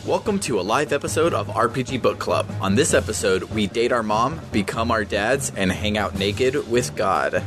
Welcome to a live episode of RPG Book Club. On this episode, we date our mom, become our dads, and hang out naked with God.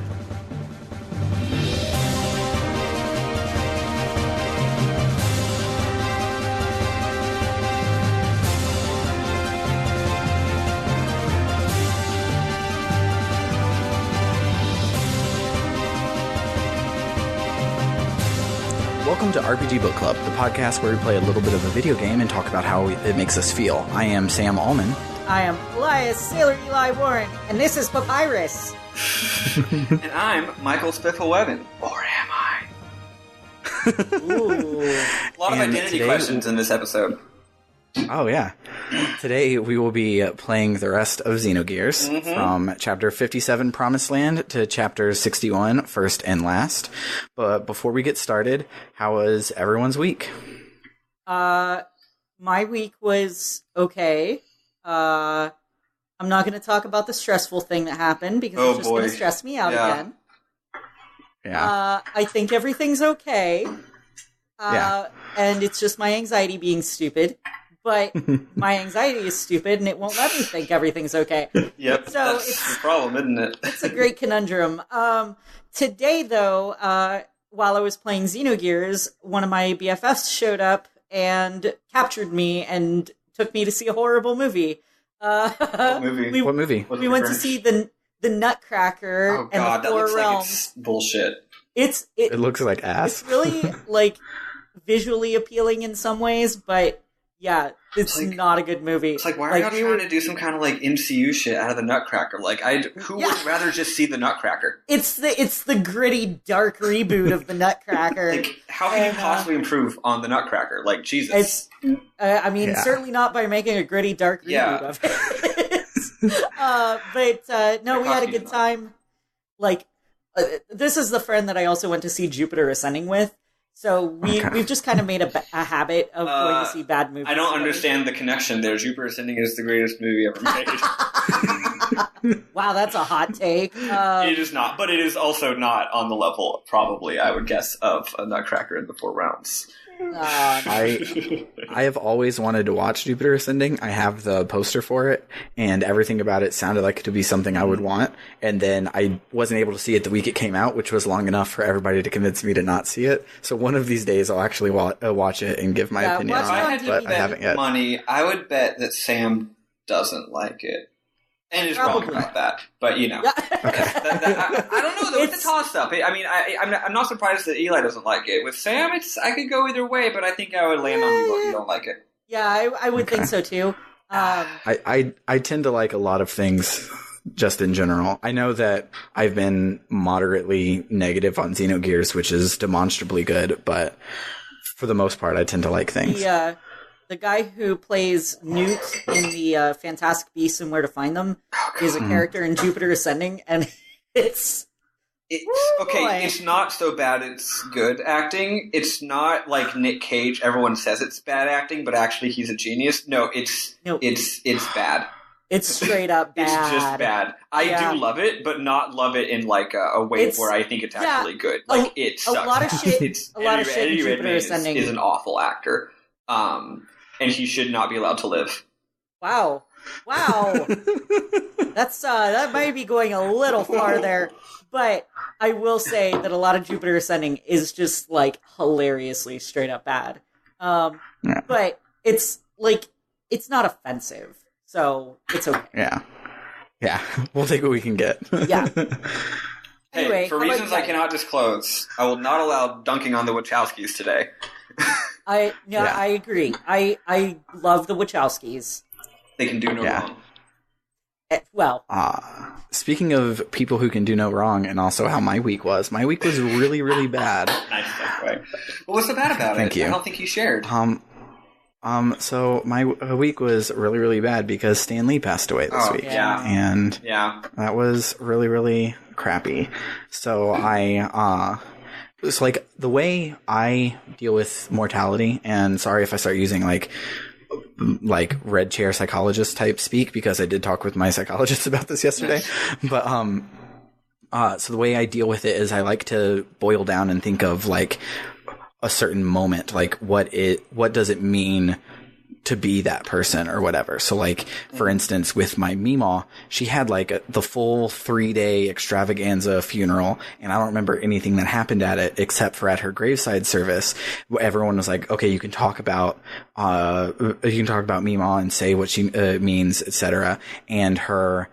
Welcome to RPG Book Club, the podcast where we play a little bit of a video game and talk about how it makes us feel. I am Sam Allman. I am Elias Sailor Eli Warren, and this is Papyrus. And I'm Michael Spiffle-Webben. Or am I? Ooh. A lot of identity questions in this episode. Oh, yeah. Today we will be playing the rest of Xenogears from Chapter 57, Promised Land, to Chapter 61, First and Last. But before we get started, how was everyone's week? My week was okay. I'm not going to talk about the stressful thing that happened because it's just going to stress me out again. Yeah. I think everything's okay. And it's just my anxiety being stupid. But my anxiety is stupid, and it won't let me think everything's okay. Yep, so that's the problem, isn't it? It's a great conundrum. Today, though, while I was playing Xenogears, one of my BFFs showed up and captured me and took me to see a horrible movie. What movie? What movie? We went to see the Nutcracker and the Four that looks Realms. like it's bullshit. It looks like ass. It's really, visually appealing in some ways, but... yeah, it's not a good movie. It's why are you trying to do some kind of MCU shit out of the Nutcracker? Who would rather just see the Nutcracker? It's the gritty, dark reboot of the Nutcracker. How can you possibly improve on the Nutcracker? Jesus. Certainly not by making a gritty, dark reboot of it. No, we had a good time. This is the friend that I also went to see Jupiter Ascending with. So we've just kind of made a habit of going to see bad movies. I don't understand the connection there. Jupiter Ascending is the greatest movie ever made. Wow, that's a hot take. It is not, but it is also not on the level, probably, I would guess, of a Nutcracker in the Four Realms. I have always wanted to watch Jupiter Ascending. I have the poster for it, and everything about it sounded like it to be something I would want. And then I wasn't able to see it the week it came out, which was long enough for everybody to convince me to not see it. So one of these days, I'll actually watch it and give my opinion on it. But I haven't yet. Money, I would bet that Sam doesn't like it. And is wrong about that, but Okay. I don't know though. It's a toss-up. I'm not surprised that Eli doesn't like it. With Sam, I could go either way, but I think I would land on you don't like it. Yeah, I would think so too. I tend to like a lot of things just in general. I know that I've been moderately negative on Xenogears, which is demonstrably good, but for the most part, I tend to like things. Yeah. The guy who plays Newt in the Fantastic Beasts and Where to Find Them is a character in Jupiter Ascending, and it's okay. It's not so bad. It's good acting. It's not like Nick Cage. Everyone says it's bad acting, but actually he's a genius. No, it's bad. It's straight up bad. It's just bad. I do love it, but not love it in a way where I think it's actually good. It sucks. A lot of shit. In Jupiter Ascending is an awful actor. And he should not be allowed to live. Wow. That's that might be going a little far there, but I will say that a lot of Jupiter Ascending is just hilariously straight up bad. But it's not offensive, so it's okay. Yeah. We'll take what we can get. Yeah. Anyway, for reasons I cannot disclose, I will not allow dunking on the Wachowskis today. I agree. I love the Wachowskis. They can do no wrong. Well, speaking of people who can do no wrong, and also how my week was really, really bad. Nice segue. What was so bad about it? Thank you. I don't think you shared. So my week was really, really bad because Stan Lee passed away this week. Yeah. And that was really, really crappy. So it's the way I deal with mortality, and sorry if I start using red chair psychologist type speak, because I did talk with my psychologist about this yesterday. But so the way I deal with it is I like to boil down and think of a certain moment, what does it mean to be that person or whatever. So like, for instance, with my Meemaw, she had like the full 3-day extravaganza funeral, and I don't remember anything that happened at it except for at her graveside service, everyone was like, okay, you can talk about Meemaw and say what she means, etc. And her,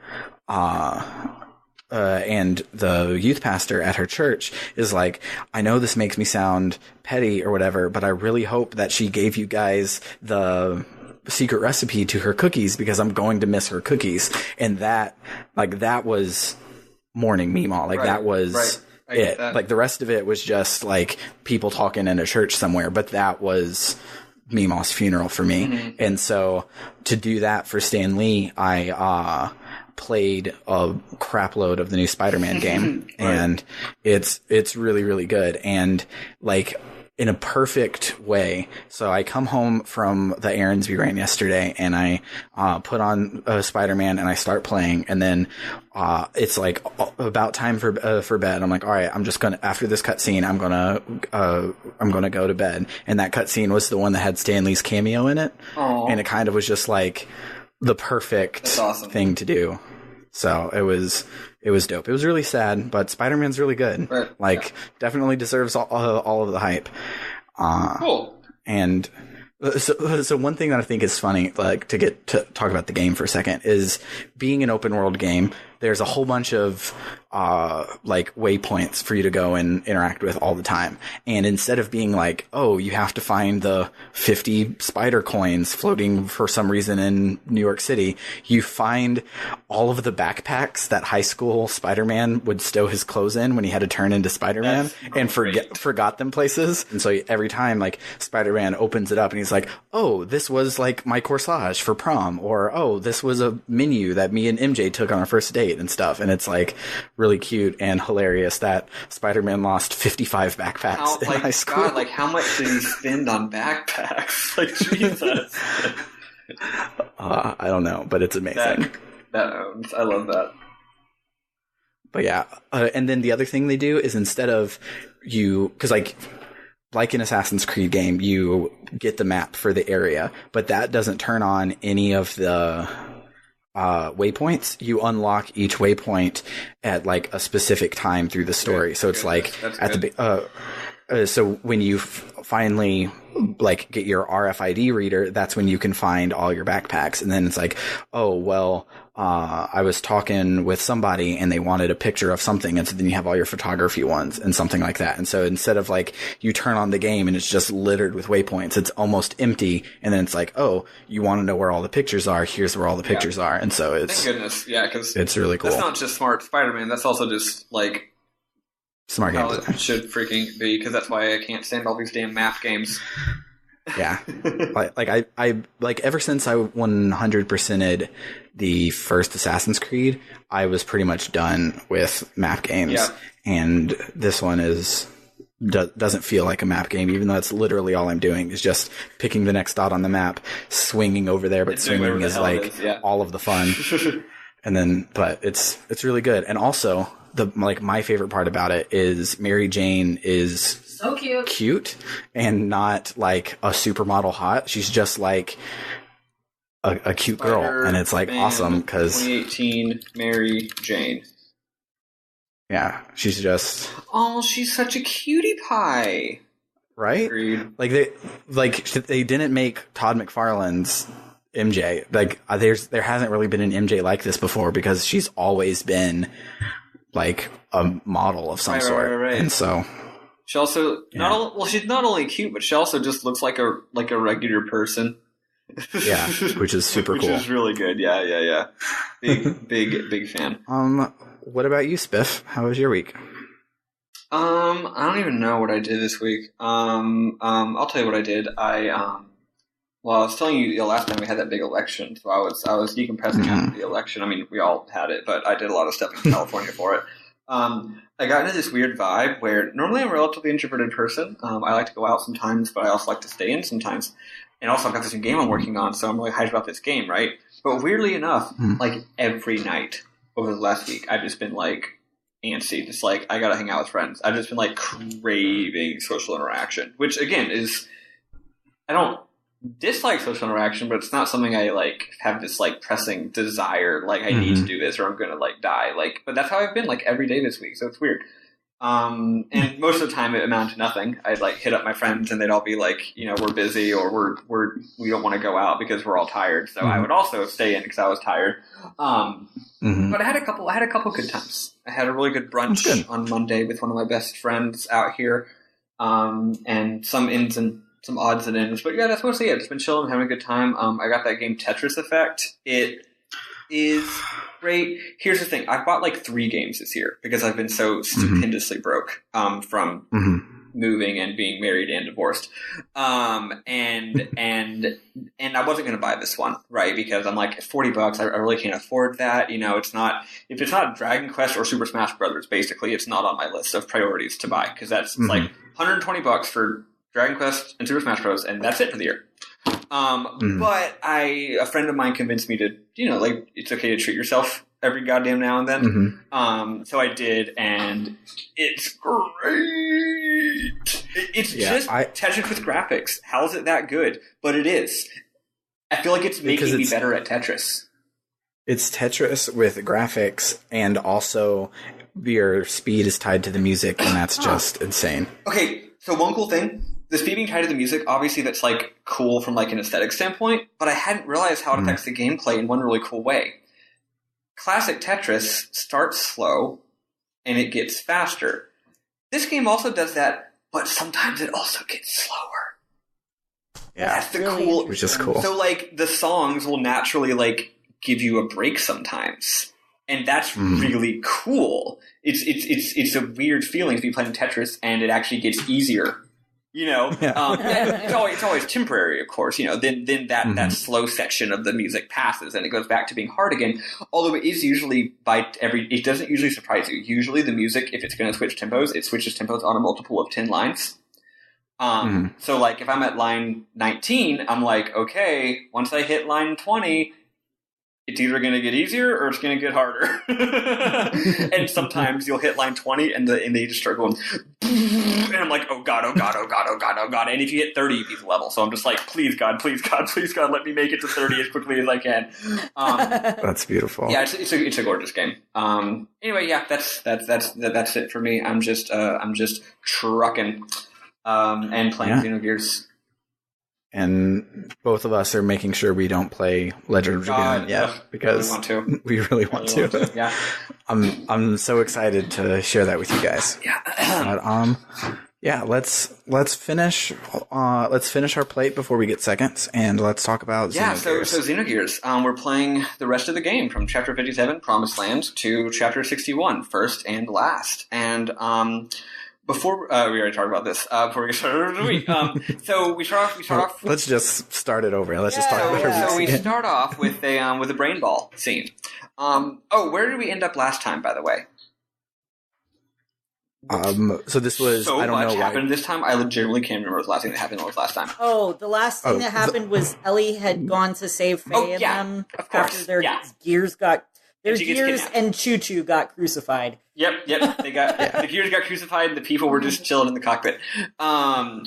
and the youth pastor at her church is like, I know this makes me sound petty or whatever, but I really hope that she gave you guys the secret recipe to her cookies because I'm going to miss her cookies. And that was mourning Meemaw. Like, that was it. Like, the rest of it was just like people talking in a church somewhere, but that was Meemaw's funeral for me. Mm-hmm. And so to do that for Stan Lee, I played a crap load of the new Spider-Man game and it's really, really good. And like, in a perfect way. So I come home from the errands we ran yesterday and I put on Spider-Man and I start playing, and then it's like about time for bed. I'm like, all right, I'm just gonna, after this cutscene, I'm gonna go to bed. And that cutscene was the one that had Stan Lee's cameo in it. Aww. And it kind of was just like the perfect thing to do. So it was dope. It was really sad, but Spider-Man's really good. Right. Definitely deserves all of the hype. Cool. And so one thing that I think is funny, like, to get to talk about the game for a second, is being an open world game, there's a whole bunch of like waypoints for you to go and interact with all the time. And instead of being like, oh, you have to find the 50 spider coins floating for some reason in New York City, you find all of the backpacks that high school Spider-Man would stow his clothes in when he had to turn into Spider-Man and forgot them places. And so every time, like, Spider-Man opens it up and he's like, oh, this was like my corsage for prom, or oh, this was a menu that me and MJ took on our first date and stuff. And it's like really cute and hilarious that Spider-Man lost 55 backpacks in high school. God, like, how much did he spend on backpacks? Like, Jesus. I don't know, but it's amazing. That owns. I love that. But yeah, and then the other thing they do is, instead of because like in Assassin's Creed game, you get the map for the area, but that doesn't turn on any of the waypoints. You unlock each waypoint at like a specific time through the story. So it's like at the so when you finally like get your RFID reader, that's when you can find all your backpacks. And then it's like, oh, well, I was talking with somebody and they wanted a picture of something. And so then you have all your photography ones and something like that. And so instead of like, you turn on the game and it's just littered with waypoints, it's almost empty. And then it's like, oh, you want to know where all the pictures are? Here's where all the pictures are. And so it's, thank goodness. Yeah. Cause it's really cool. That's not just smart Spider-Man. That's also just like smart how gameplay. It should freaking be. Cause that's why I can't stand all these damn math games. Yeah. I ever since I 100%ed the first Assassin's Creed, I was pretty much done with map games. Yeah. And this one doesn't feel like a map game, even though that's literally all I'm doing is just picking the next dot on the map, swinging over there, but swinging is like all of the fun. And then, but it's really good. And also my favorite part about it is Mary Jane is so cute and not like a supermodel hot. She's just like a cute girl, and it's like awesome because 2018 Mary Jane. Yeah, she's just she's such a cutie pie, right? Agreed. They didn't make Todd McFarlane's MJ. Like there hasn't really been an MJ like this before, because she's always been like a model of some sort, right. And so she also she's not only cute, but she also just looks like a regular person. Yeah, which is super cool. Which is really good. Yeah. Big fan. What about you, Spiff? How was your week? I don't even know what I did this week. I'll tell you what I did. I was telling you last time we had that big election, so I was decompressing after the election. I mean, we all had it, but I did a lot of stuff in California for it. I got into this weird vibe where normally I'm a relatively introverted person. I like to go out sometimes, but I also like to stay in sometimes. And also I've got this new game I'm working on, so I'm really hyped about this game, right? But weirdly enough, like every night over the last week, I've just been like antsy, just like I gotta hang out with friends. I've just been like craving social interaction, which again is, I don't dislike social interaction, but it's not something I like have this like pressing desire, like I need to do this or I'm gonna like die. Like, but that's how I've been like every day this week, so it's weird. And most of the time it amounted to nothing. I'd like hit up my friends and they'd all be like, you know, we're busy or we don't want to go out because we're all tired. So I would also stay in because I was tired. But I had a couple good times. I had a really good brunch on Monday with one of my best friends out here. And some ins and some odds and ends. But yeah, that's mostly it. It's been chilling, having a good time. I got that game Tetris Effect. It is great. Here's the thing. I've bought like 3 games this year because I've been so stupendously broke from moving and being married and divorced. And I wasn't going to buy this one, right? Because I'm like, $40, I really can't afford that. You know, it's not, if it's not Dragon Quest or Super Smash Brothers, basically, it's not on my list of priorities to buy because that's like $120 for Dragon Quest and Super Smash Bros. And that's it for the year. But a friend of mine convinced me to, you know, like, it's okay to treat yourself every goddamn now and then. So I did, and it's great. It's just Tetris with graphics. How is it that good? But it is. I feel like it's making me better at Tetris. It's Tetris with graphics, and also your speed is tied to the music, and that's just insane. Okay, so one cool thing. The speed being tied to the music, obviously that's like cool from like an aesthetic standpoint, but I hadn't realized how it affects the gameplay in one really cool way. Classic Tetris starts slow and it gets faster. This game also does that, but sometimes it also gets slower. Yeah, that's the cool, which is cool. So like the songs will naturally like give you a break sometimes, and that's really cool. It's a weird feeling to be playing Tetris and it actually gets easier. You know, it's always temporary, of course. You know, then that slow section of the music passes and it goes back to being hard again. Although it is usually it doesn't usually surprise you. Usually the music, if it's going to switch tempos, it switches tempos on a multiple of 10 lines. So like if I'm at line 19, I'm like, okay, once I hit line 20, it's either going to get easier or it's going to get harder. And sometimes you'll hit line 20 and they just start going, and I'm like, oh God, oh God, oh God, oh God, oh God. And if you hit 30, you beat the level. So I'm just like, please God, please God, please God, let me make it to 30 as quickly as I can. That's beautiful. Yeah, it's a gorgeous game. Anyway, yeah, that's it for me. I'm just trucking, and playing Xenogears. And both of us are making sure we don't play Legend of Dragoon yet because we really want to. Yeah, I'm so excited to share that with you guys. Yeah, but, let's finish our plate before we get seconds, and let's talk about Xenogears. So Xenogears. We're playing the rest of the game from Chapter 57, Promised Land, to Chapter 61, First and Last, and before we already talked about this. Before we get started, so we start off. Let's just start it over. Let's just talk about it. So we start off with a brain ball scene. Where did we end up last time? By the way. So this was. So I don't much know happened this time. I legitimately can't remember the last thing that happened last time. Oh, the last thing that happened was Elly had gone to save Faye and them after their gears got. Their gears and Choo Choo got crucified. Yep. They got the gears got crucified. And the people were just chilling in the cockpit. So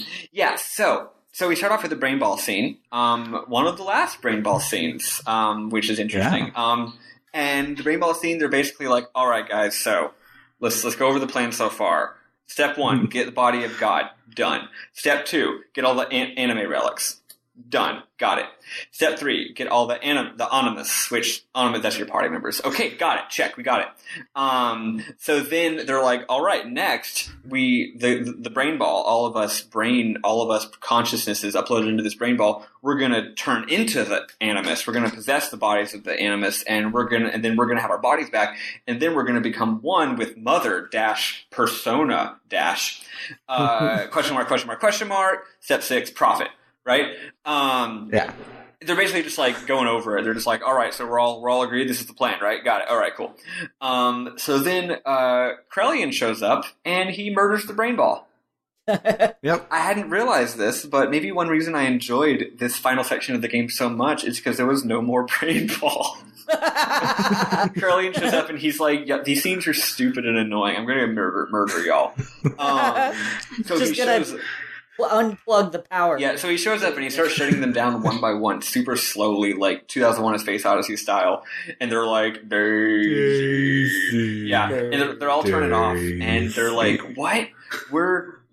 we start off with the brain ball scene. One of the last brain ball scenes, which is interesting. Yeah. And the brain ball scene, they're basically like, all right, guys, so let's go over the plan so far. Step 1, get the body of God. Done. Step 2, get all the anime relics. Done. Got it. Step 3, get all the Animus, that's your party members. Okay, got it. Check. We got it. So then they're like, all right, next, the brain ball, all of us consciousness is uploaded into this brain ball. We're going to turn into the Animus. We're going to possess the bodies of the Animus, and then we're going to have our bodies back, and then we're going to become one with Mother - Persona - question mark. Step 6, profit. Right? They're basically just like going over it. They're just like, all right, so we're all agreed. This is the plan, right? Got it. All right, cool. So then Krelian shows up and he murders the brain ball. Yep. I hadn't realized this, but maybe one reason I enjoyed this final section of the game so much is because there was no more brain ball. Krelian shows up and he's like, yeah, these scenes are stupid and annoying. I'm going to murder y'all. So he shows unplug the power. Yeah, so he shows up and he starts shutting them down one by one, super slowly, like 2001: A Space Odyssey style. And they're like, Daisy. Yeah, and they're all turning off, and they're like, what?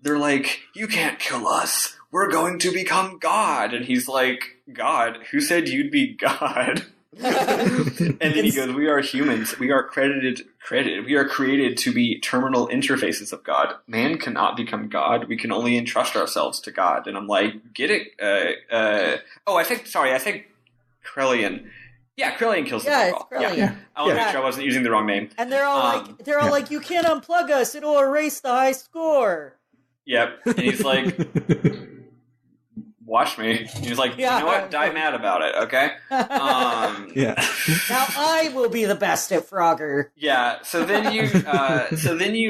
They're like, you can't kill us. We're going to become God. And he's like, God? Who said you'd be God? And then he goes, we are humans. We are created. We are created to be terminal interfaces of God. Man cannot become God. We can only entrust ourselves to God. And I'm like, get it? I think Krelian. Yeah, Krelian kills the it's Krelian. Yeah. I want to make sure I wasn't using the wrong name. And they're all like, you can't unplug us. It'll erase the high score. Yep. And he's like, watch me. And he's like, you know what? Die mad about it, okay? Yeah. Now I will be the best at Frogger. Yeah. So then you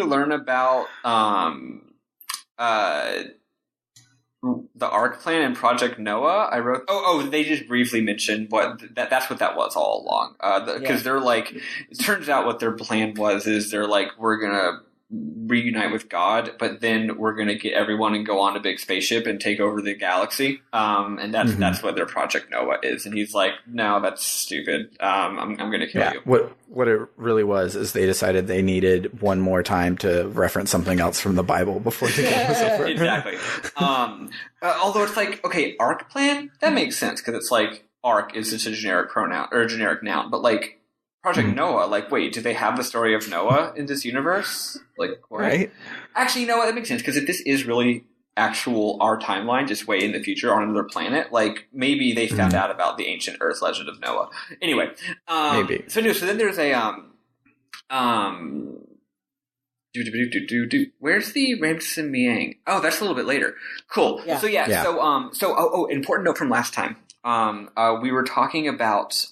learn about the ARC plan and Project Noah. I wrote. They just briefly mentioned that's what that was all along. Because they're like, it turns out what their plan is they're like, we're gonna reunite with God, but then we're going to get everyone and go on a big spaceship and take over the galaxy. And that's what their Project Noah is. And he's like, no, that's stupid. I'm going to kill you. What it really was is they decided they needed one more time to reference something else from the Bible before the game was over. Exactly. Although it's like, okay, ARC plan? That makes sense because it's like ARC is just a generic pronoun or a generic noun, but like Project Noah, like, wait, do they have the story of Noah in this universe? Like, what? Right. Actually, you know what? That makes sense, because if this is really our timeline, just way in the future on another planet, like, maybe they found out about the ancient Earth legend of Noah. Anyway. Maybe. So then there's a, where's the Ramson Miang? Oh, that's a little bit later. Cool. Yeah. So important note from last time. We were talking about,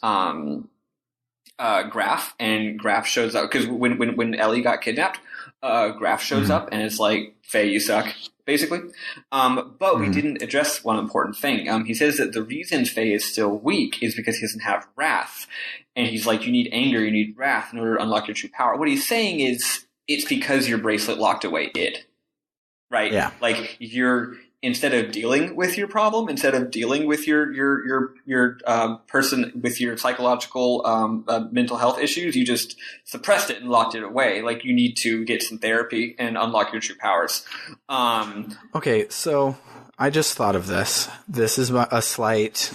Graf, and Graf shows up because when Elly got kidnapped, Graf shows up and it's like, Faye, you suck, basically. But we didn't address one important thing. He says that the reason Faye is still weak is because he doesn't have wrath, and he's like, you need anger, you need wrath in order to unlock your true power. What he's saying is it's because your bracelet locked away id, right? Yeah, like instead of dealing with your problem, instead of dealing with your person with your psychological mental health issues, you just suppressed it and locked it away. Like, you need to get some therapy and unlock your true powers. Okay, so I just thought of this. This is a slight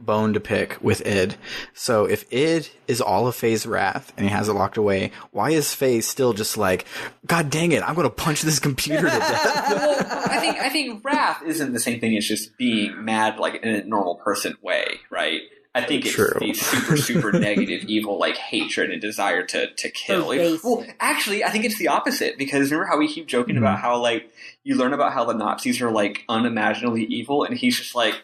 bone to pick with id. So if id is all of Faye's wrath and he has it locked away, why is Faye still just like, God dang it, I'm going to punch this computer to death? Well, I think wrath isn't the same thing as just being mad like in a normal person way, right? I think it's the super, super negative, evil, like hatred and desire to kill. Well, actually, I think it's the opposite, because remember how we keep joking about how like you learn about how the Nazis are like unimaginably evil, and he's just like,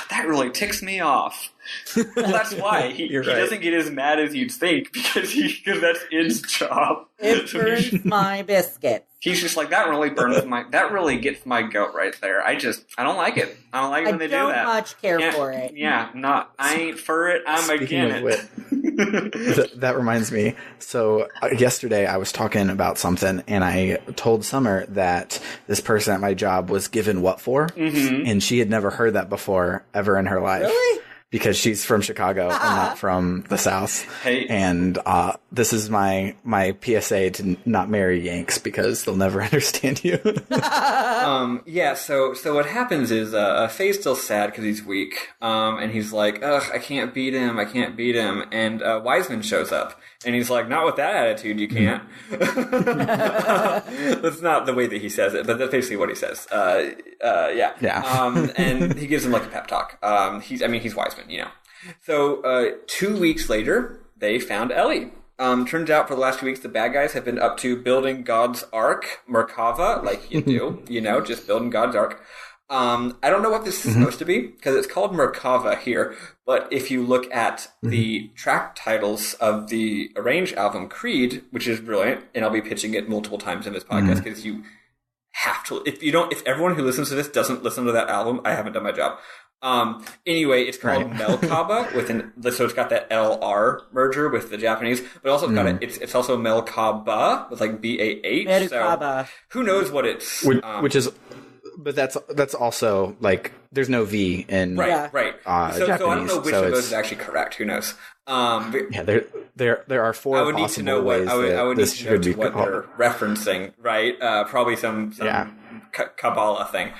that really ticks me off. Well, that's why he doesn't get as mad as you'd think, because that's his job. It burns my biscuits. He's just like, that really gets my goat right there. I don't like it. I don't like it when they do that. I don't much care for it. Yeah, I ain't for it. I'm against it. That reminds me. So yesterday I was talking about something, and I told Summer that this person at my job was given what for, and she had never heard that before ever in her life. Really? Because she's from Chicago and not from the South. Hey. And this is my PSA to not marry Yanks, because they'll never understand you. So what happens is Faye's still sad because he's weak. And he's like, ugh, I can't beat him. And Wiseman shows up. And he's like, not with that attitude, you can't. That's not the way that he says it, but that's basically what he says. And he gives him like a pep talk. He's Wiseman, you know. So 2 weeks later, they found Elly. Turns out for the last 2 weeks, the bad guys have been up to building God's Ark, Merkava, like you do, just building God's Ark. I don't know what this is supposed to be, because it's called Merkava here, but if you look at the track titles of the Arranged album Creed, which is brilliant, and I'll be pitching it multiple times in this podcast, because you have to, if everyone who listens to this doesn't listen to that album, I haven't done my job. Anyway, it's called Melkaba so it's got that LR merger with the Japanese, but also it's also Melkaba with like BAH. Merkaba. So who knows what it's, which is But that's also like there's no V in right. So I don't know which of those is actually correct. Who knows? There are four. I would need to know what I would need to know what they're referencing. Right? Probably some Kabbalah thing.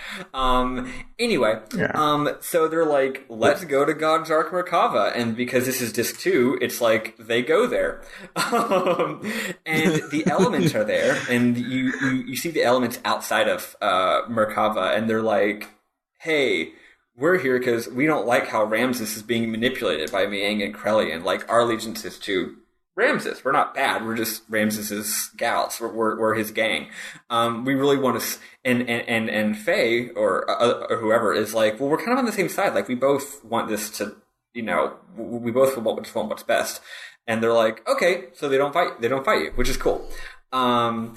Anyway, so they're like, let's go to God's Ark Merkava, and because this is disc 2, it's like they go there, and the elements are there, and you see the elements outside of Merkava, and they're like, hey, we're here because we don't like how Ramses is being manipulated by Miang and Krelian. Like, our allegiance is to Ramses. We're not bad. We're just Ramses's gals. We're his gang. We really want to, and Faye or whoever is like, well, we're kind of on the same side. Like, we both want this to, we both want what's best. And they're like, okay, so they don't fight you, which is cool. So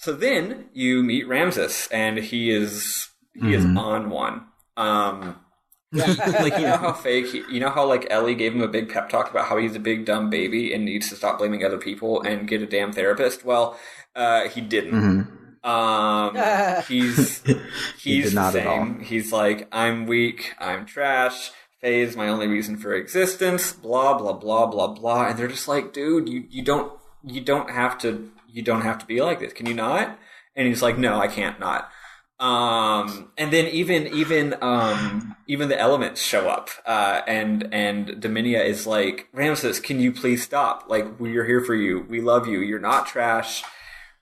then you meet Ramses, and he is on one. Like, how fake, how like Elly gave him a big pep talk about how he's a big dumb baby and needs to stop blaming other people and get a damn therapist. Well, he didn't. He's the same. He's like, I'm weak, I'm trash, Faye is my only reason for existence, blah blah blah blah blah. And they're just like, dude, you don't have to be like this. Can you not? And he's like, no, I can't not. And then even the elements show up, and Dominia is like, Ramses, can you please stop? Like, we're here for you. We love you. You're not trash.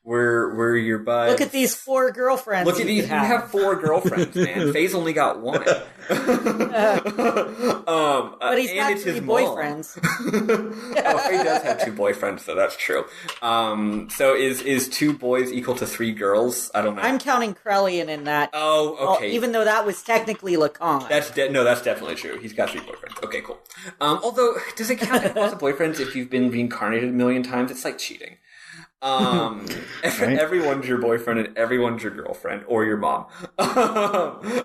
We're your buds. Look at these 4 girlfriends. Look at these. You have 4 girlfriends, man. Faye's only got 1. But he's got 3 boyfriends. Faye does have 2 boyfriends, so that's true. So is 2 boys equal to 3 girls? I don't know. I'm counting Krelian in that. Oh, okay. Even though that was technically Lacan. That's definitely true. He's got 3 boyfriends. Okay, cool. Although, does it count as lots of boyfriends if you've been reincarnated a million times? It's like cheating. Everyone's your boyfriend and everyone's your girlfriend or your mom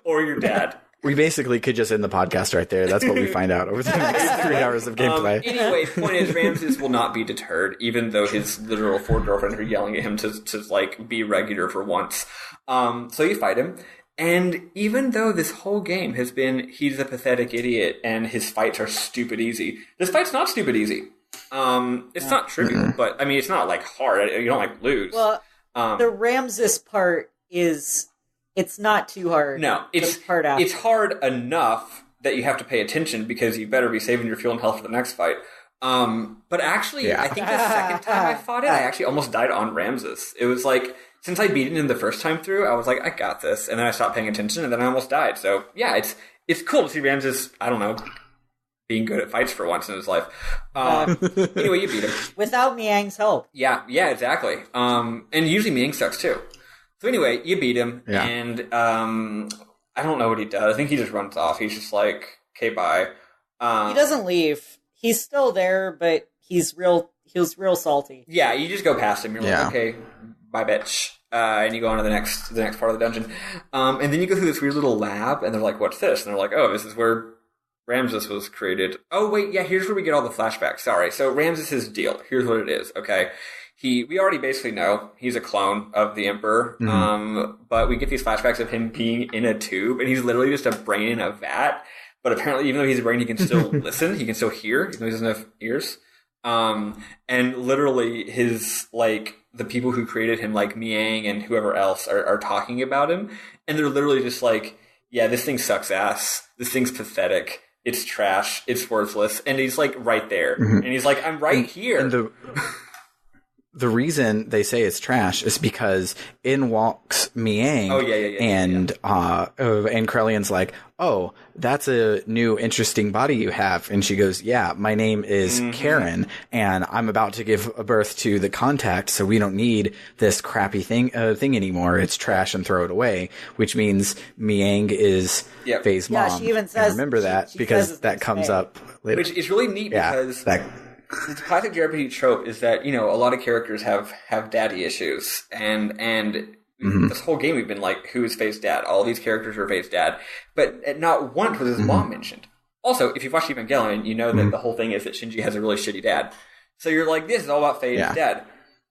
or your dad. We basically could just end the podcast right there. That's what we find out over the next 3 hours of gameplay. Anyway, point is, Ramses will not be deterred, even though his literal 4 girlfriends are yelling at him to like be regular for once. So you fight him. And even though this whole game has been he's a pathetic idiot and his fights are stupid easy, this fight's not stupid easy. It's not trivial, but I mean, it's not like hard. You don't like lose. Well, the Ramses part it's not too hard. No, it's hard enough that you have to pay attention because you better be saving your fuel and health for the next fight. But actually, I think the second time I fought it, I actually almost died on Ramses. It was like, since I beat him the first time through, I was like, I got this, and then I stopped paying attention, and then I almost died. So yeah, it's cool to see Ramses, I don't know, being good at fights for once in his life. Anyway, you beat him. Without Miang's help. Yeah, exactly. And usually Miang sucks too. So anyway, you beat him, and I don't know what he does. I think he just runs off. He's just like, okay, bye. He doesn't leave. He's still there, but he was real salty. Yeah, you just go past him. You're like, okay, bye, bitch. And you go on to the next part of the dungeon. And then you go through this weird little lab, and they're like, what's this? And they're like, oh, this is where Ramses was created. Oh, wait, yeah, here's where we get all the flashbacks. Sorry. So Ramses' deal. Here's what it is, okay? We already basically know he's a clone of the Emperor, but we get these flashbacks of him being in a tube, and he's literally just a brain in a vat. But apparently, even though he's a brain, he can still listen. He can still hear, even though he doesn't have ears. And literally, the people who created him, like Miang and whoever else, are talking about him, and they're literally just like, yeah, this thing sucks ass. This thing's pathetic. It's trash. It's worthless. And he's like right there. And he's like, I'm right here. And the reason they say it's trash is because in walks Miang. And Krelian's like, oh, that's a new interesting body you have. And she goes, yeah, my name is Karen, and I'm about to give birth to the contact, so we don't need this crappy thing anymore. It's trash and throw it away, which means Miang is Faye's mom. Yeah, she even says, and remember that because that comes up later. Which is really neat because the classic JRPG trope is that, a lot of characters have daddy issues, and this whole game we've been like, who is Faye's dad? All these characters are Faye's dad, but not once was his mom mentioned. Also, if you've watched Evangelion, you know that the whole thing is that Shinji has a really shitty dad. So you're like, this is all about Faye's dad.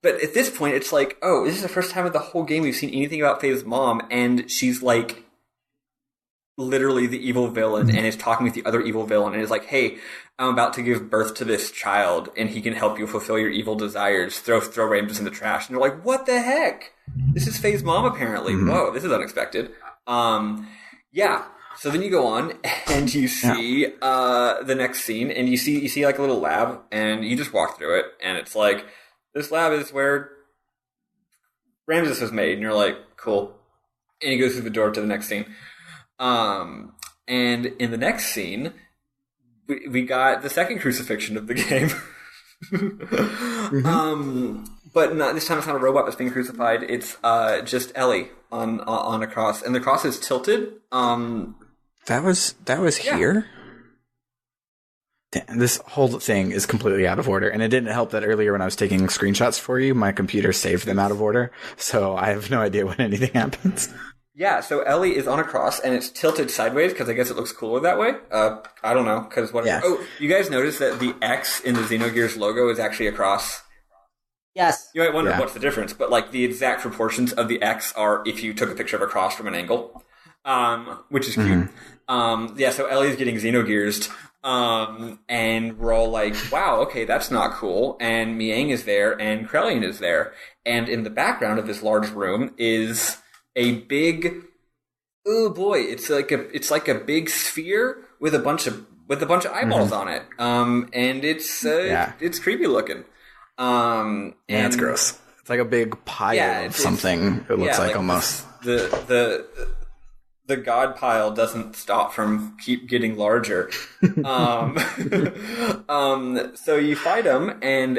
But at this point, it's like, oh, this is the first time in the whole game we've seen anything about Faye's mom, and she's like literally the evil villain and is talking with the other evil villain and is like, hey, I'm about to give birth to this child and he can help you fulfill your evil desires. Throw Ramses in the trash. And you're like, what the heck? This is Faye's mom, apparently. Whoa, this is unexpected. Yeah. So then you go on and you see the next scene and you see like a little lab and you just walk through it and it's like, this lab is where Ramses was made. And you're like, cool. And he goes through the door to the next scene. And in the next scene, we got the second crucifixion of the game. But not, this time it's not a robot that's being crucified. It's just Elly on a cross, and the cross is tilted. That was here. Damn, this whole thing is completely out of order, and it didn't help that earlier when I was taking screenshots for you, my computer saved them out of order, so I have no idea when anything happens. Yeah, so Elly is on a cross, and it's tilted sideways, because I guess it looks cooler that way. I don't know, because what... Yeah. Oh, you guys notice that the X in the Xenogears logo is actually a cross? Yes. You might wonder what's the difference, but like the exact proportions of the X are if you took a picture of a cross from an angle, which is cute. So Elly's getting Xenogearsed, and we're all like, wow, okay, that's not cool. And Miang is there, and Krelian is there. And in the background of this large room is a big, oh boy, it's like a big sphere with a bunch of eyeballs on it. And it's creepy looking. And it's gross. It's like a big pile of something. It looks like almost the god pile doesn't stop from keep getting larger. So you fight him, and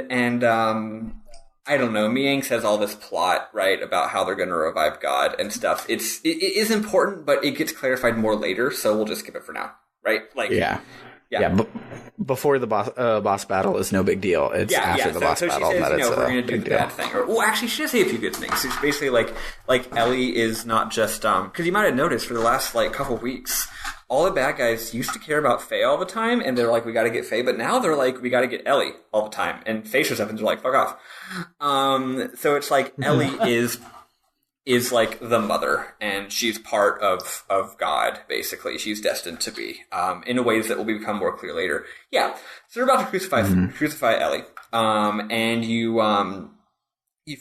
I don't know. Miang says all this plot, right, about how they're going to revive God and stuff. It is important, but it gets clarified more later, so we'll just skip it for now, right? Like, yeah. Before the boss battle is no big deal. It's after the boss battle that it's we're going to do the bad thing. Well, actually, she does say a few good things. It's basically like Elly is not just because you might have noticed for the last like couple weeks, all the bad guys used to care about Faye all the time, and they're like, we got to get Faye, but now they're like, we got to get Elly all the time, and Faye shows up and they're like, fuck off. So it's like Elly is like the mother, and she's part of God, basically. She's destined to be, in ways that will become more clear later. Yeah, so they're about to crucify Elly, and you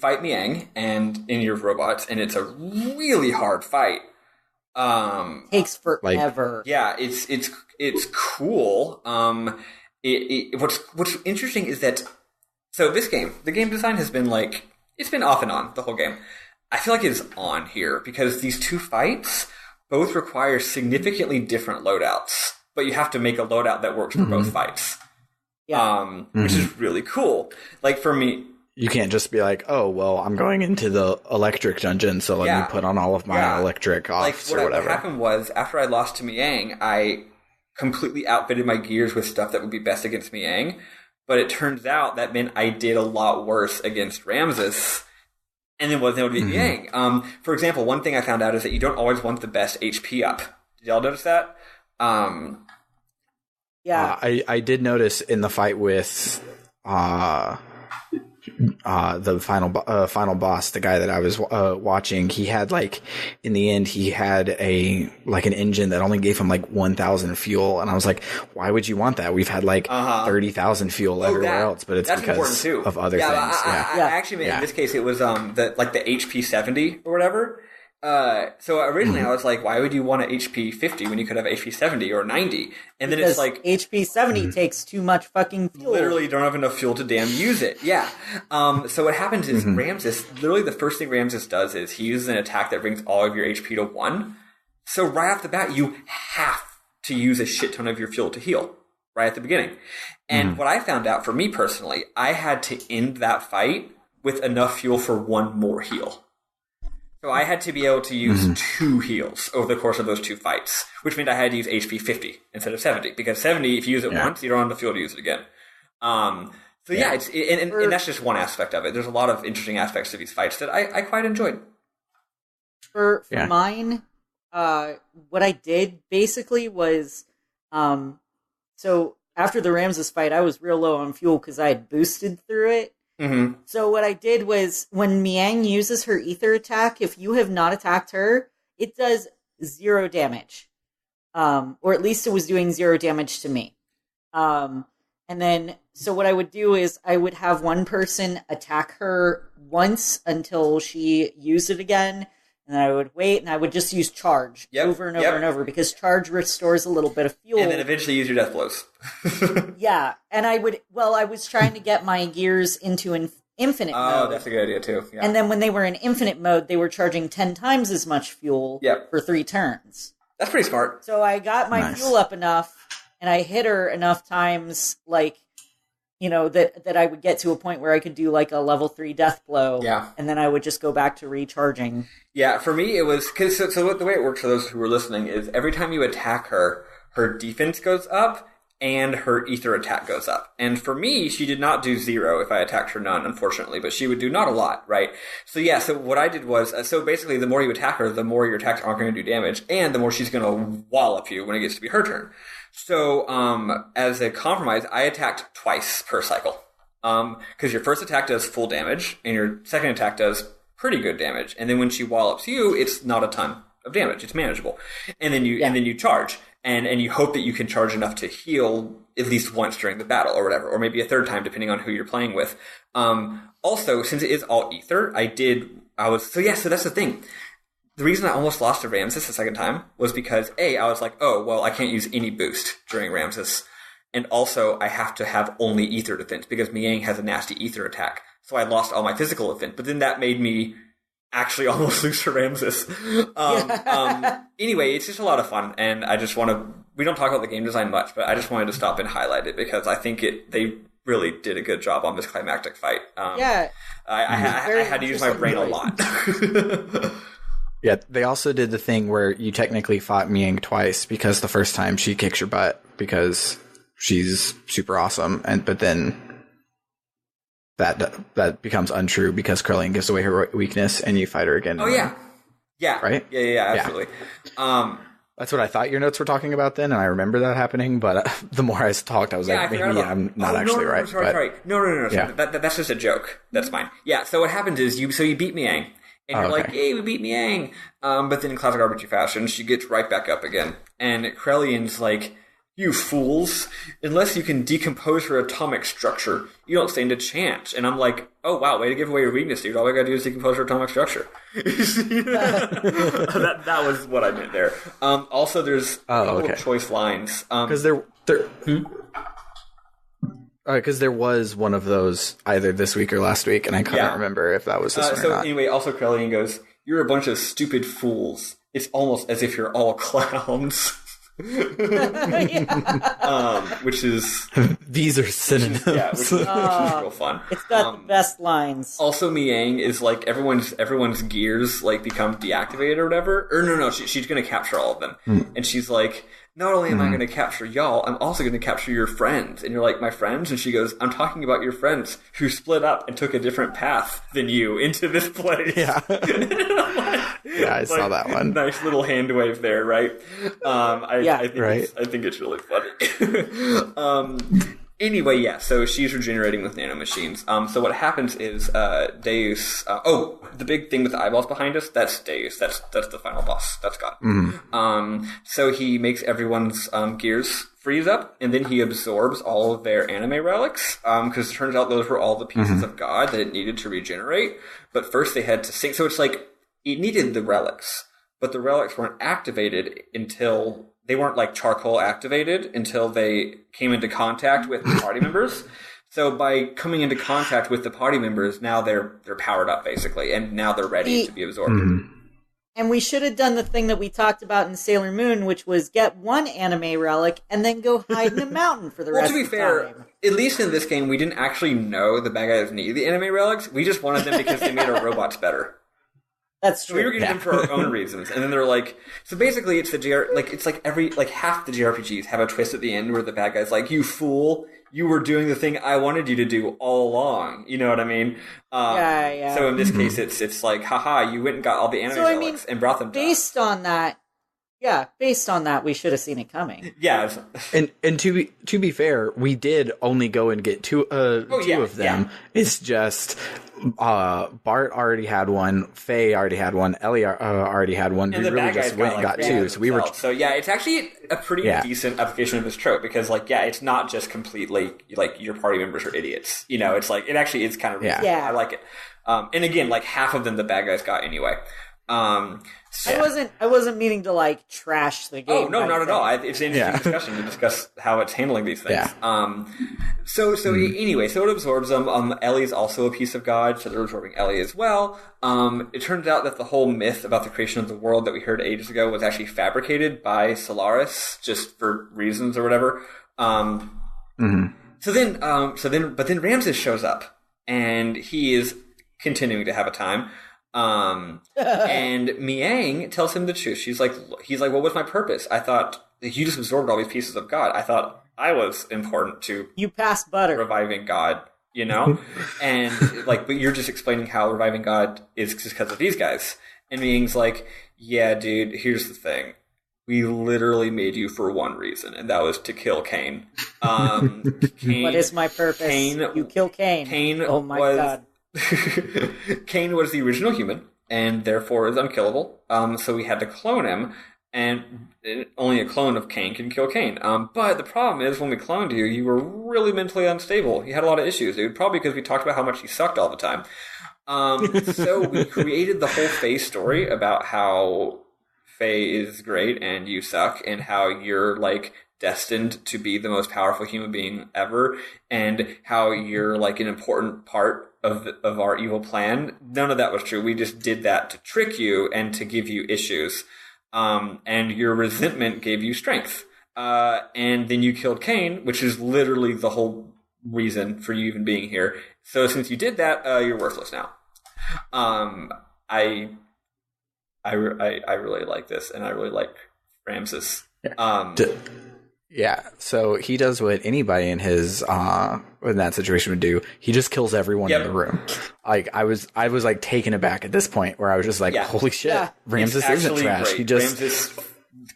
fight Miang and in your robots, and it's a really hard fight. Takes forever. It's cool. What's interesting is that the game design has been like, it's been off and on the whole game. I feel like it's on here because these two fights both require significantly different loadouts, but you have to make a loadout that works for both fights. Yeah. Which is really cool. Like for me, you can't just be like, oh, well, I'm going into the electric dungeon, so let me put on all of my electric offs or whatever. What happened was, after I lost to Miang, I completely outfitted my gears with stuff that would be best against Miang, but it turns out that meant I did a lot worse against Ramses, and then wasn't able to beat Miang. For example, one thing I found out is that you don't always want the best HP up. Did y'all notice that? I did notice in the fight with the final boss, the guy that I was watching, he had like, in the end, he had an engine that only gave him like 1,000 fuel, and I was like, why would you want that? We've had like 30,000 fuel everywhere else, but it's because of other things. I actually, in this case, it was the HP 70 or whatever. So originally I was like, why would you want an HP 50 when you could have HP 70 or 90? And then it's like, HP 70 takes too much fucking fuel. Literally, you don't have enough fuel to damn use it. Yeah. So what happens is Ramses, literally the first thing Ramses does is he uses an attack that brings all of your HP to 1. So right off the bat, you have to use a shit ton of your fuel to heal right at the beginning. And what I found out for me personally, I had to end that fight with enough fuel for 1 more heal. So I had to be able to use 2 heals over the course of those 2 fights, which meant I had to use HP 50 instead of 70. Because 70, if you use it once, you don't have the fuel to use it again. And that's just one aspect of it. There's a lot of interesting aspects to these fights that I quite enjoyed. For mine, what I did basically was, so after the Ramses fight, I was real low on fuel because I had boosted through it. So what I did was, when Miang uses her ether attack, if you have not attacked her, it does 0 damage. or at least it was doing 0 damage to me. And then, so what I would do is I would have one person attack her once until she used it again, and then I would wait, and I would just use charge over and over and over, because charge restores a little bit of fuel. And then eventually use your death blows. Yeah, and I was trying to get my gears into an infinite mode. Oh, that's a good idea, too. Yeah. And then when they were in infinite mode, they were charging 10 times as much fuel for 3 turns. That's pretty smart. So I got my fuel up enough, and I hit her enough times, like, you know, that I would get to a point where I could do like a level 3 death blow. Yeah. And then I would just go back to recharging. Yeah, for me it was, cause so the way it works for those who were listening is every time you attack her, her defense goes up and her ether attack goes up. And for me, she did not do 0 if I attacked her none, unfortunately, but she would do not a lot, right? So yeah, so what I did was, so basically the more you attack her, the more your attacks aren't going to do damage, and the more she's going to wallop you when it gets to be her turn. So, as a compromise, I attacked twice per cycle. Because your first attack does full damage, and your second attack does pretty good damage. And then when she wallops you, it's not a ton of damage. It's manageable. And then you charge. And you hope that you can charge enough to heal at least once during the battle or whatever. Or maybe a third time, depending on who you're playing with. Also, since it is all ether, so that's the thing. The reason I almost lost to Ramses the second time was because, I was like, oh, well, I can't use any boost during Ramses. And also, I have to have only ether defense because Miang has a nasty ether attack. So I lost all my physical defense. But then that made me actually almost lose to Ramses. Anyway, it's just a lot of fun. And I just we don't talk about the game design much, but I just wanted to stop and highlight it because I think they really did a good job on this climactic fight. I had to use my brain a lot. Yeah, they also did the thing where you technically fought Miang twice because the first time she kicks your butt because she's super awesome, but then that becomes untrue because Krelian gives away her weakness and you fight her again. Oh yeah, right? Yeah, absolutely. Yeah. That's what I thought your notes were talking about then, and I remember that happening. But the more I talked, I was like, maybe I'm not actually right. Sorry. No. Yeah. That's just a joke. That's fine. Yeah. So what happens is you beat Miang. And you're like, hey, we beat Miang. But then in classic RPG fashion, she gets right back up again. And Krelian's like, you fools. Unless you can decompose her atomic structure, you don't stand a chance. And I'm like, oh, wow, way to give away your weakness, dude. All I gotta do is decompose her atomic structure. that was what I meant there. Also, there's a couple of choice lines. Because because there was one of those either this week or last week, and I couldn't remember if that was this one or not. Anyway, also Krelian goes, you're a bunch of stupid fools. It's almost as if you're all clowns. Which is... These are synonyms. Which is real fun. It's got the best lines. Also, Miang is like, everyone's gears like become deactivated or whatever. Or no, she's going to capture all of them. And she's like... Not only am I going to capture y'all, I'm also going to capture your friends. And you're like, my friends? And she goes, I'm talking about your friends who split up and took a different path than you into this place. Yeah. I saw that one. Nice little hand wave there, right? I think it's really funny. Anyway, so she's regenerating with nanomachines. So what happens is Deus... the big thing with the eyeballs behind us, that's Deus. That's the final boss. That's God. Mm-hmm. So he makes everyone's gears freeze up, and then he absorbs all of their anime relics, because it turns out those were all the pieces of God that it needed to regenerate. But first they had to sink. So it's like, it needed the relics, but the relics weren't activated until... They weren't like charcoal activated until they came into contact with the party members. So by coming into contact with the party members, now they're powered up basically, and now they're ready to be absorbed. And we should have done the thing that we talked about in Sailor Moon, which was get one anime relic and then go hide in a mountain for the rest of the time. Well, to be fair, at least in this game, we didn't actually know the bad guys needed the anime relics. We just wanted them because they made our robots better. That's true. So we were getting them for our own reasons, and then they're like, so basically, it's half the JRPGs have a twist at the end where the bad guy's like, "You fool, you were doing the thing I wanted you to do all along." You know what I mean? So in this case, it's like, haha, you went and got all the anime relics and brought them. Based on that, we should have seen it coming. Yeah, and to be fair, we did only go and get two of them. Yeah. It's just Bart already had one, Faye already had one, Elly already had one. And we the really bad just guys went and got two. So we were. So yeah, it's actually a pretty decent application of this trope because like it's not just completely like your party members are idiots. You know, it's like it actually is kind of I like it. And again, like half of them the bad guys got anyway. I wasn't meaning to like trash the game. Oh no, not at all. It's an interesting discussion to discuss how it's handling these things. Yeah. Anyway, so it absorbs them. Elly's also a piece of God, so they're absorbing Elly as well. It turns out that the whole myth about the creation of the world that we heard ages ago was actually fabricated by Solaris, just for reasons or whatever. But then Ramses shows up, and he is continuing to have a time. And Miang tells him the truth. He's like, well, what's my purpose? I thought you just absorbed all these pieces of God. I thought I was important to you passed butter reviving God, you know? And like, but you're just explaining how reviving God is just because of these guys. And Miang's like, yeah, dude, here's the thing. We literally made you for one reason, and that was to kill Cain. Cain what is my purpose? You kill Cain. Cain oh my God. Cain was the original human, and therefore is unkillable. So we had to clone him, and only a clone of Cain can kill Cain. But the problem is, when we cloned you, you were really mentally unstable. You had a lot of issues, dude. Probably because we talked about how much you sucked all the time. So we created the whole Faye story about how Faye is great and you suck, and how you're like destined to be the most powerful human being ever, and how you're like an important part of our evil plan. None of that was true. We just did that to trick you and to give you issues. And your resentment gave you strength. And then you killed Cain, which is literally the whole reason for you even being here. So since you did that, you're worthless now. I really like this, and I really like Ramses. Yeah, so he does what anybody in his in that situation would do. He just kills everyone in the room. Like I was like taken aback at this point where I was just like, holy shit, Ramses isn't trash. Great. He just Ramses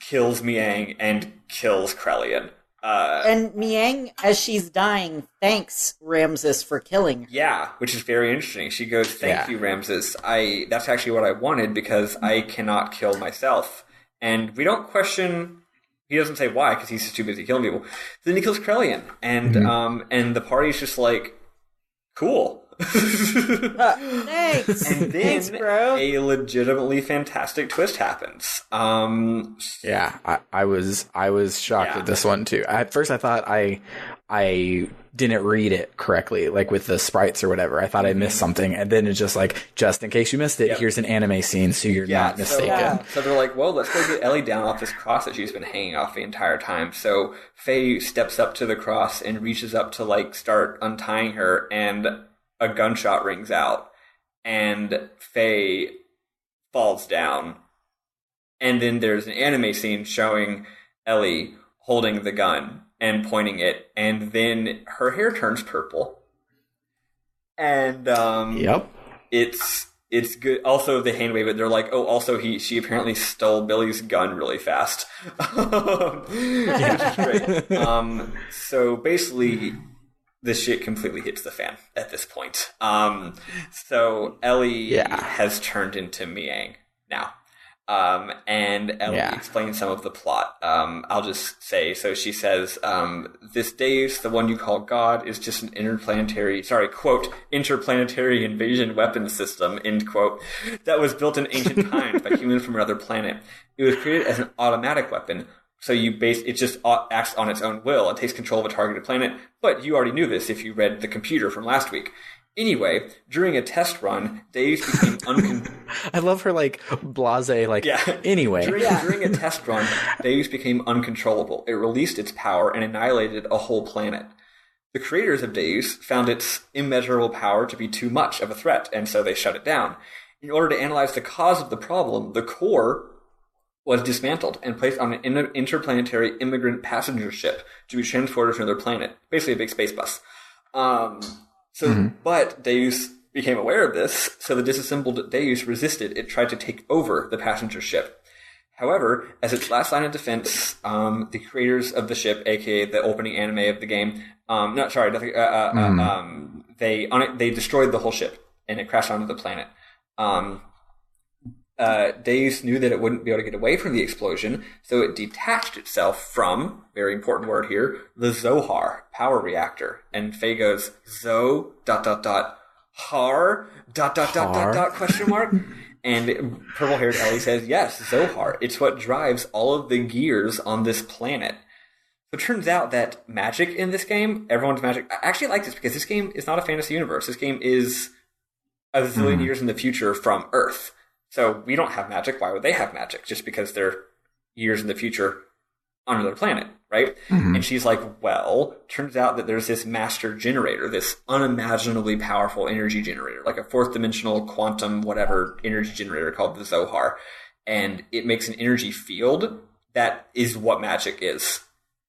kills Miang and kills Krelian. And Miang, as she's dying, thanks Ramses for killing her. Yeah, which is very interesting. She goes, "Thank you, Ramses. That's actually what I wanted because I cannot kill myself." And we don't question. He doesn't say why because he's too busy killing people. Then he kills Krelian, and and the party's just like, cool. Thanks. And then thanks, bro. A legitimately fantastic twist happens. Yeah, I was shocked at this one too. At first, I thought I didn't read it correctly, like with the sprites or whatever. I thought I missed something, and then it's just like, just in case you missed it, here's an anime scene, so you're not mistaken. So they're like, well, let's go get Elly down off this cross that she's been hanging off the entire time. So Faye steps up to the cross and reaches up to like start untying her, and a gunshot rings out, and Faye falls down. And then there's an anime scene showing Elly holding the gun and pointing it, and then her hair turns purple. And it's good. Also, the hand wave it. They're like, oh, also she apparently stole Billy's gun really fast. Which is great. So basically, this shit completely hits the fan at this point. So Elly has turned into Miang now. And Elly explains some of the plot. I'll just say, so she says, this Deus, the one you call God, is just an interplanetary invasion weapons system, end quote, that was built in ancient times by humans from another planet. It was created as an automatic weapon, so it just acts on its own will and takes control of a targeted planet, but you already knew this if you read the computer from last week. Anyway, during a test run, Deus became I love her, like, blasé, like, anyway. During a test run, Deus became uncontrollable. It released its power and annihilated a whole planet. The creators of Deus found its immeasurable power to be too much of a threat, and so they shut it down. In order to analyze the cause of the problem, the core was dismantled and placed on an interplanetary immigrant passenger ship to be transported to another planet. Basically a big space bus. But Deus became aware of this, so the disassembled Deus resisted. It tried to take over the passenger ship. However, as its last line of defense, the creators of the ship, aka the opening anime of the game, they destroyed the whole ship and it crashed onto the planet. Deus knew that it wouldn't be able to get away from the explosion, so it detached itself from, very important word here, the Zohar power reactor. And Faye goes, Har question mark. And purple-haired Elly says, yes, Zohar. It's what drives all of the gears on this planet. So it turns out that magic in this game, everyone's magic. I actually like this because this game is not a fantasy universe. This game is a zillion years in the future from Earth. So we don't have magic. Why would they have magic? Just because they're years in the future on another planet, right? Mm-hmm. And she's like, well, turns out that there's this master generator, this unimaginably powerful energy generator, like a fourth dimensional quantum whatever energy generator called the Zohar. And it makes an energy field that is what magic is.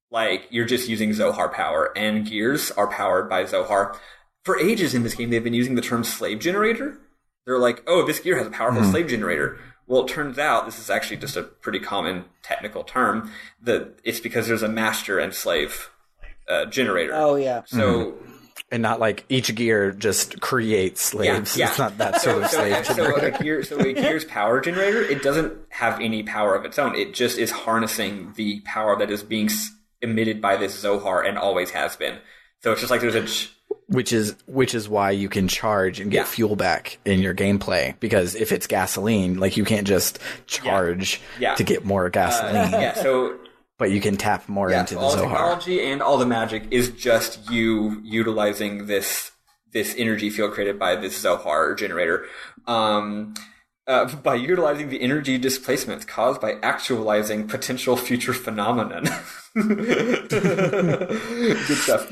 Like, you're just using Zohar power, and gears are powered by Zohar. For ages in this game, they've been using the term slave generator. They're like, oh, this gear has a powerful slave generator. Well, it turns out, this is actually just a pretty common technical term, that it's because there's a master and slave generator. Oh, yeah. So, and not like each gear just creates slaves. Yeah. It's not that sort of slave generator. So a gear's power generator, it doesn't have any power of its own. It just is harnessing the power that is being emitted by this Zohar and always has been. So it's just like there's a... Which is why you can charge and get fuel back in your gameplay, because if it's gasoline, like you can't just charge to get more gasoline. But you can tap more into the Zohar. All the technology and all the magic is just you utilizing this energy field created by this Zohar generator. By utilizing the energy displacements caused by actualizing potential future phenomenon. Good stuff.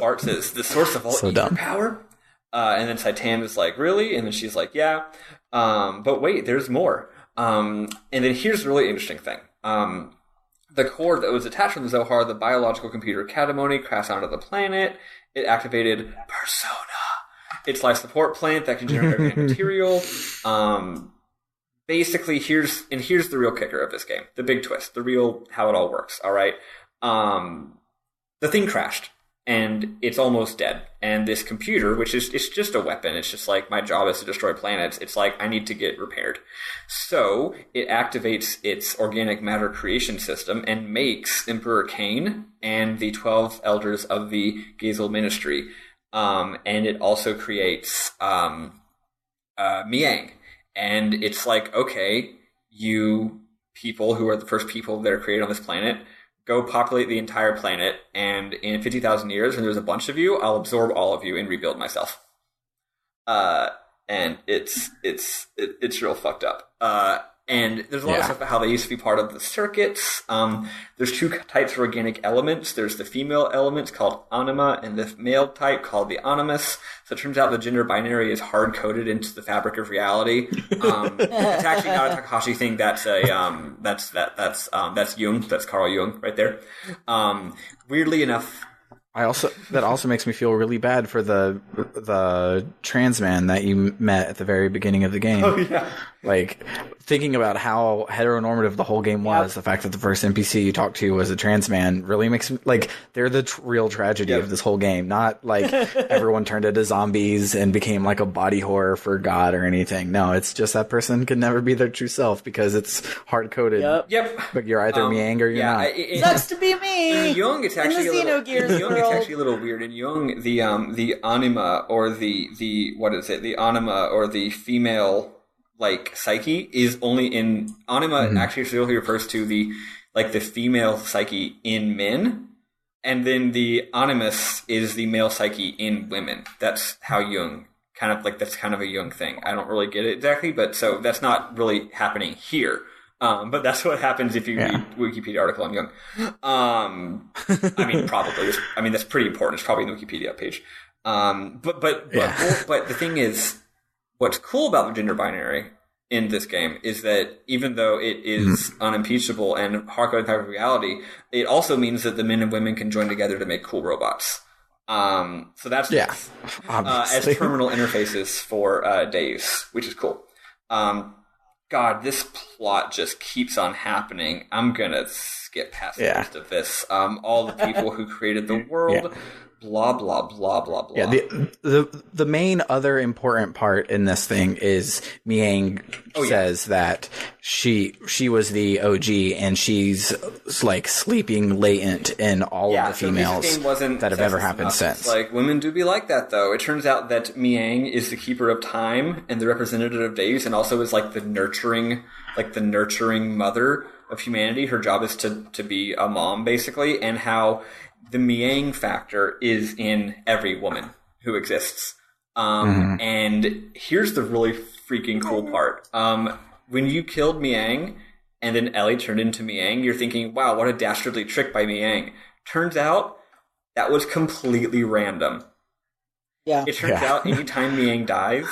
Bart says, the source of all ether power? And then Titan is like, really? And then she's like, yeah. But wait, there's more. And then here's the really interesting thing. The core that was attached to the Zohar, the biological computer Katamoni, crashed onto the planet. It activated Persona. Its life support plant that can generate organic material. Basically, here's the real kicker of this game. The big twist. The real how it all works. All right. The thing crashed, and it's almost dead. And this computer, which is it's just a weapon. It's just like, my job is to destroy planets. It's like, I need to get repaired. So it activates its organic matter creation system and makes Emperor Cain and the 12 elders of the Gazel Ministry. And it also creates Miang. And it's like, okay, you people who are the first people that are created on this planet, go populate the entire planet, and in 50,000 years, when there's a bunch of you, I'll absorb all of you and rebuild myself. And it's real fucked up. And there's a lot of stuff about how they used to be part of the circuits. There's two types of organic elements. There's the female element called anima and the male type called the animus. So it turns out the gender binary is hard-coded into the fabric of reality. It's actually not a Takahashi thing. That's Jung. That's Carl Jung right there. Weirdly enough, that also makes me feel really bad for the trans man that you met at the very beginning of the game. Oh yeah. Like, thinking about how heteronormative the whole game was, the fact that the first NPC you talked to was a trans man really makes me, like, they're the real tragedy of this whole game. Not like everyone turned into zombies and became like a body horror for God or anything. No, it's just that person could never be their true self because it's hard-coded. Yep. But you're either Miang or you're not. Sucks to be me! In Jung, it's actually a little weird. In Jung, the anima or the what is it? The anima or the female like psyche is only in anima. Actually, really refers to the female psyche in men, and then the animus is the male psyche in women. That's how Jung that's kind of a Jung thing. I don't really get it exactly, but so that's not really happening here. But that's what happens if you read Wikipedia article on Jung. I mean, probably. I mean, that's pretty important. It's probably in the Wikipedia page. But the thing is, what's cool about the gender binary in this game is that even though it is unimpeachable and hardcore type of reality, it also means that the men and women can join together to make cool robots. So that's as terminal interfaces for Deus, which is cool. God, this plot just keeps on happening. I'm gonna skip past most of this. All the people who created the world blah, blah, blah, blah, blah. Yeah, the main other important part in this thing is Miang says that she was the OG and she's like sleeping latent in all of the females that have ever happened since. Like, women do be like that, though. It turns out that Miang is the keeper of time and the representative of Deus, and also is like the nurturing mother of humanity. Her job is to be a mom, basically, and how the Miang factor is in every woman who exists. And here's the really freaking cool part. When you killed Miang and then Elly turned into Miang, you're thinking, wow, what a dastardly trick by Miang. Turns out that was completely random. Yeah. It turns out anytime Miang dies,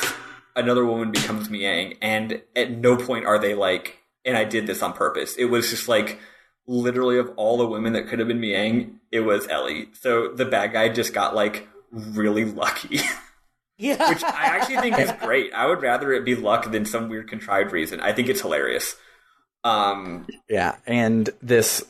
another woman becomes Miang, and at no point are they like, and I did this on purpose. It was just like, literally of all the women that could have been Miang, it was Elly. So the bad guy just got like really lucky. Yeah. Which I actually think is great. I would rather it be luck than some weird contrived reason. I think it's hilarious. Yeah, and this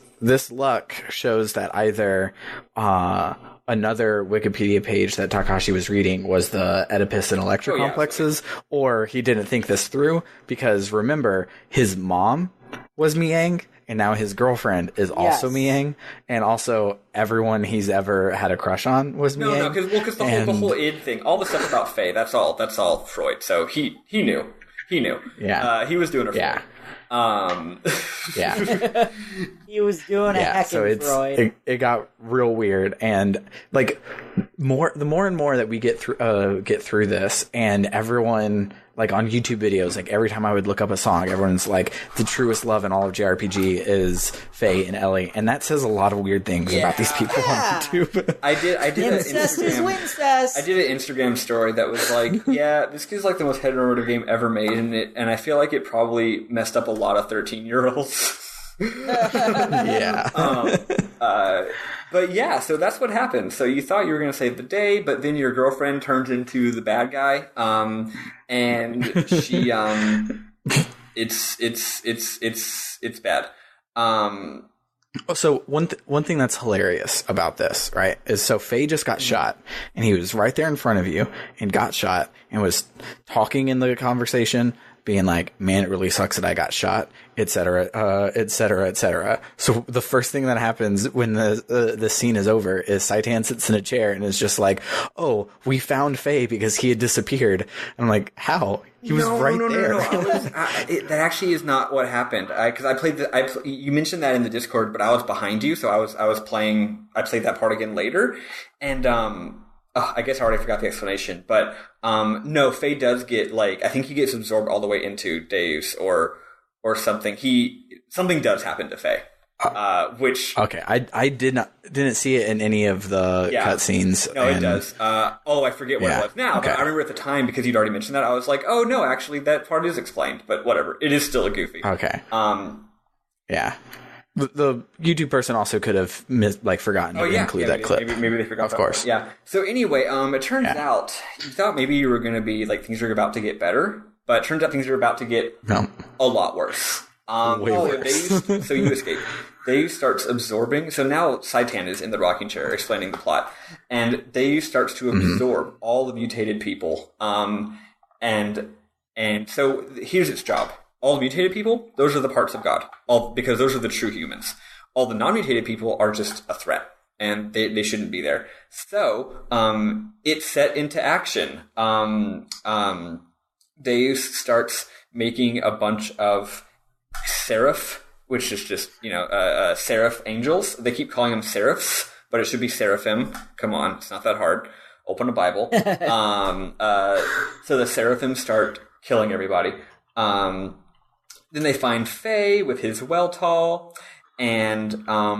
luck shows that either another Wikipedia page that Takashi was reading was the Oedipus and Electra complexes, or he didn't think this through, because remember, his mom was Miang, and now his girlfriend is also Miang, and also everyone he's ever had a crush on was Miang. No, because the whole id thing, all the stuff about Faye, that's all Freud. So he knew. Yeah. He was doing it for yeah. Yeah. He was doing a heckin' Freud. It got real weird, and like the more and more that we get through this, and everyone, like on YouTube videos, like every time I would look up a song, everyone's like, the truest love in all of JRPG is Faye and Elly, and that says a lot of weird things about these people on YouTube. I did incest is wincest. I did an Instagram story that was like, this is like the most heteronormative game ever made, and I feel like it probably messed up a lot of 13-year-olds. But yeah, so that's what happened. So you thought you were going to save the day, but then your girlfriend turns into the bad guy, and she, it's bad. So one thing that's hilarious about this, right, is so Faye just got shot, and he was right there in front of you and got shot and was talking in the conversation, being like, man, it really sucks that I got shot, etc., etc., etc. So the first thing that happens when the scene is over is Saitan sits in a chair and is just like, oh, we found Faye because he had disappeared. And I'm like, how? He was right there. No. That actually is not what happened. Because I played you mentioned that in the Discord, but I was behind you, so I played that part again later, and I guess I already forgot the explanation, but no, Faye does get, like, I think he gets absorbed all the way into Deus or something. Something does happen to Faye, which I didn't see it in any of the cutscenes. No, it does. I forget what it was now, but I remember at the time, because you'd already mentioned that, I was like, oh no, actually that part is explained, but whatever. It is still a goofy. Okay. Yeah. The YouTube person also could have forgotten to include that clip. Maybe they forgot. Of course. Yeah. So anyway, it turns out you thought maybe you were going to be like, things are about to get better, but it turns out things are about to get a lot worse. Way worse. So you escape. Deus starts absorbing. So now Saitan is in the rocking chair explaining the plot, and Deus starts to absorb all the mutated people. And so here's its job. All the mutated people, those are the parts of God. Because those are the true humans. All the non-mutated people are just a threat, and they shouldn't be there. So, it's set into action. Deus starts making a bunch of seraph, which is just, seraph angels. They keep calling them seraphs, but it should be seraphim. Come on, it's not that hard. Open a Bible. So the seraphim start killing everybody. Then they find Faye with his Weltall, and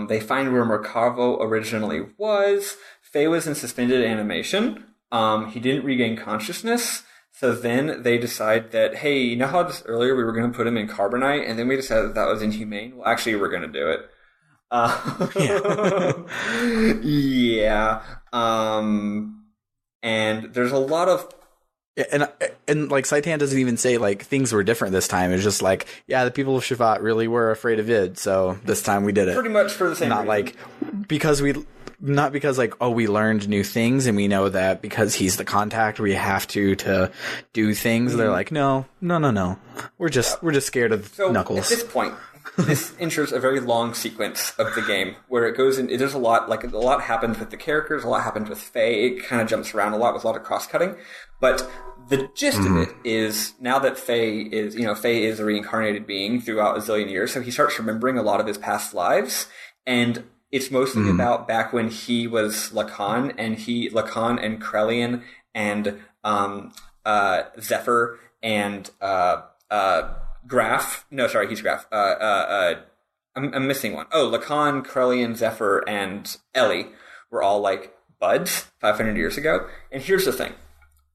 they find where Merkavo originally was. Faye was in suspended animation. He didn't regain consciousness, so then they decide that, hey, you know how just earlier we were going to put him in Carbonite, and then we decided that was inhumane? Well, actually, we're going to do it. And there's a lot of... Yeah, and like Saitan doesn't even say like things were different this time. It's just like, the people of Shavat really were afraid of Id, so this time we did it. Pretty much for the same reason. Not like because we not because like, oh, we learned new things and we know that because he's the contact we have to do things. They're like, no. We're just scared of Knuckles. At this point, this enters a very long sequence of the game where it goes in. There's a lot happens with the characters, a lot happens with Faye. It kind of jumps around a lot with a lot of cross-cutting. But the gist of it is now that Faye is a reincarnated being throughout a zillion years, so he starts remembering a lot of his past lives, and it's mostly about back when he was Lacan and Krelian and Zephyr and Graf. No, sorry, he's Graf. I'm missing one. Oh, Lacan, Krelian, Zephyr, and Elly were all like buds 500 years ago. And here's the thing.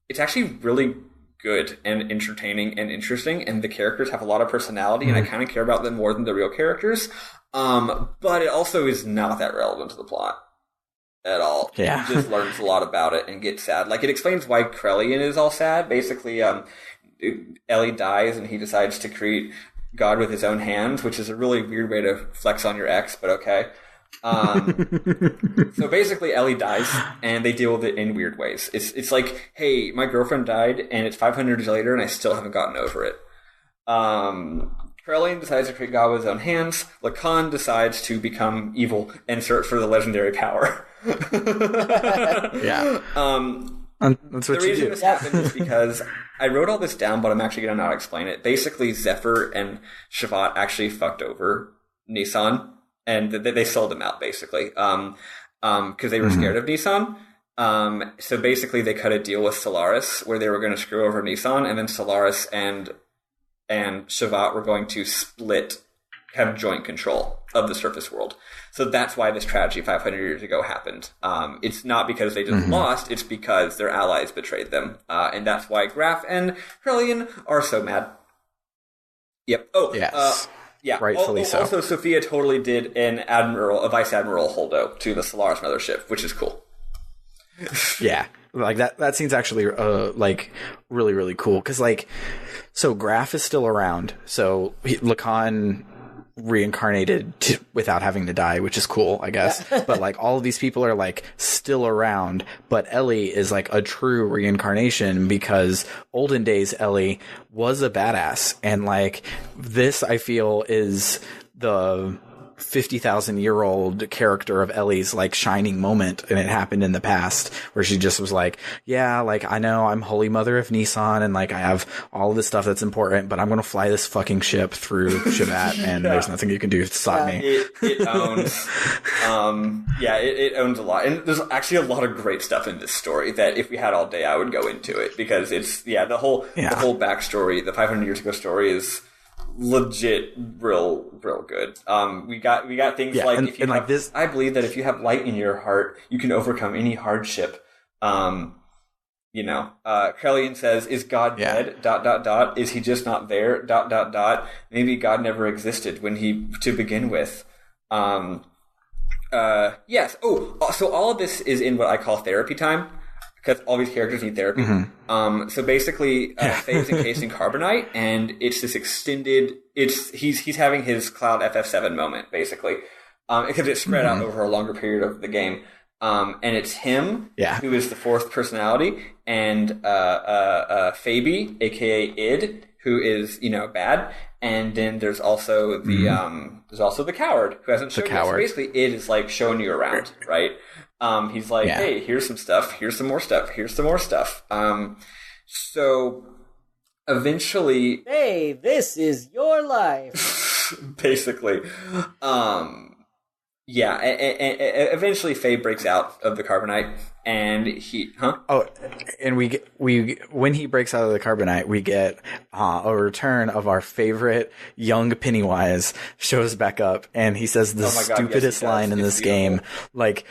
It's actually really good and entertaining and interesting, and the characters have a lot of personality, and I kind of care about them more than the real characters. But it also is not that relevant to the plot at all. Yeah. He just learns a lot about it and gets sad. Like, it explains why Krelian is all sad. Basically, Elly dies, and he decides to create God with his own hands, which is a really weird way to flex on your ex, but okay. So basically Elly dies and they deal with it in weird ways. It's like, hey, my girlfriend died and it's 500 years later and I still haven't gotten over it. Krelian decides to create God with his own hands. Lacan decides to become evil and search for the legendary power. Yeah. That's what the you reason do. this happened is because I wrote all this down, but I'm actually going to not explain it. Basically, Zephyr and Shavat actually fucked over Nissan. And they sold him out, basically, because they were scared of Nissan. So basically, they cut a deal with Solaris where they were going to screw over Nissan, and then Solaris and Shavat were going to have joint control of the surface world. So that's why this tragedy 500 years ago happened. It's not because they just lost; it's because their allies betrayed them, and that's why Graf and Krelian are so mad. Yep. Oh, yes. Yeah, rightfully so. Also, Sophia totally did a vice admiral holdo to the Solaris mothership, which is cool. Yeah, like that scene's actually like really, really cool because like, so Graf is still around, so Lacan reincarnated without having to die, which is cool, I guess. But like all of these people are like still around, but Elly is like a true reincarnation because olden days Elly was a badass, and like this I feel is the 50,000-year-old character of Ellie's like shining moment, and it happened in the past where she just was like, yeah, like I know I'm Holy Mother of Nissan and like I have all of this stuff that's important, but I'm gonna fly this fucking ship through Shabbat and there's nothing you can do to stop me. It owns it owns a lot, and there's actually a lot of great stuff in this story that if we had all day I would go into it, because it's the whole backstory, the 500 years ago story is legit real good. We got things like, if you have this, I believe that if you have light in your heart you can overcome any hardship. Krelian says, is God dead? ... Is he just not there? ... Maybe God never existed to begin with. Yes. So all of this is in what I call therapy time, because all these characters need therapy. So basically, Faye is encased in carbonite, and it's this extended. He's having his Cloud FF7 moment, basically, because it's spread out over a longer period of the game. And it's him, who is the fourth personality, and Fabi, aka Id, who is bad, and then there's also the coward who hasn't shown yet. So basically, Id is like showing you around, right? He's like, hey, here's some stuff, here's some more stuff, here's some more stuff. So eventually, hey, this is your life. Basically. Eventually Faye breaks out of the carbonite, and when he breaks out of the carbonite, we get a return of our favorite young Pennywise shows back up, and he says the stupidest line in this game. Like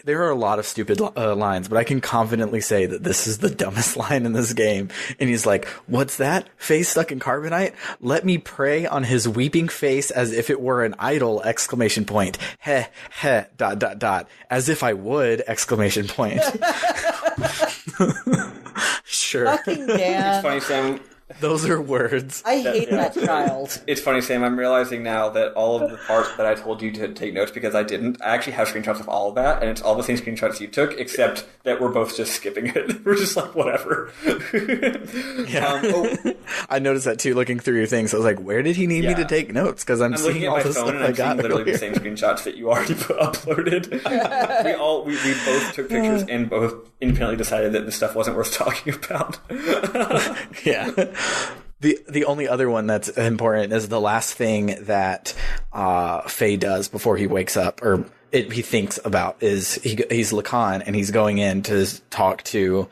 there are a lot of stupid lines, but I can confidently say that this is the dumbest line in this game. And he's like, "What's that? Face stuck in carbonite? Let me prey on his weeping face as if it were an idol! ! Heh heh ... As if I would! ! Sure. Fucking damn. It's funny, Sam. Those are words. I hate that child. It's funny, Sam. I'm realizing now that all of the parts that I told you to take notes because I didn't. I actually have screenshots of all of that, and it's all the same screenshots you took, except that we're both just skipping it. We're just like, whatever. Yeah. I noticed that too, looking through your things. I was like, where did he need me to take notes? Because I'm seeing all the stuff I got. Literally the same screenshots that you already uploaded. we both took pictures and both independently decided that the stuff wasn't worth talking about. Yeah. The only other one that's important is the last thing that Faye does before he wakes up, or he thinks about, is he's Lacan and he's going in to talk to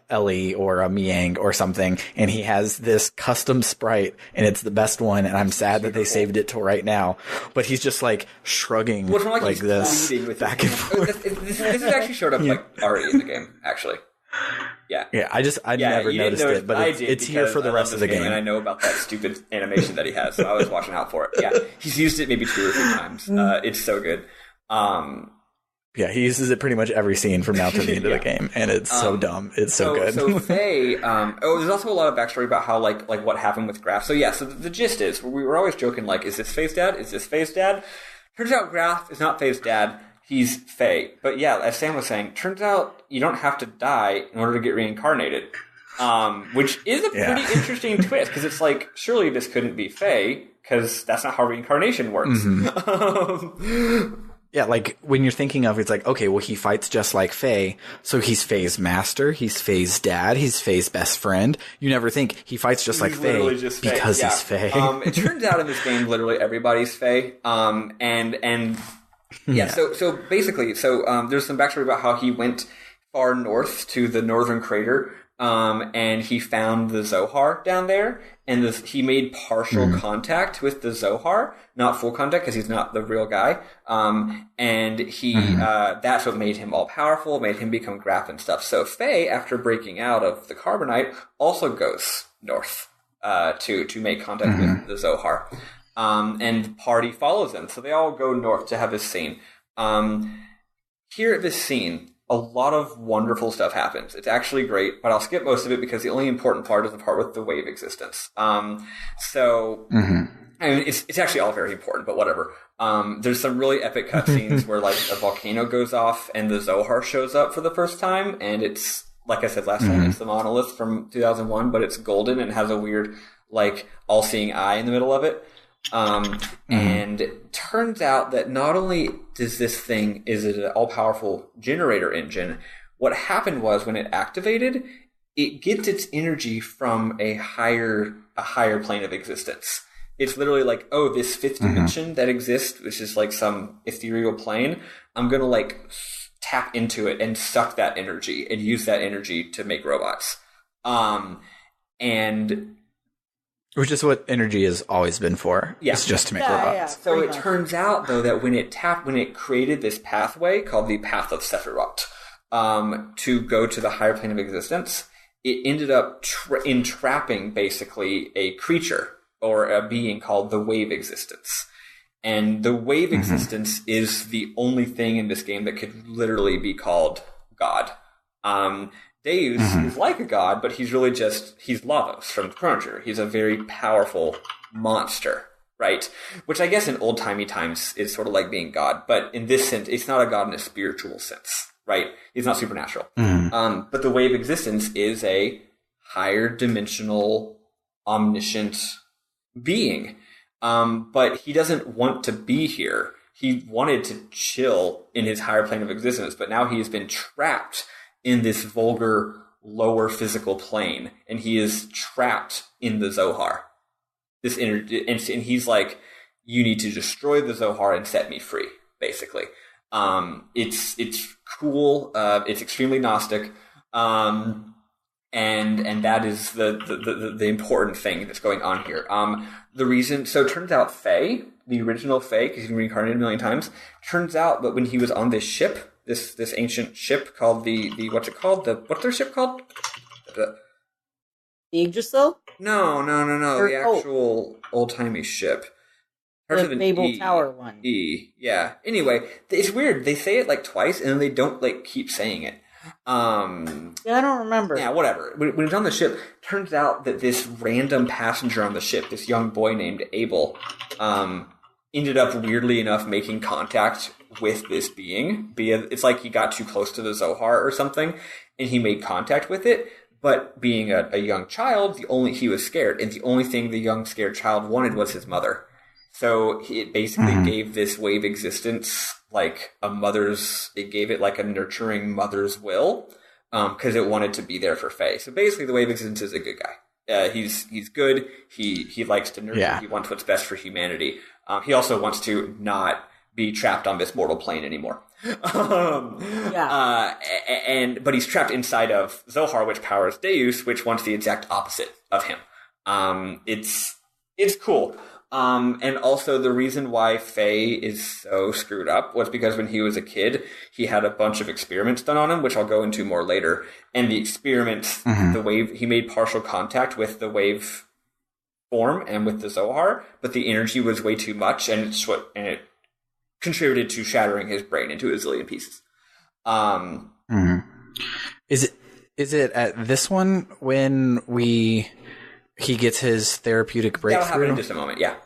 Elly or a Miang or something, and he has this custom sprite, and it's the best one, and I'm sad that they saved it till right now. But he's just like shrugging like this back and forth. This has actually showed up like already in the game, actually. Yeah. I never noticed it, but it's here for the rest of the game. And I know about that stupid animation that he has, so I was watching out for it. Yeah, he's used it maybe 2 or 3 times. It's so good. Yeah, he uses it pretty much every scene from now to the end of the game, and it's so dumb. It's so good. So Faye, there's also a lot of backstory about how like what happened with Graf. So yeah, so the gist is, we were always joking like, is this Faye's dad? Is this Faye's dad? Turns out Graf is not Faye's dad. He's Faye. But yeah, as Sam was saying, turns out you don't have to die in order to get reincarnated. Which is a pretty interesting twist, because it's like, surely this couldn't be Faye, because that's not how reincarnation works. Mm-hmm. Yeah, like, when you're thinking of, it's like, okay, well, he fights just like Faye, so he's Faye's master, he's Faye's dad, he's Faye's best friend. You never think he fights just like Faye because he's Faye. It turns out in this game, literally everybody's Faye. So basically, there's some backstory about how he went far north to the northern crater, and he found the Zohar down there, and he made partial contact with the Zohar, not full contact because he's not the real guy, and he that's what made him all powerful, made him become Graf and stuff. So Faye, after breaking out of the Carbonite, also goes north to make contact with the Zohar. And Party follows him, so they all go north to have this scene. Here at this scene, a lot of wonderful stuff happens. It's actually great, but I'll skip most of it because the only important part is the part with the wave existence. I mean, it's actually all very important, but whatever. There's some really epic cutscenes where like a volcano goes off and the Zohar shows up for the first time, and it's, like I said last time, it's the monolith from 2001, but it's golden and has a weird, like, all-seeing eye in the middle of it. And it turns out that not only is it an all-powerful generator engine, what happened was when it activated, it gets its energy from a higher plane of existence. It's literally like, oh, this fifth dimension that exists, which is like some ethereal plane, I'm going to like tap into it and suck that energy and use that energy to make robots. And which is what energy has always been for. Yeah. It's just to make robots. Yeah, so it turns out, though, that when it created this pathway called the Path of Sephiroth to go to the higher plane of existence, it ended up entrapping basically a creature or a being called the Wave Existence. And the Wave Existence is the only thing in this game that could literally be called God. Deus is like a god, but he's really he's Lavos from Chrono Trigger. He's a very powerful monster, right? Which I guess in old-timey times is sort of like being God, but in this sense, it's not a god in a spiritual sense, right? He's not supernatural. But the Wave Existence is a higher dimensional, omniscient being. But he doesn't want to be here. He wanted to chill in his higher plane of existence, but now he has been trapped in this vulgar, lower physical plane, and he is trapped in the Zohar. This energy, and he's like, "You need to destroy the Zohar and set me free." Basically, it's cool. It's extremely Gnostic, and that is the important thing that's going on here. The reason, so it turns out Faye, the original Faye, because he's been reincarnated a million times, turns out that when he was on this ship. This ancient ship called the what's it called? What's their ship called? The Yggdrasil? No. The actual old-timey ship. The Babel Tower one. Yeah. Anyway, it's weird. They say it like twice, and then they don't like keep saying it. I don't remember. Yeah, whatever. When he's on the ship, turns out that this random passenger on the ship, this young boy named Abel, ended up weirdly enough making contact with this being. It's like he got too close to the Zohar or something, and he made contact with it. But being a young child, he was scared, and the only thing the young scared child wanted was his mother. So it basically gave this wave existence like it gave it like a nurturing mother's will, because it wanted to be there for Faye. So basically the wave existence is a good guy. He's good. He likes to nurture. Yeah. He wants what's best for humanity. He also wants to not be trapped on this mortal plane anymore. But he's trapped inside of Zohar, which powers Deus, which wants the exact opposite of him. It's cool. And also the reason why Faye is so screwed up was because when he was a kid, he had a bunch of experiments done on him, which I'll go into more later. And the experiments, the wave, he made partial contact with the wave form and with the Zohar, but the energy was way too much, and it contributed to shattering his brain into a zillion pieces. Is it at this one when he gets his therapeutic breakthrough? That'll happen in just a moment. Yeah.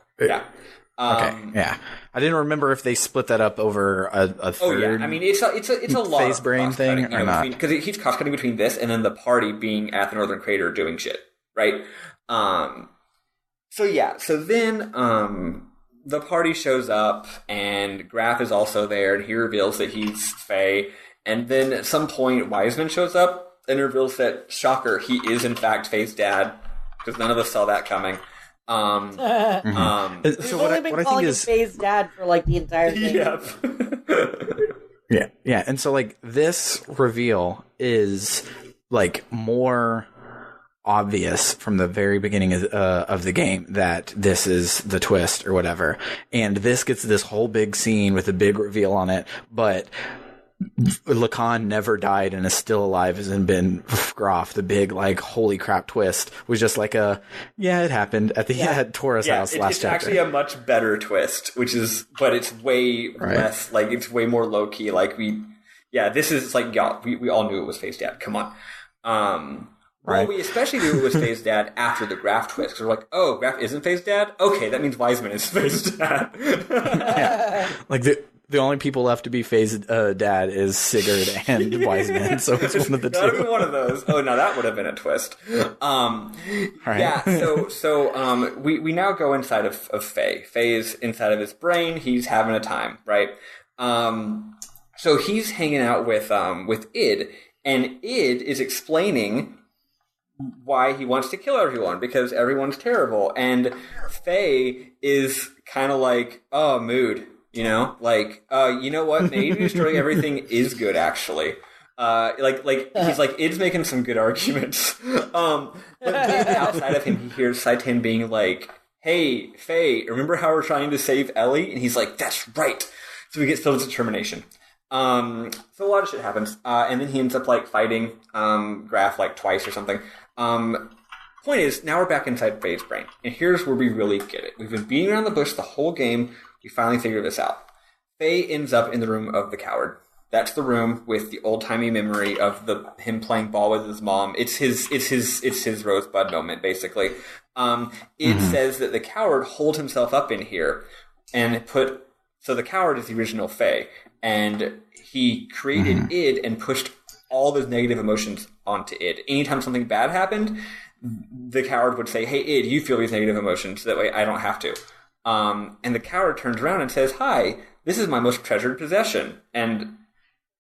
Okay. Yeah. I didn't remember if they split that up over a third. Oh yeah. I mean, it's a lot phase of brain thing or not? Because he's cross cutting between this and then the party being at the Northern Crater doing shit, right? So then the party shows up and Graf is also there, and he reveals that he's Faye. And then at some point, Wiseman shows up and reveals that, shocker, he is in fact Faye's dad, because none of us saw that coming. We've only been calling him Faye's dad for like the entire thing. Yep. Yeah. And so like this reveal is like more obvious from the very beginning of the game that this is the twist or whatever. And this gets this whole big scene with a big reveal on it, but Lacan never died and is still alive hasn't been Groff. The big like holy crap twist was just like it happened at the at Tora's house last chapter. It's actually a much better twist, but it's way less, like it's way more low key. Like this is like we all knew it was Faye's dad. Come on. Well, we especially knew it was Faye's dad after the Graf twist, because we're like, oh, Graf isn't Faye's dad? Okay, that means Wiseman is Faye's dad. Like the only people left to be Faye's dad is Sigurd and Wiseman, so it's one of the two. That would have been one of those. Oh, no, that would have been a twist. Yeah, so we now go inside of Faye. Faye is inside of his brain. He's having a time, right? So he's hanging out with Id, and Id is explaining why he wants to kill everyone, because everyone's terrible. And Faye is kind of like, oh, mood, you know? Like, you know what? Maybe destroying everything is good, actually. He's like, Id's making some good arguments. But maybe outside of him, he hears Saitan being like, hey, Faye, remember how we're trying to save Elly? And he's like, that's right. So he gets filled with determination. So a lot of shit happens. And then he ends up like fighting Graf like twice or something. Point is, now we're back inside Faye's brain. And here's where we really get it. We've been beating around the bush the whole game. We finally figure this out. Faye ends up in the room of the coward. That's the room with the old-timey memory of him playing ball with his mom. It's his Rosebud moment, basically. It says that the coward holed himself up in here and so the coward is the original Faye, and he created Id and pushed all of his negative emotions onto Id. Anytime something bad happened, the coward would say, hey, Id, you feel these negative emotions, so that way I don't have to. And the coward turns around and says, hi, this is my most treasured possession. And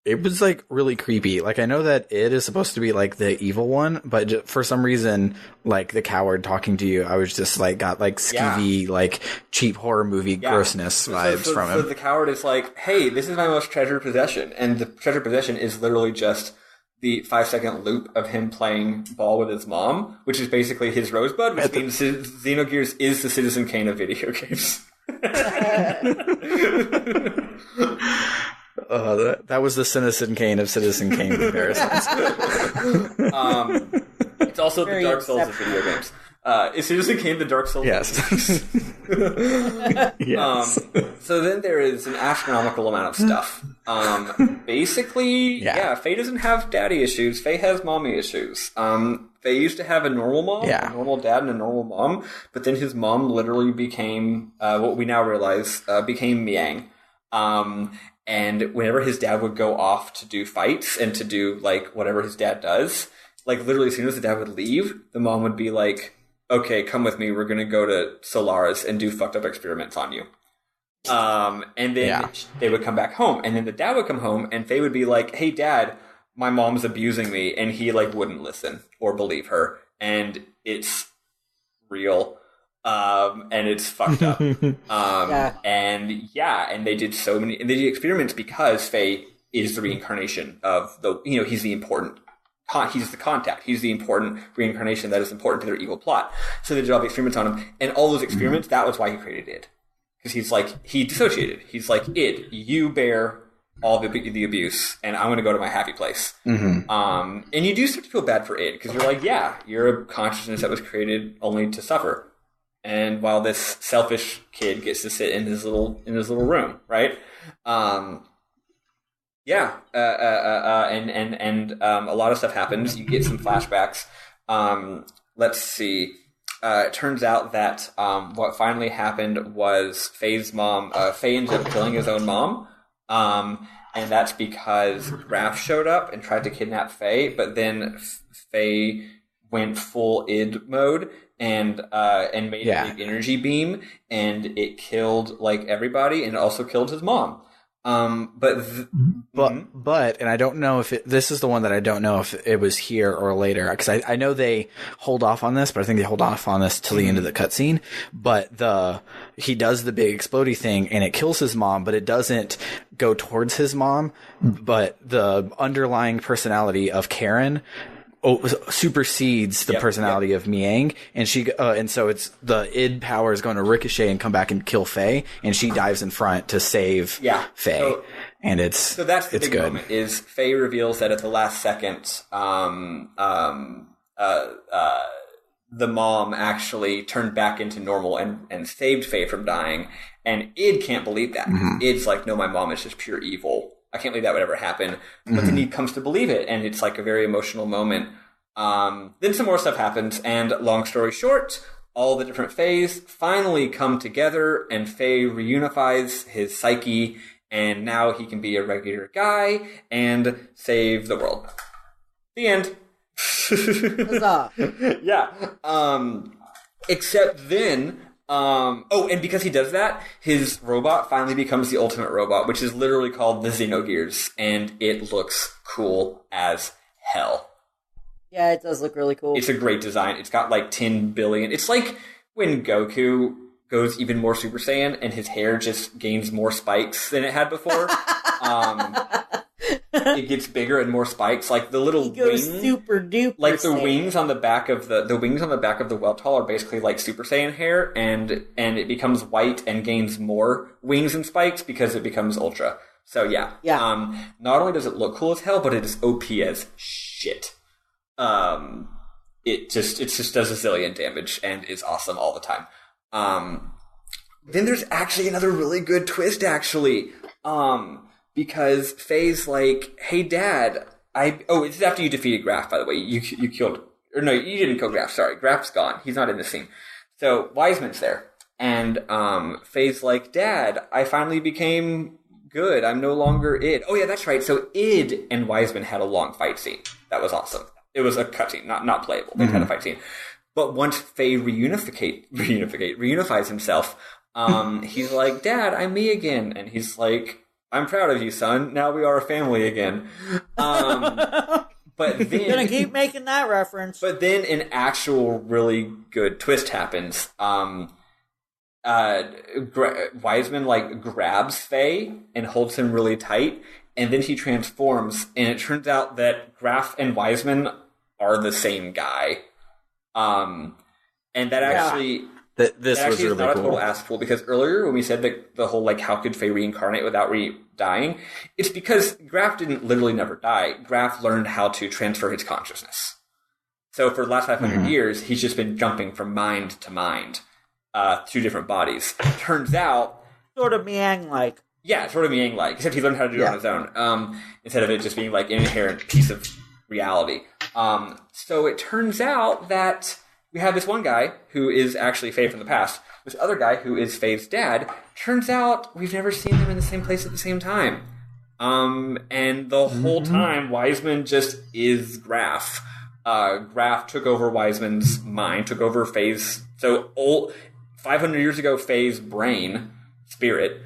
it was like really creepy. Like I know that Id is supposed to be like the evil one, but for some reason, like the coward talking to you, I was just like got like skeevy, like cheap horror movie grossness vibes from him. So the coward is like, hey, this is my most treasured possession. And the treasured possession is literally just the 5-second loop of him playing ball with his mom, which is basically his Rosebud, which means Xenogears is the Citizen Kane of video games. That was the Citizen Kane of Citizen Kane comparisons. It's also the Dark Souls of video games. Is Citizen Kane the Dark Souls? Yes. Yes. So then there is an astronomical amount of stuff Basically, Faye doesn't have daddy issues. Faye has mommy issues. Faye used to have a normal mom, a normal dad, and a normal mom, but then his mom literally became, what we now realize, became Miang. And whenever his dad would go off to do fights and to do, like, whatever his dad does, like, literally as soon as the dad would leave, the mom would be like, okay, come with me, we're gonna go to Solaris and do fucked up experiments on you. And then they would come back home, and then the dad would come home, and Faye would be like, hey, Dad, my mom's abusing me, and he, like, wouldn't listen or believe her, and it's real. And it's fucked up. And they did so many, and they did experiments because Faye is the reincarnation of he's the important, he's the contact, he's the important reincarnation that is important to their evil plot. So they did all the experiments on him, and all those experiments, that was why he created id. Because he's like, he dissociated. He's like, id, you bear all the abuse, and I'm going to go to my happy place. And you do start to feel bad for id, because you're like, you're a consciousness that was created only to suffer. And while this selfish kid gets to sit in his little room, right? And a lot of stuff happens. You get some flashbacks. Let's see. It turns out that what finally happened was Faye's mom. Faye ended up killing his own mom, and that's because Raph showed up and tried to kidnap Faye. But then Faye went full id mode and made a big energy beam, and it killed like everybody, and it also killed his mom. But and I don't know if this is the one that I don't know if it was here or later, because I know they hold off on this, but I think they hold off on this till the end of the cutscene. But he does the big explodey thing, and it kills his mom, but it doesn't go towards his mom. But the underlying personality of Karen supersedes the personality of Miang, and she and so it's the id power is going to ricochet and come back and kill Faye, and she dives in front to save Faye, and that's the big good moment. Is Faye reveals that at the last second, the mom actually turned back into normal and saved Faye from dying, and id can't believe that. Id's like, no, my mom is just pure evil. I can't believe that would ever happen. But then he comes to believe it, and it's like a very emotional moment. Then some more stuff happens, and long story short, all the different Fays finally come together, and Faye reunifies his psyche, and now he can be a regular guy and save the world. The end. Huzzah. Except then... and because he does that, his robot finally becomes the ultimate robot, which is literally called the Xenogears, and it looks cool as hell. Yeah, it does look really cool. It's a great design. It's got like 10 billion. It's like when Goku goes even more Super Saiyan and his hair just gains more spikes than it had before. It gets bigger and more spikes. Like the little wings, super duper. Like the wings on the back of the wings on the back of the Weltall are basically like Super Saiyan hair, and it becomes white and gains more wings and spikes because it becomes Ultra. So yeah. Not only does it look cool as hell, but it is OP as shit. It just does a zillion damage and is awesome all the time. Then there's actually another really good twist, actually. Because Faye's like, hey, Dad, this is after you defeated Graf, by the way. You killed... Or no, you didn't kill Graf, sorry. Graf's gone. He's not in the scene. So Wiseman's there. And Faye's like, Dad, I finally became good. I'm no longer id. Oh, yeah, that's right. So id and Wiseman had a long fight scene. That was awesome. It was a cutscene, not playable. They had a fight scene. But once Faye reunifies himself, he's like, Dad, I'm me again. And he's like... I'm proud of you, son. Now we are a family again. But then... You're gonna keep making that reference. But then an actual really good twist happens. Wiseman, grabs Faye and holds him really tight, and then he transforms, and it turns out that Graf and Wiseman are the same guy. And that actually... This was really not cool. A total assful, because earlier when we said that the whole how could Faye reincarnate without dying, it's because Graf didn't literally never die. Graf learned how to transfer his consciousness. So for the last 500 years, he's just been jumping from mind to mind through different bodies. Turns out, sort of Miang-like. Yeah, sort of Miang-like, except he learned how to do it on his own, instead of it just being like an inherent piece of reality. So it turns out that we have this one guy who is actually Faye from the past. This other guy who is Faye's dad. Turns out we've never seen them in the same place at the same time. And the whole time, Wiseman just is Graf. Graf took over Wiseman's mind, took over Faye's... So 500 years ago, Faye's brain, spirit,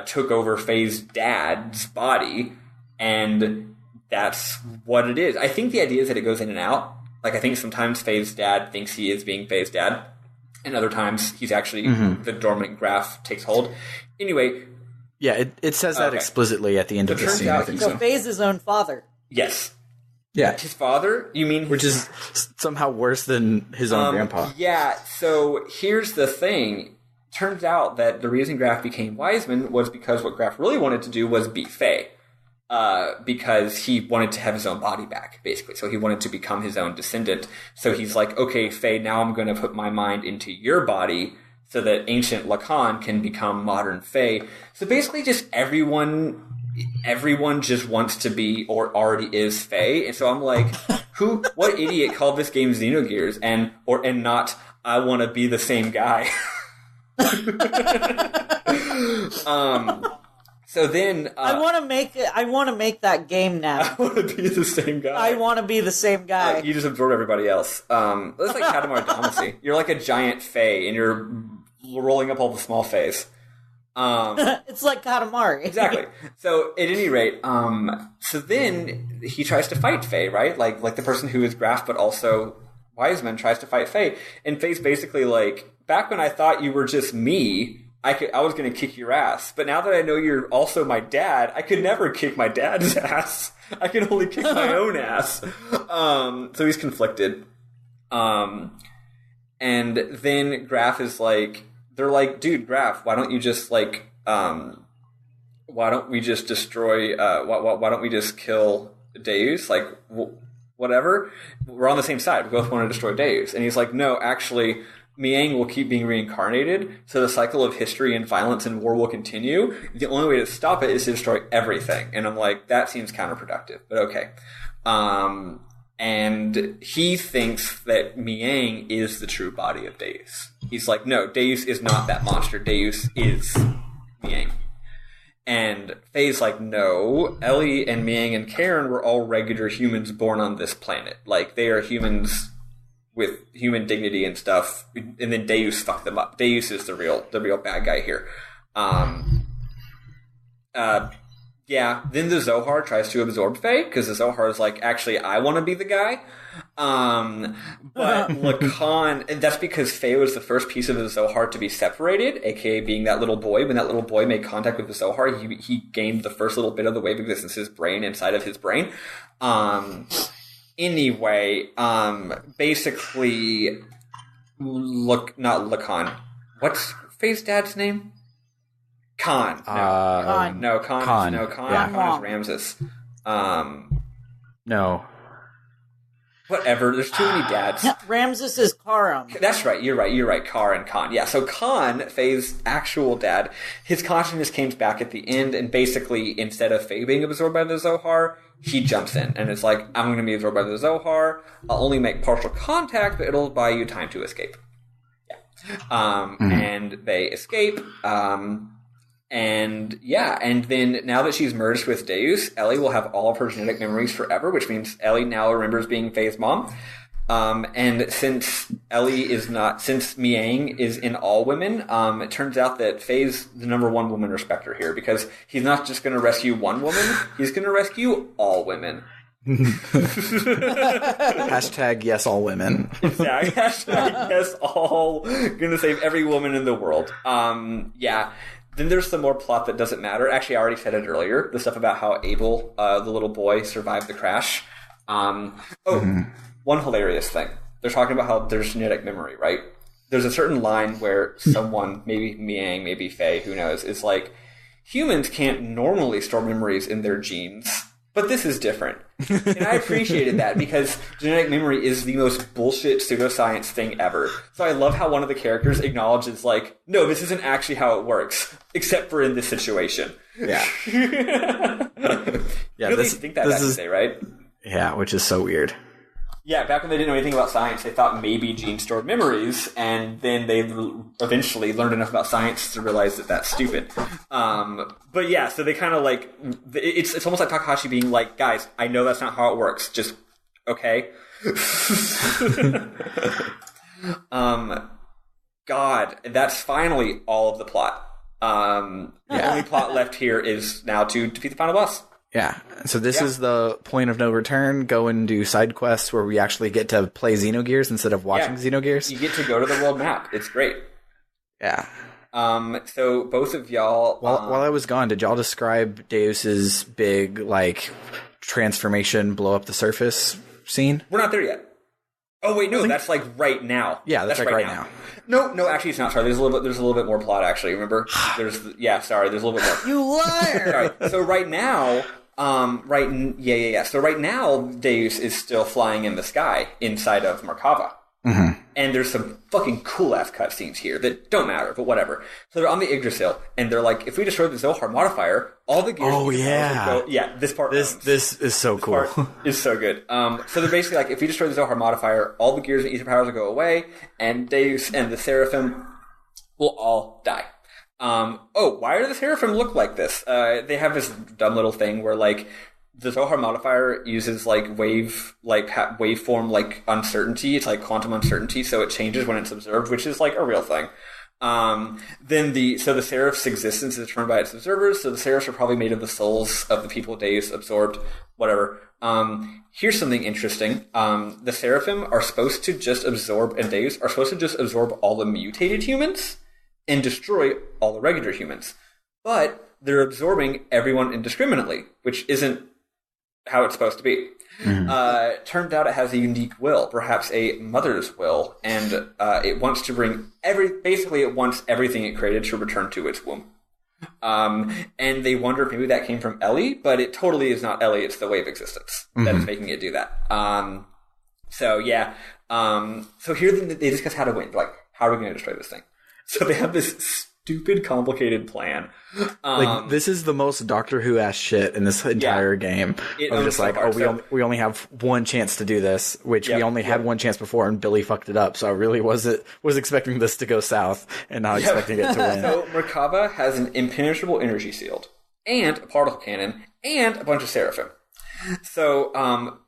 took over Faye's dad's body, and that's what it is. I think the idea is that it goes in and out. Like, I think sometimes Faye's dad thinks he is being Faye's dad, and other times he's actually the dormant Graf takes hold. Anyway... Yeah, it says that explicitly at the end of the scene, I think so. Faye's his own father. Yes. Yeah. His father? You mean... Which is somehow worse than his own grandpa. Yeah, so here's the thing. Turns out that the reason Graf became Wiseman was because what Graf really wanted to do was be Faye. Because he wanted to have his own body back, basically. So he wanted to become his own descendant. So he's like, okay, Faye, now I'm going to put my mind into your body so that ancient Lacan can become modern Faye. So basically just everyone just wants to be or already is Faye. And so I'm like, what idiot called this game Xenogears and not I want to be the same guy? So then I want to make that game now. I want to be the same guy. I want to be the same guy. You just absorb everybody else. That's like Katamari Damacy. You're like a giant Fae, and you're rolling up all the small Faes. It's like Katamari. Exactly. So at any rate, so then he tries to fight Faye, right? Like the person who is Graf, but also Wiseman tries to fight Faye, and Faye's basically like, back when I thought you were just me, I was going to kick your ass. But now that I know you're also my dad, I could never kick my dad's ass. I can only kick my own ass. So he's conflicted. And then Graf is like, they're like, dude, Graf, why don't you just like, why don't we just destroy, why don't we just kill Deus? Like, whatever. We're on the same side. We both want to destroy Deus. And he's like, no, actually, Miang will keep being reincarnated, so the cycle of history and violence and war will continue. The only way to stop it is to destroy everything. And I'm like, that seems counterproductive, but okay. And he thinks that Miang is the true body of Deus. He's like, no, Deus is not that monster. Deus is Miang. And Faye's like, no, Elly and Miang and Karen were all regular humans born on this planet. Like, they are humans with human dignity and stuff, and then Deus fucked them up. Deus is the real bad guy here. Yeah, then the Zohar tries to absorb Faye, because the Zohar is like, actually, I want to be the guy. But Lacan, and that's because Faye was the first piece of the Zohar to be separated, aka being that little boy. When that little boy made contact with the Zohar, he gained the first little bit of the wave existence, his brain inside of his brain. Anyway, basically, not Lacan. What's Faye's dad's name? Khan. No. Khan is Ramses. No. Whatever. There's too many dads. Ramses is Karam. That's right. You're right. Kar and Khan. Yeah. So Khan, Faye's actual dad, his consciousness came back at the end, and basically, instead of Faye being absorbed by the Zohar, he jumps in and it's like, I'm going to be absorbed by the Zohar. I'll only make partial contact, but it'll buy you time to escape. Yeah. And they escape. And then now that she's merged with Deus, Elly will have all of her genetic memories forever, which means Elly now remembers being Faye's mom. And since Miang is in all women, it turns out that Faye's the number one woman respecter here, because he's not just going to rescue one woman, he's going to rescue all women. Hashtag yes all women. Exactly. Hashtag yes all. Gonna save every woman in the world. Yeah. Then there's some more plot that doesn't matter. Actually, I already said it earlier. The stuff about how Abel, the little boy, survived the crash. One hilarious thing. They're talking about how there's genetic memory, right? There's a certain line where someone, maybe Miang, maybe Faye, who knows, is like, humans can't normally store memories in their genes. But this is different. And I appreciated that because genetic memory is the most bullshit pseudoscience thing ever. So I love how one of the characters acknowledges, like, no, this isn't actually how it works, except for in this situation. Yeah. Yeah, you really think that back in the day, right? Yeah, which is so weird. Yeah, back when they didn't know anything about science, they thought maybe genes stored memories, and then they eventually learned enough about science to realize that that's stupid. But yeah, so they kind of like, it's almost like Takahashi being like, guys, I know that's not how it works, just, okay? God, that's finally all of the plot. The only plot left here is now to defeat the final boss. Yeah, so this is the point of no return. Go and do side quests where we actually get to play Xenogears instead of watching Xenogears. You get to go to the world map. It's great. Yeah. So both of y'all... While I was gone, did y'all describe Deus's big, like, transformation, blow up the surface scene? We're not there yet. Oh, wait, no, that's, like, right now. Yeah, that's like right now. No, actually, it's not. Sorry, there's a little bit more plot, actually, remember? There's a little bit more. You liar! Sorry. So right now... So right now, Deus is still flying in the sky inside of Merkava. Mm-hmm. And there's some fucking cool-ass cutscenes here that don't matter, but whatever. So they're on the Yggdrasil, and they're like, if we destroy the Zohar modifier, all the gears... Oh, yeah. Go, yeah, this part... This is so cool. This part is so good. So they're basically like, if we destroy the Zohar modifier, all the gears and ether powers will go away, and Deus and the Seraphim will all die. Why do the Seraphim look like this? They have this dumb little thing where, like, the Zohar modifier uses, like, waveform, like, uncertainty. It's like quantum uncertainty, so it changes when it's observed, which is, like, a real thing. So the Seraph's existence is determined by its observers, so the Seraphs are probably made of the souls of the people Deus absorbed, whatever. Here's something interesting. The Seraphim are supposed to just absorb, and Deus are supposed to just absorb all the mutated humans and destroy all the regular humans. But they're absorbing everyone indiscriminately, which isn't how it's supposed to be. Mm-hmm. Turned out it has a unique will, perhaps a mother's will, and it wants to bring it wants everything it created to return to its womb. And they wonder if maybe that came from Elly, but it totally is not Elly, it's the way of existence that is making it do that. So here they discuss how to win. Like, how are we going to destroy this thing? So they have this stupid, complicated plan. Like, this is the most Doctor Who-ass shit in this entire game. I'm just like, we only have one chance to do this, which we only had one chance before, and Billy fucked it up. So I really was expecting this to go south and not expecting it to win. So Merkava has an impenetrable energy shield, and a particle cannon, and a bunch of Seraphim. So,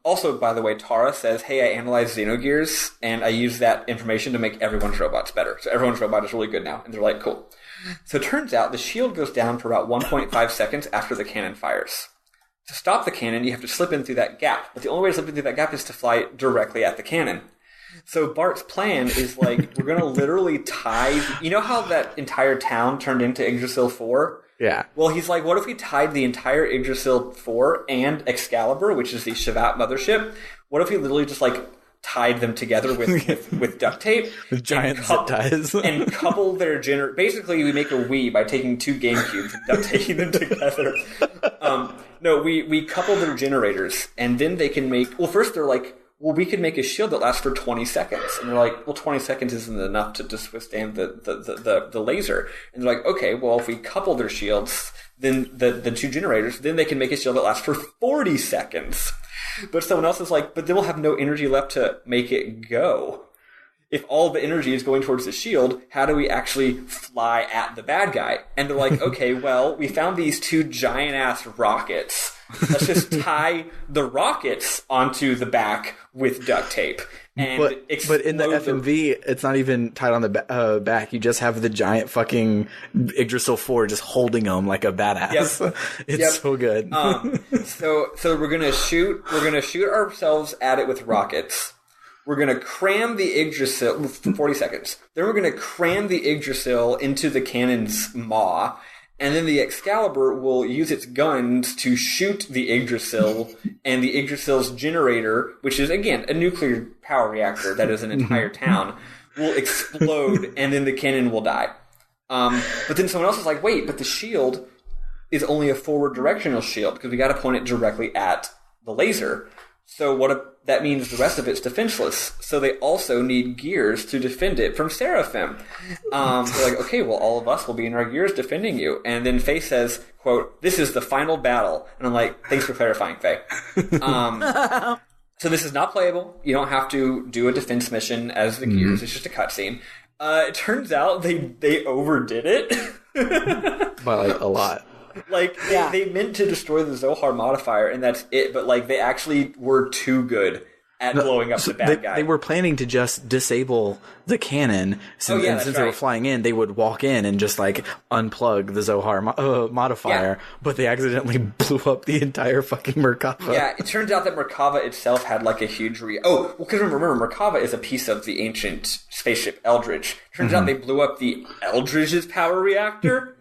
also, by the way, Tara says, hey, I analyzed Xenogears, and I used that information to make everyone's robots better. So everyone's robot is really good now. And they're like, cool. So it turns out the shield goes down for about 1.5 seconds after the cannon fires. To stop the cannon, you have to slip in through that gap. But the only way to slip in through that gap is to fly directly at the cannon. So Bart's plan is, like, we're going to literally tie... You know how that entire town turned into Yggdrasil 4? Yeah. Well, he's like, what if we tied the entire Yggdrasil 4 and Excalibur, which is the Shavat mothership? What if we literally just, like, tied them together with duct tape? With giant zip ties. And couple their Basically, we make a Wii by taking two GameCubes and duct taping them together. We couple their generators, and then they can make... Well, first they're like, well, we could make a shield that lasts for 20 seconds. And they're like, well, 20 seconds isn't enough to just withstand the laser. And they're like, okay, well, if we couple their shields, then the two generators, then they can make a shield that lasts for 40 seconds. But someone else is like, but then we'll have no energy left to make it go. If all the energy is going towards the shield, how do we actually fly at the bad guy? And they're like, okay, well, we found these two giant-ass rockets. Let's just tie the rockets onto the back with duct tape. And but in the FMV, it's not even tied on the back. You just have the giant fucking Yggdrasil 4 just holding them like a badass. Yep. It's so good. So we're gonna shoot ourselves at it with rockets. We're going to cram the Yggdrasil for 40 seconds. Then we're going to cram the Yggdrasil into the cannon's maw. And then the Excalibur will use its guns to shoot the Yggdrasil. And the Yggdrasil's generator, which is, again, a nuclear power reactor that is an entire town, will explode. And then the cannon will die. But then someone else is like, wait, but the shield... is only a forward directional shield because we got to point it directly at the laser. So that means the rest of it's defenseless. So they also need gears to defend it from Seraphim. They're like, okay, well, all of us will be in our gears defending you. And then Faye says, quote, "This is the final battle." And I'm like, thanks for clarifying, Faye. So this is not playable. You don't have to do a defense mission as the gears. It's just a cutscene. It turns out they overdid it. By like a lot. Like, they meant to destroy the Zohar modifier, and that's it, but, like, they actually were too good at blowing up the bad guy. They were planning to just disable the cannon, since they were flying in, they would walk in and just, like, unplug the Zohar modifier, but they accidentally blew up the entire fucking Merkava. Yeah, it turns out that Merkava itself had, like, a huge because remember, Merkava is a piece of the ancient spaceship Eldridge. Turns out they blew up the Eldridge's power reactor,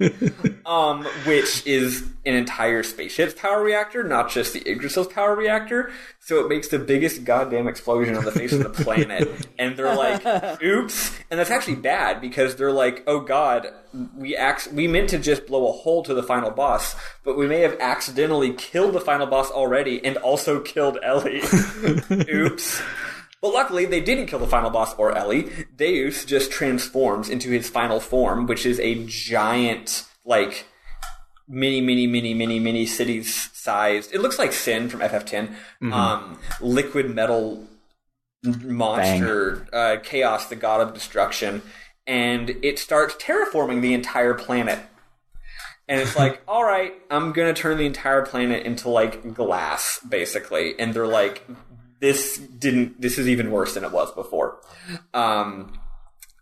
which is an entire spaceship's power reactor, not just the Yggdrasil's power reactor. So it makes the biggest goddamn explosion on the face of the planet. And they're like, oops. And that's actually bad because they're like, oh god, we meant to just blow a hole to the final boss, but we may have accidentally killed the final boss already and also killed Elly. Oops. But luckily, they didn't kill the final boss or Elly. Deus just transforms into his final form, which is a giant, like, mini cities sized. It looks like Sin from FF10. Liquid metal monster, Chaos, the god of destruction. And it starts terraforming the entire planet. And it's like, all right, I'm going to turn the entire planet into, like, glass, basically. And they're like, this is even worse than it was before.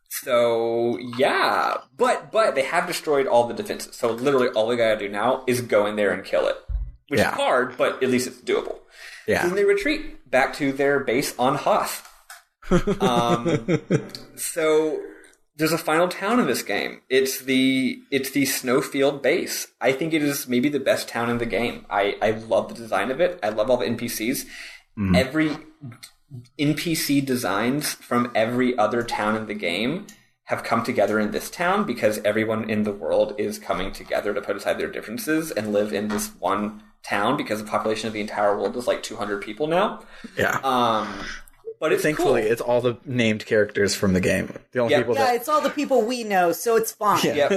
So, yeah. But they have destroyed all the defenses. So literally all they gotta do now is go in there and kill it. Which is hard, but at least it's doable. Yeah. Then they retreat back to their base on Hoth. So there's a final town in this game. It's the Snowfield base. I think it is maybe the best town in the game. I love the design of it. I love all the NPCs. Every NPC designs from every other town in the game have come together in this town because everyone in the world is coming together to put aside their differences and live in this one town because the population of the entire world is like 200 people now. Yeah. But it's thankfully cool. It's all the named characters from the game. The only people it's all the people we know, so it's fine. Yeah.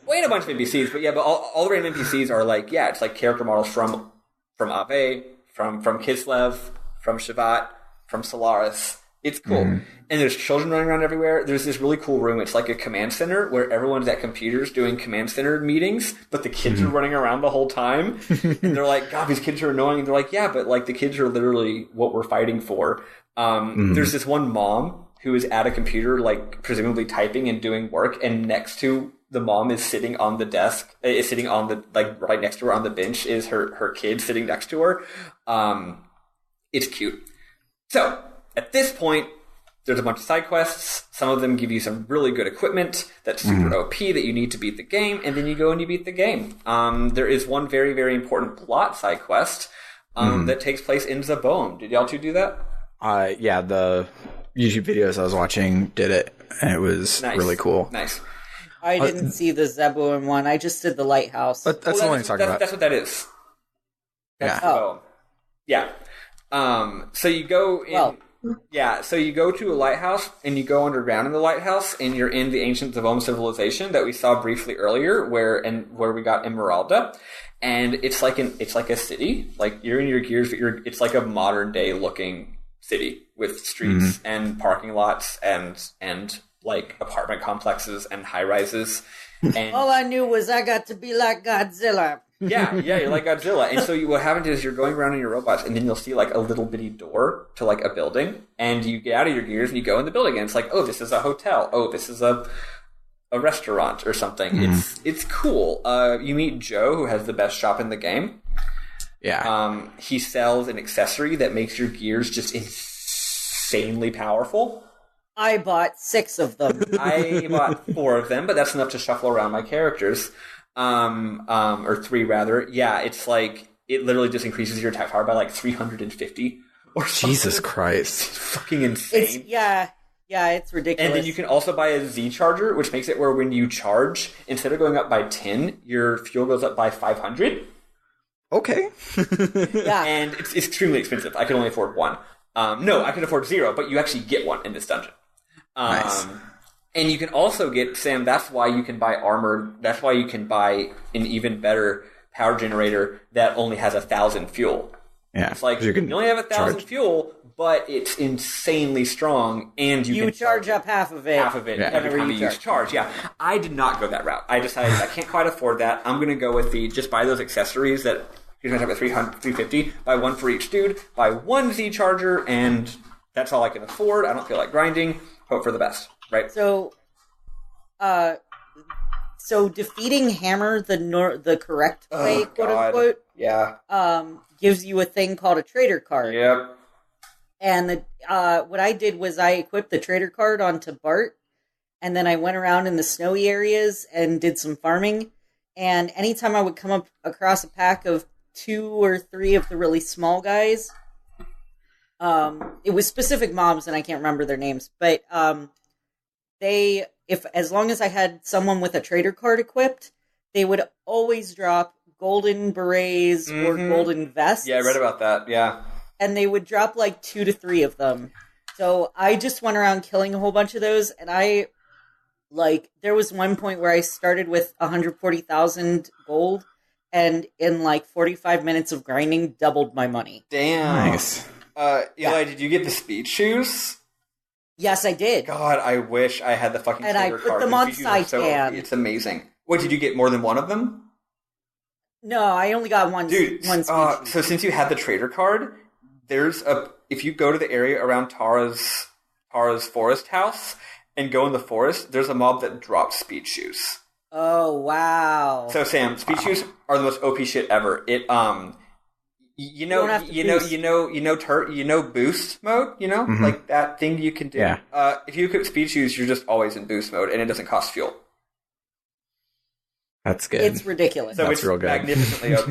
Wait, a bunch of NPCs, but but all the random NPCs are like, it's like character models from Ave, from Kislev, from Shabbat, from Solaris. It's cool. And there's children running around everywhere. There's this really cool room. It's like a command center where everyone's at computers doing command center meetings, but the kids are running around the whole time. And they're like, God, these kids are annoying. And they're like, yeah, but like the kids are literally what we're fighting for. There's this one mom who is at a computer, like presumably typing and doing work, and next to the mom is sitting on the desk, is sitting on the, like right next to her on the bench is her kid sitting next to her. It's cute. So, at this point, there's a bunch of side quests. Some of them give you some really good equipment that's super OP that you need to beat the game, and then you go and you beat the game. There is one very, very important plot side quest that takes place in Zaboam. Did y'all two do that? Yeah, the YouTube videos I was watching did it, and it was really cool. Nice. I didn't see the Zaboam one. I just did the lighthouse. That's the one I'm talking about. That's what that is. That's Zaboam. Yeah. So you go in... so you go to a lighthouse, and you go underground in the lighthouse, and you're in the ancient Zaboam civilization that we saw briefly earlier, where we got Emeralda, and it's like a city. Like you're in your gears, but it's like a modern day looking city with streets and parking lots and like apartment complexes and high rises. And all I knew was I got to be like Godzilla. Yeah, you're like Godzilla. And so what happens is you're going around in your robots, and then you'll see like a little bitty door to like a building, and you get out of your gears and you go in the building, and it's like, oh, this is a hotel. Oh, this is a restaurant or something. It's cool. You meet Joe, who has the best shop in the game. Yeah. He sells an accessory that makes your gears just insanely powerful. I bought 6 of them. I bought 4 of them, but that's enough to shuffle around my characters. Or 3 rather. Yeah, it's like, it literally just increases your attack power by like 350 or something. Jesus Christ. It's fucking insane. Yeah, Yeah, it's ridiculous. And then you can also buy a Z charger, which makes it where when you charge, instead of going up by 10, your fuel goes up by 500. Okay. Yeah. And it's extremely expensive. I can only afford one. No, I can afford 0, but you actually get one in this dungeon. Nice. And you can also get, Sam, that's why you can buy armor. That's why you can buy an even better power generator that only has 1,000 fuel. Yeah. It's like, you only have 1,000 fuel, but it's insanely strong, and you can charge up half of it. Every time you use charge. Yeah. I did not go that route. I decided I can't quite afford that. I'm going to go with just buy those accessories that you're going to have at 350, buy one for each dude, buy one Z charger, and that's all I can afford. I don't feel like grinding. Hope for the best, right? So defeating Hammer the correct way, quote unquote, gives you a thing called a trader card. Yep. And what I did was I equipped the trader card onto Bart, and then I went around in the snowy areas and did some farming. And anytime I would come up across a pack of 2 or 3 of the really small guys, it was specific mobs, and I can't remember their names, but as long as I had someone with a trader card equipped, they would always drop golden berets or golden vests. Yeah, I read about that, yeah. And they would drop like 2 to 3 of them. So I just went around killing a whole bunch of those, and there was one point where I started with 140,000 gold, and in like 45 minutes of grinding, doubled my money. Damn. Nice. Eli, did you get the speed shoes? Yes, I did. God, I wish I had the fucking and trader I put card. them on Saitan. It's amazing. Wait, did you get more than one of them? No, I only got one. Dude, one speed so since you had the trader card, if you go to the area around Tara's forest house and go in the forest, there's a mob that drops speed shoes. Oh wow! So Sam, speed shoes are the most OP shit ever. It you know boost mode, like that thing you can do. Yeah. If you equip speed shoes, you're just always in boost mode, and it doesn't cost fuel. That's good. It's ridiculous. So That's it's real good. Magnificently OP.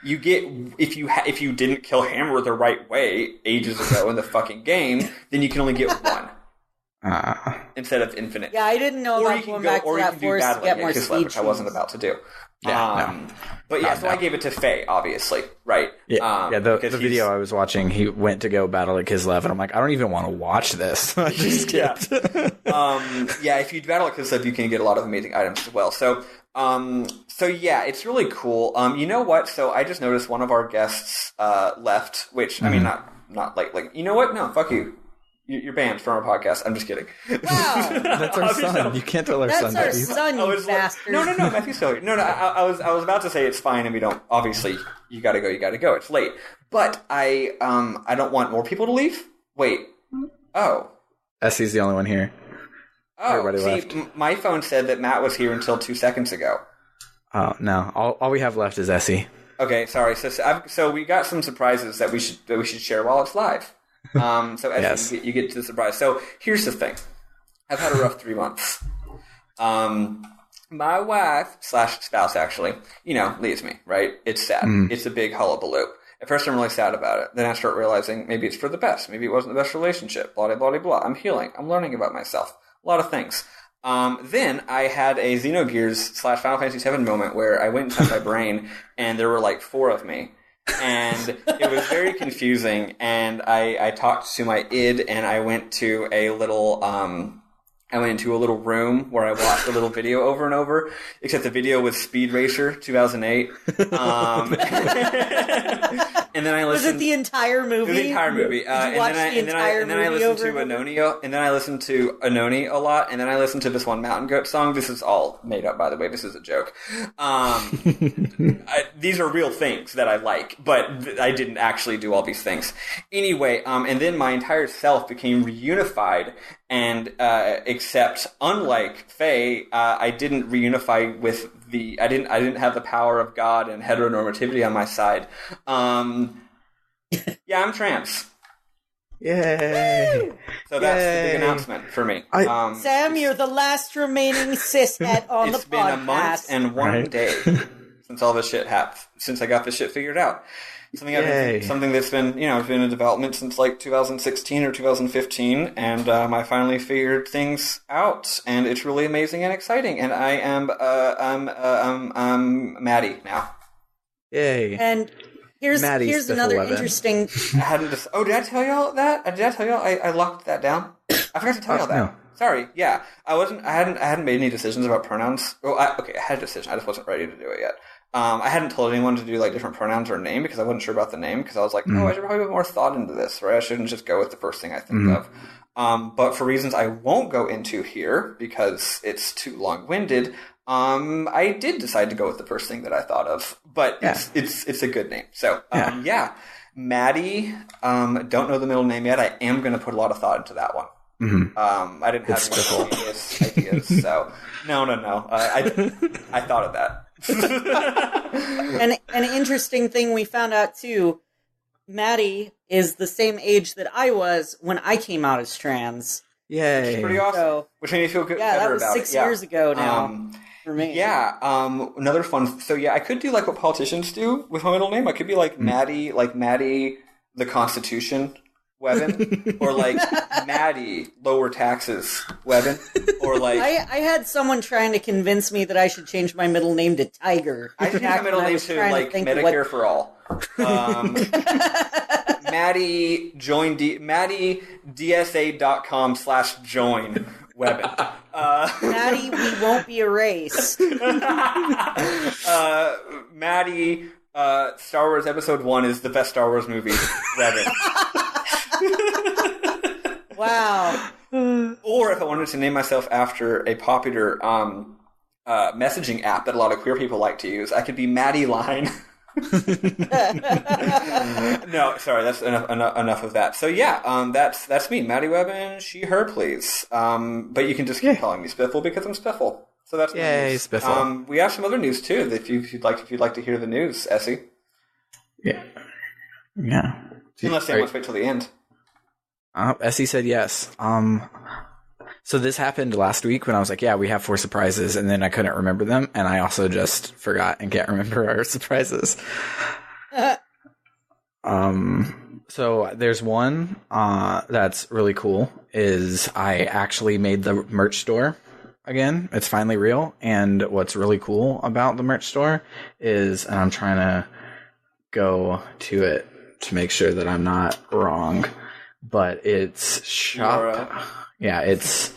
You get if you didn't kill Hammer the right way ages ago in the fucking game, then you can only get one instead of infinite. Yeah, I didn't know about going back to that forest to get more speed, which I wasn't about to do. Yeah, But yeah, so I gave it to Faye, obviously, right? Yeah, the video I was watching, he went to go battle at Kislev, and I'm like, I don't even want to watch this. I just skipped. If you battle at Kislev, you can get a lot of amazing items as well. So yeah, it's really cool. You know what? So I just noticed one of our guests left, which I mean, not like you know what? No, fuck you. You're banned from our podcast. I'm just kidding. Wow, that's our son. You can't tell our son. That's our son, you bastard. No, Matthew's still here. No. I was about to say it's fine, and we don't. Obviously, you gotta go. It's late, but I don't want more people to leave. Wait. Oh. Essie's the only one here. Oh, everybody left. My phone said that Matt was here until 2 seconds ago. Oh no! All we have left is Essie. Okay, sorry. So we got some surprises that we should share while it's live. So as you get to the surprise. So here's the thing. I've had a rough 3 months. My wife / spouse actually, leaves me, right? It's sad. It's a big hullabaloo. At first I'm really sad about it. Then I start realizing maybe it's for the best. Maybe it wasn't the best relationship. Blah, blah, blah, blah. I'm healing. I'm learning about myself. A lot of things. Then I had a Xenogears / Final Fantasy VII moment where I went inside my brain and there were like 4 of me. And it was very confusing, and I talked to my id, and I went to a little into a little room where I watched a little video over and over, except the video was Speed Racer 2008. And then I listened. Was it the entire movie? It was the entire movie. Did you watch the entire movie? I listened to Anoni, and then I listened to Anoni a lot, and then I listened to this one Mountain Goat song. This is all made up, by the way. This is a joke. These are real things that I like, but I didn't actually do all these things. Anyway, and then my entire self became reunified, and except unlike Faye, I didn't reunify with I didn't have the power of God and heteronormativity on my side. Yeah, I'm trans. Yay! So that's the big announcement for me. Sam, you're the last remaining cishet on the podcast. It's been a month and 1 day. since all this shit since I got this shit figured out. Something that's been been in development since like 2016 or 2015, and I finally figured things out, and it's really amazing and exciting. And I am Maddie now. Yay! And here's another 11. interesting. Did I tell y'all that? Did I tell y'all I locked that down? I forgot to tell y'all that. No. Sorry. Yeah, I hadn't made any decisions about pronouns. Well, I had a decision. I just wasn't ready to do it yet. I hadn't told anyone to do like different pronouns or name because I wasn't sure about the name, because I was like, I should probably put more thought into this, right? I shouldn't just go with the first thing I think of. But for reasons I won't go into here because it's too long-winded, I did decide to go with the first thing that I thought of. But it's a good name. So Maddie. Don't know the middle name yet. I am going to put a lot of thought into that one. I didn't have any previous ideas, so no. I thought of that. And an interesting thing we found out too, Maddie is the same age that I was when I came out as trans. Yay! Which is pretty awesome. So, which made me feel good. Yeah, better that was about 6 it. years ago now for me. Yeah. Another fun. So I could do like what politicians do with my middle name. I could be like Maddie, the Constitution. Weapon, or like Maddie, lower taxes weapon, or like I had someone trying to convince me that I should change my middle name to Tiger. I should change my middle name to like Medicare for all. Maddie Maddie DSA.com/join weapon. Maddie, we won't be erased. Maddie, Star Wars Episode 1 is the best Star Wars movie weapon. Wow. Or if I wanted to name myself after a popular messaging app that a lot of queer people like to use, I could be Maddie Line. No, sorry, that's enough of that. So that's me, Maddie Webben, she, her, please. But you can just keep calling me Spiffle because I'm Spiffle. So that's Yay, Spiffle. We have some other news too. If you'd like to hear the news, Essie. Yeah. Unless they want to wait till the end. Essie said yes. So this happened last week when I was like, we have 4 surprises, and then I couldn't remember them, and I also just forgot and can't remember our surprises. So there's one that's really cool, is I actually made the merch store again. It's finally real, and what's really cool about the merch store is, and I'm trying to go to it to make sure that I'm not wrong, but it's it's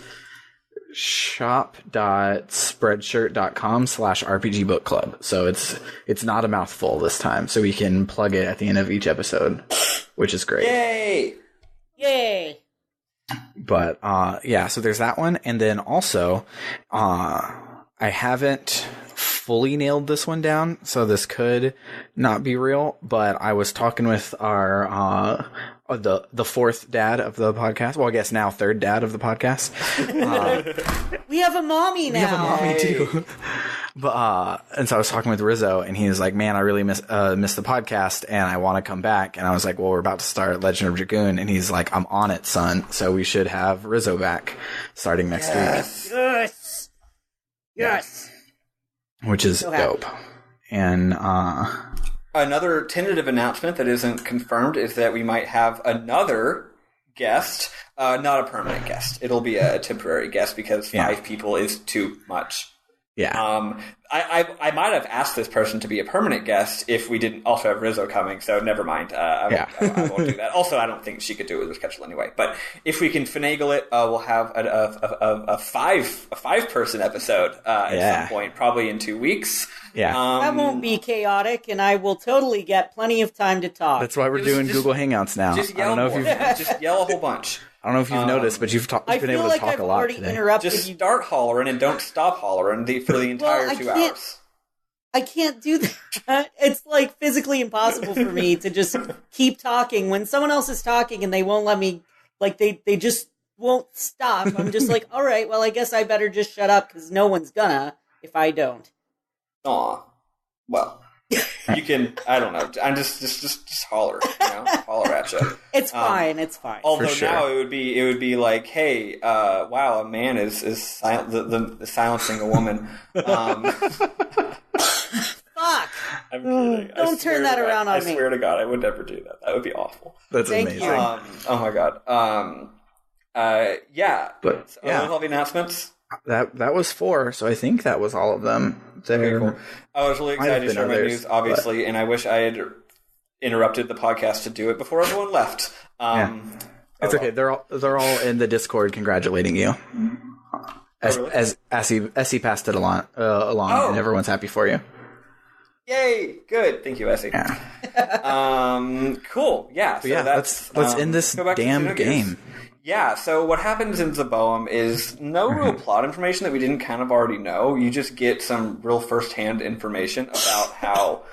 shop.spreadshirt.com/RPG book club. So it's not a mouthful this time, so we can plug it at the end of each episode, which is great. Yay! But so there's that one, and then also I haven't fully nailed this one down, so this could not be real, but I was talking with our the fourth dad of the podcast. Well, I guess now third dad of the podcast. We have a mommy now. We have a mommy too. But and so I was talking with Rizzo, and he was like, "Man, I really miss the podcast, and I want to come back." And I was like, "Well, we're about to start Legend of Dragoon," and he's like, "I'm on it, son. So we should have Rizzo back starting next week." Yes. Which is so dope. And another tentative announcement that isn't confirmed is that we might have another guest, not a permanent guest. It'll be a temporary guest because 5 people is too much. Yeah. I might have asked this person to be a permanent guest if we didn't also have Rizzo coming, so never mind. I won't do that. Also, I don't think she could do it with her schedule anyway. But if we can finagle it, we'll have a 5-person episode at some point, probably in 2 weeks. Yeah. That won't be chaotic, and I will totally get plenty of time to talk. That's why we're doing Google Hangouts now. Just yell just yell a whole bunch. I don't know if you've noticed, but you've been able to talk a lot today. Just start hollering and don't stop hollering for the entire 2 hours. I can't do that. It's like physically impossible for me to just keep talking when someone else is talking and they won't let me. Like they just won't stop. I'm just like, all right, well, I guess I better just shut up because no one's gonna if I don't. Aw, well. You can, I don't know. I'm just holler, holler at you. It's fine. It's fine. Although now it would be like, hey, wow, a man is silencing a woman. Fine. Fuck! I'm kidding. Don't turn that around on me. I swear to God, I would never do that. That would be awful. That's Thank amazing. you. Oh my God. Yeah. But yeah, all the announcements. that was 4, so I think that was all of them. Okay, cool. I was really excited to share my news, obviously, and I wish I had interrupted the podcast to do it before everyone left. It's okay. They're all in the Discord congratulating you. As Essie passed it along, and everyone's happy for you. Yay! Good. Thank you, Essie. Yeah. Cool. Yeah. So let's end this damn game. Yeah, so what happens in Zaboam is no real plot information that we didn't kind of already know. You just get some real first-hand information about how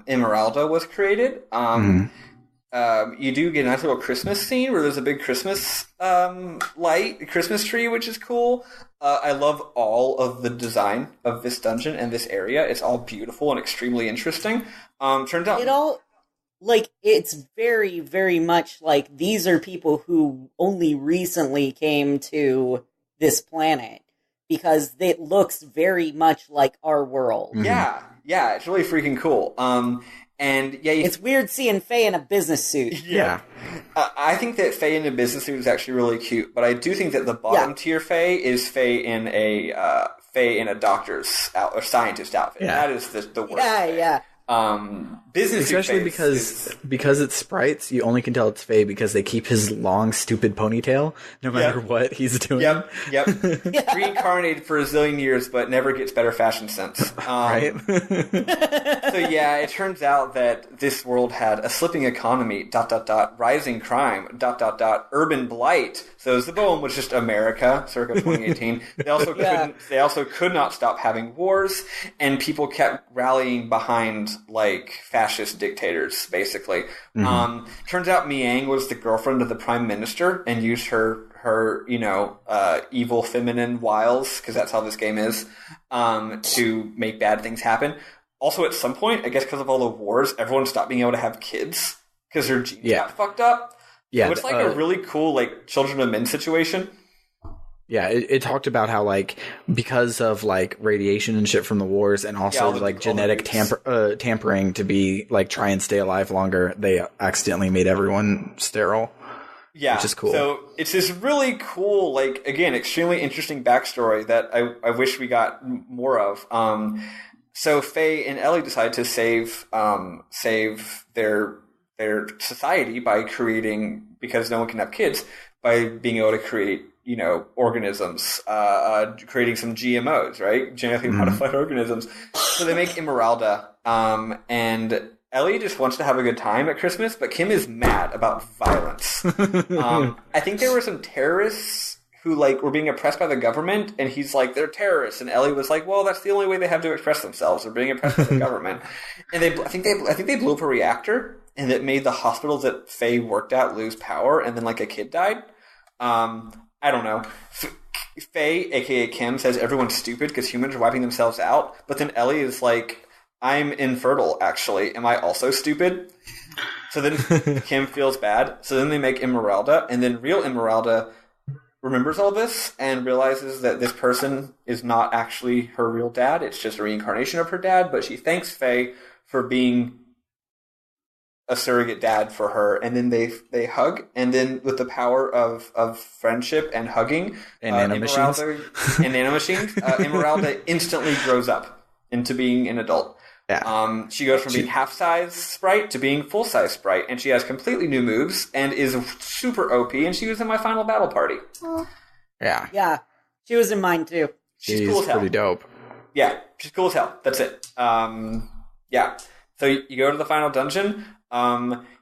Emeralda was created. You do get a nice little Christmas scene where there's a big Christmas Christmas tree, which is cool. I love all of the design of this dungeon and this area. It's all beautiful and extremely interesting. Turns out it's very, very much like these are people who only recently came to this planet because it looks very much like our world. Yeah, it's really freaking cool. And yeah, it's weird seeing Faye in a business suit. Yeah. I think that Faye in a business suit is actually really cute, but I do think that the bottom tier Faye is Faye in a doctor's or scientist outfit. Yeah. That is the worst. Yeah. Business especially because it's sprites, you only can tell it's Faye because they keep his long stupid ponytail no matter what he's doing. Yep. Reincarnated for a zillion years, but never gets better fashion sense. Right? So yeah, it turns out that this world had a slipping economy, ... rising crime, ... urban blight. So Zaboam was just America, circa 2018. They also could not stop having wars, and people kept rallying behind like fascist dictators, basically. Turns out Miang was the girlfriend of the prime minister and used her evil feminine wiles, because that's how this game is, to make bad things happen. Also, at some point, I guess because of all the wars, everyone stopped being able to have kids because their genes got fucked up. Yeah, so it's like a really cool like children of men situation. Yeah, it talked about how, like, because of, like, radiation and shit from the wars and also, genetic tampering to be, like, try and stay alive longer, they accidentally made everyone sterile. Yeah. Which is cool. So it's this really cool, like, again, extremely interesting backstory that I wish we got more of. So Faye and Elly decide to save their society by because no one can have kids, by being able to create organisms, creating some GMOs, right? Genetically modified organisms. So they make Emeralda, and Elly just wants to have a good time at Christmas, but Kim is mad about violence. I think there were some terrorists who, like, were being oppressed by the government, and he's like, they're terrorists, and Elly was like, well, that's the only way they have to express themselves, they're being oppressed by the government. And I think they blew up a reactor, and it made the hospital that Faye worked at lose power, and then, like, a kid died. I don't know. Faye, a.k.a. Kim, says everyone's stupid because humans are wiping themselves out. But then Elly is like, I'm infertile, actually. Am I also stupid? So then Kim feels bad. So then they make Emeralda. And then real Emeralda remembers all this and realizes that this person is not actually her real dad. It's just a reincarnation of her dad. But she thanks Faye for being a surrogate dad for her, and then they hug, and then with the power of friendship and hugging and nanomachines, Emeralda instantly grows up into being an adult. Yeah. She goes from being half-size Sprite to being full-size Sprite, and she has completely new moves and is super OP. And she was in my final battle party. Yeah, she was in mine too. She's cool as hell. Pretty dope. Yeah, she's cool as hell. That's it. Yeah. So you go to the final dungeon.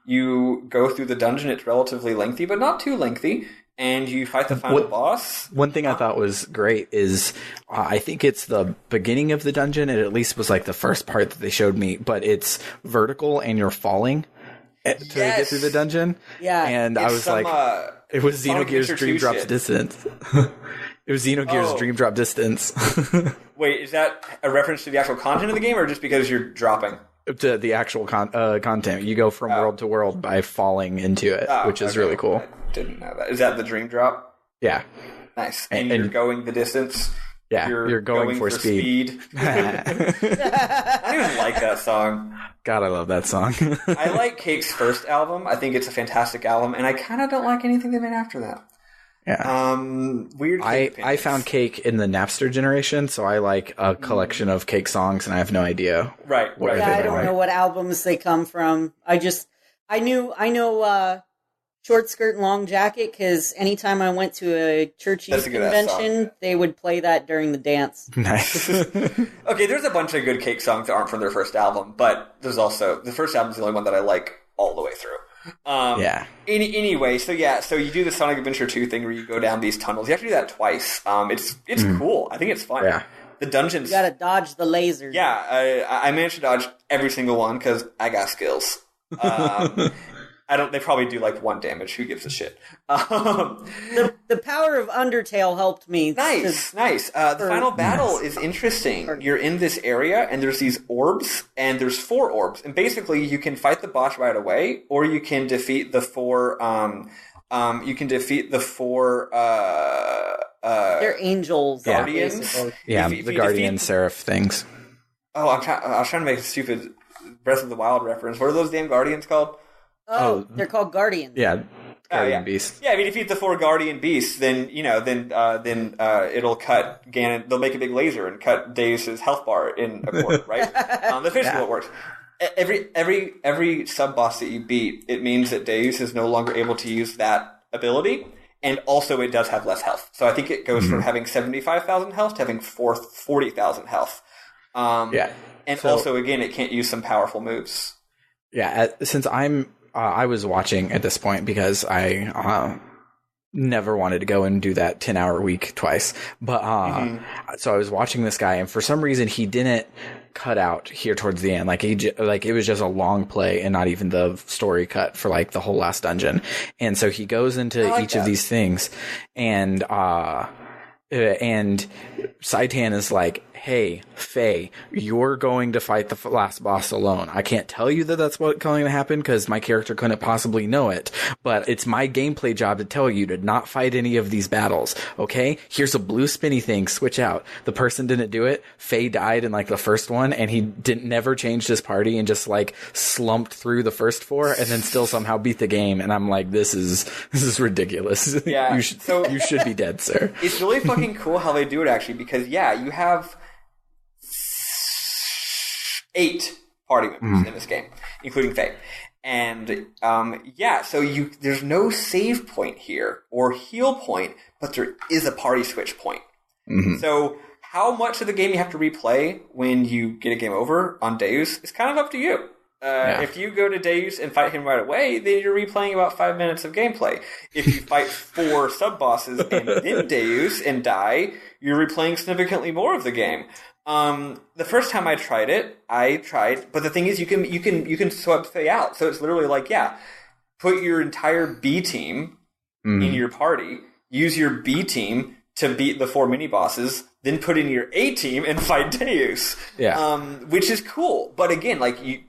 You go through the dungeon. It's relatively lengthy, but not too lengthy. And you fight the final boss. One thing I thought was great is I think it's the beginning of the dungeon. It at least was like the first part that they showed me, but it's vertical and you're falling to get through the dungeon. Yeah. And I was like, it was Xenogears Dream Drop's Distance. It was Xenogears Dream Drop Distance. Wait, is that a reference to the actual content of the game or just because you're dropping? To the actual content. You go from world to world by falling into it, which is really cool. I didn't know that. Is that the Dream Drop? Yeah. Nice. And you're going the distance Yeah, you're going for speed. I don't even like that song. God, I love that song. I like Cake's first album. I think it's a fantastic album, and I kind of don't like anything they made after that. Yeah. Weird. I found Cake in the Napster generation, so I like a collection of Cake songs, and I have no idea. Right. Yeah, I don't know what albums they come from. I know Short Skirt and Long Jacket, because anytime I went to a church youth convention, they would play that during the dance. Nice. Okay, there's a bunch of good Cake songs that aren't from their first album, but there's also the first album's the only one that I like all the way through. Yeah. Anyway, so you do the Sonic Adventure 2 thing where you go down these tunnels. You have to do that twice. It's cool. I think it's fun. Yeah. The dungeons. You gotta dodge the lasers. Yeah, I managed to dodge every single one because I got skills. They probably do like 1 damage. Who gives a shit? The power of Undertale helped me. Nice. The final battle is interesting. You're in this area, and there's these orbs, and there's 4 orbs, and basically you can fight the boss right away, or you can defeat the 4. They're angels. Guardians. Yeah, the guardian seraph things. Oh, I was trying to make a stupid Breath of the Wild reference. What are those damn guardians called? Oh, they're called Guardians. Yeah, Guardian Beasts. Yeah, if you defeat the 4 Guardian Beasts, then it'll cut Ganon. They'll make a big laser and cut Deus's health bar in a quarter, right? That's basically what works. Every sub boss that you beat, it means that Deus is no longer able to use that ability, and also it does have less health. So I think it goes from having 75,000 health to having 40,000 health. And also again, it can't use some powerful moves. Yeah, since I was watching at this point because I never wanted to go and do that 10-hour week twice. But so I was watching this guy, and for some reason he didn't cut out here towards the end. Like it was just a long play and not even the story cut for like the whole last dungeon. And so he goes into each of these things, and Saitan is like, hey, Faye, you're going to fight the last boss alone. I can't tell you that that's what's going to happen because my character couldn't possibly know it, but it's my gameplay job to tell you to not fight any of these battles, okay? Here's a blue spinny thing, switch out. The person didn't do it. Faye died in like the first one, and he never changed his party and just like slumped through the first 4 and then still somehow beat the game. And I'm like, this is ridiculous. Yeah. you should be dead, sir. It's really fucking cool how they do it actually, because you have 8 party members in this game, including Faye. And so there's no save point here or heal point, but there is a party switch point. So how much of the game you have to replay when you get a game over on Deus is kind of up to you. If you go to Deus and fight him right away, then you're replaying about 5 minutes of gameplay. If you fight 4 sub-bosses and then Deus and die, you're replaying significantly more of the game. The first time I tried, but the thing is you can swap Faye out. So it's literally like, put your entire B team in your party, use your B team to beat the 4 mini bosses, then put in your A team and fight Deus. Which is cool. But again, but you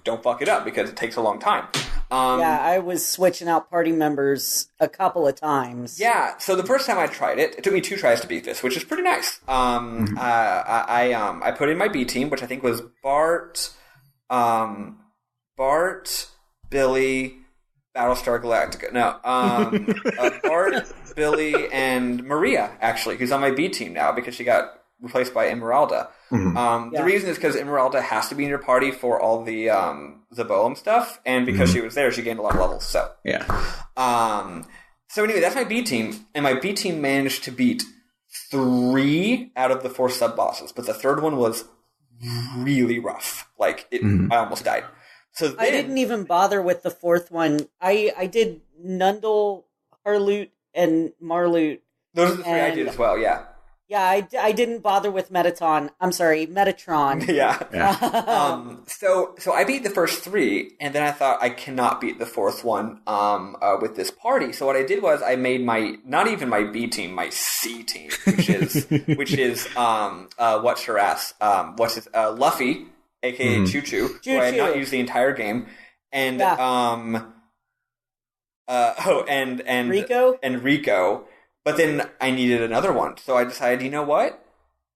don't fuck it up because it takes a long time. I was switching out party members a couple of times. Yeah, so the first time I tried it, it took me 2 tries to beat this, which is pretty nice. I put in my B team, which I think was Bart, Billy, Battlestar Galactica. No, Bart, Billy, and Maria, actually, who's on my B team now because she got replaced by Emeralda. The reason is because Emeralda has to be in your party for all the Boehm stuff, and because she was there, she gained a lot of levels. So so anyway, that's my B team, and my B team managed to beat 3 out of the 4 sub bosses, but the third one was really rough. Like I almost died. So then, I didn't even bother with the 4th one. I did Nundle, Harloot, and Marloot. Those are the 3 I did as well. Yeah. Yeah, I didn't bother with Metatron. So I beat the first 3, and then I thought I cannot beat the 4th one with this party. So what I did was I made not even my B team, my C team, which is what's her ass? Luffy, aka Choo Choo, who I had not used the entire game, and Rico. But then I needed another one. So I decided, you know what?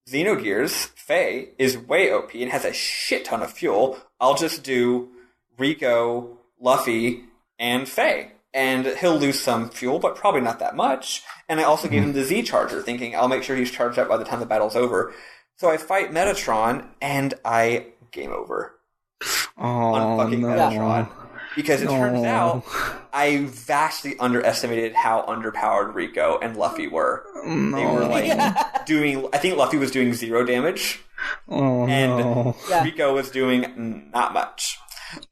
Xenogears, Faye, is way OP and has a shit ton of fuel. I'll just do Rico, Luffy, and Faye. And he'll lose some fuel, but probably not that much. And I also gave him the Z Charger, thinking I'll make sure he's charged up by the time the battle's over. So I fight Metatron, and I game over. On fucking Metatron. Because it turns out I vastly underestimated how underpowered Rico and Luffy were. They were doing... I think Luffy was doing 0 damage. And Rico was doing not much.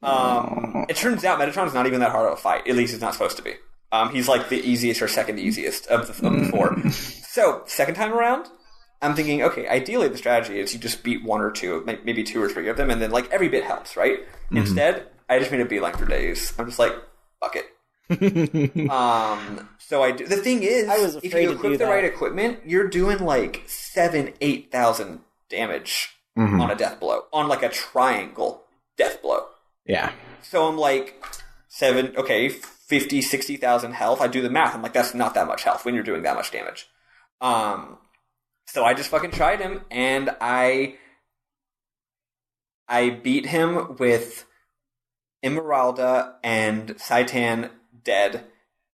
It turns out Metatron's not even that hard of a fight. At least it's not supposed to be. He's like the easiest or second easiest of the 4. So, second time around, I'm thinking, okay, ideally the strategy is you just beat 1 or 2, maybe 2 or 3 of them, and then like every bit helps, right? Instead, I just made a beeline for Deus. I'm just like, fuck it. So I do. The thing is, if you equip the right equipment, you're doing like 8,000 damage on a death blow, on like a triangle death blow. Yeah. So I'm like 50, 60,000 health. I do the math. I'm like, that's not that much health when you're doing that much damage. So I just fucking tried him, and I beat him with Emeralda and Saitan dead,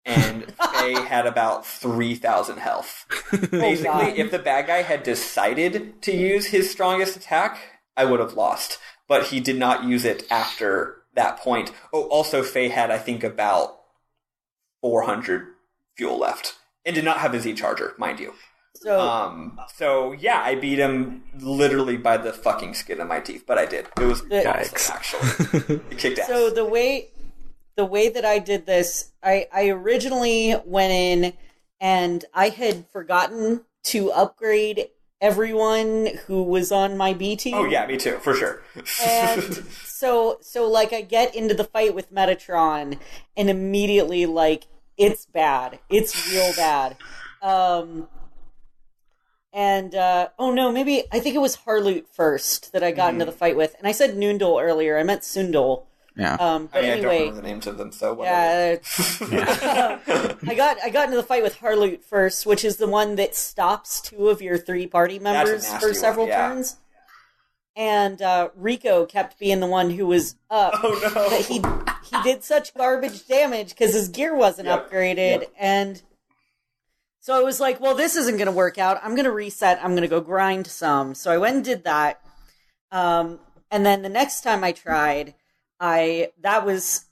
and Faye had about 3,000 health. Basically, if the bad guy had decided to use his strongest attack, I would have lost. But he did not use it after that point. Oh, also Faye had, I think, about 400 fuel left. And did not have a Z Charger, mind you. So yeah, I beat him literally by the fucking skin of my teeth, but I did. It was awesome, actually. It kicked ass. So the way that I did this, I originally went in and I had forgotten to upgrade everyone who was on my B team. Oh yeah, me too, for sure. And so like I get into the fight with Metatron and immediately like it's bad. It's real bad. Maybe I think it was Harloot first that I got into the fight with. And I said Noondle earlier. I meant Sundel. Yeah. But anyway, I don't remember the names of them, so whatever. I got into the fight with Harloot first, which is the one that stops 2 of your 3 party members for several turns. And Rico kept being the one who was up. Oh no! But he did such garbage damage because his gear wasn't upgraded, and so I was like, well, this isn't going to work out. I'm going to reset. I'm going to go grind some. So I went and did that. And then the next time I tried, that was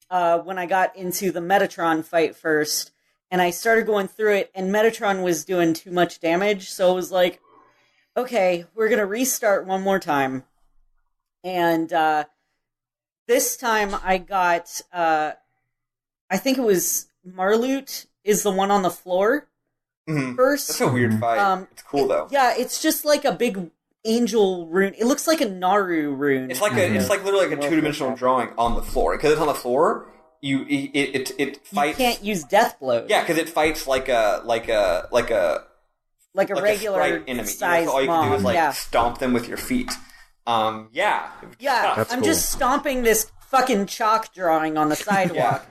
when I got into the Metatron fight first. And I started going through it, and Metatron was doing too much damage. So it was like, okay, we're going to restart one more time. And this time I got, I think it was Marloot is the one on the floor. First. That's a weird fight. It's cool though. Yeah, it's just like a big angel rune. It looks like a Naru rune. It's like it's like literally like a 2-dimensional drawing on the floor. Because it's on the floor, it fights. You can't use death blows. Yeah, because it fights like a regular enemy. size all you can do is mob, stomp them with your feet. Yeah, That's I'm cool. just stomping this fucking chalk drawing on the sidewalk.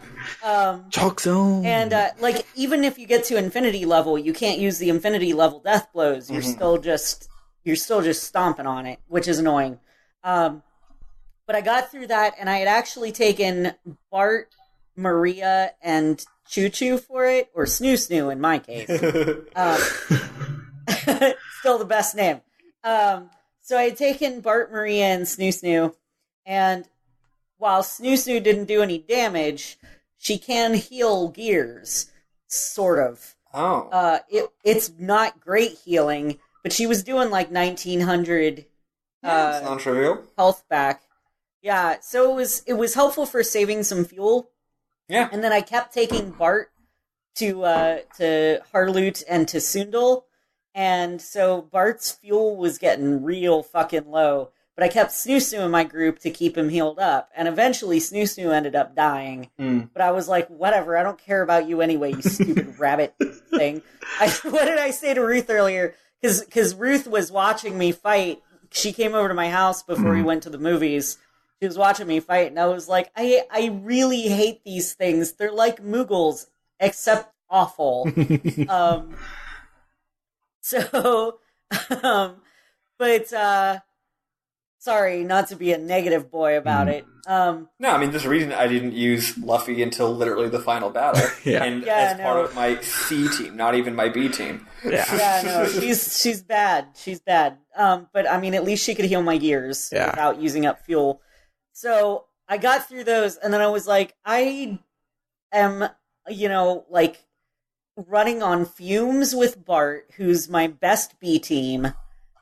Chalk zone. And even if you get to infinity level, you can't use the infinity level death blows. You're still just stomping on it, which is annoying. But I got through that, and I had actually taken Bart, Maria, and Choo Choo for it, or Snoo Snoo in my case. Still the best name. So I had taken Bart, Maria, and Snoo Snoo, and while Snoo Snoo didn't do any damage, she can heal gears, sort of. Oh. It's not great healing, but she was doing like 1,900 It's non-trivial. health back. Yeah, so it was helpful for saving some fuel. Yeah. And then I kept taking Bart to Harloot and to Sundel, and so Bart's fuel was getting real fucking low. But I kept Snoo Snoo in my group to keep him healed up. And eventually Snoo Snoo ended up dying. But I was like, whatever, I don't care about you anyway, you stupid rabbit thing. What did I say to Ruth earlier? Because Ruth was watching me fight. She came over to my house before we went to the movies. She was watching me fight, and I was like, I really hate these things. They're like Moogles, except awful. So But sorry, not to be a negative boy about it. No, I mean, there's a reason I didn't use Luffy until literally the final battle. And as part of my C team, not even my B team. No, she's bad. She's bad. But I mean, at least she could heal my gears without using up fuel. So I got through those, and then I was like, I am, like, running on fumes with Bart, who's my best B team,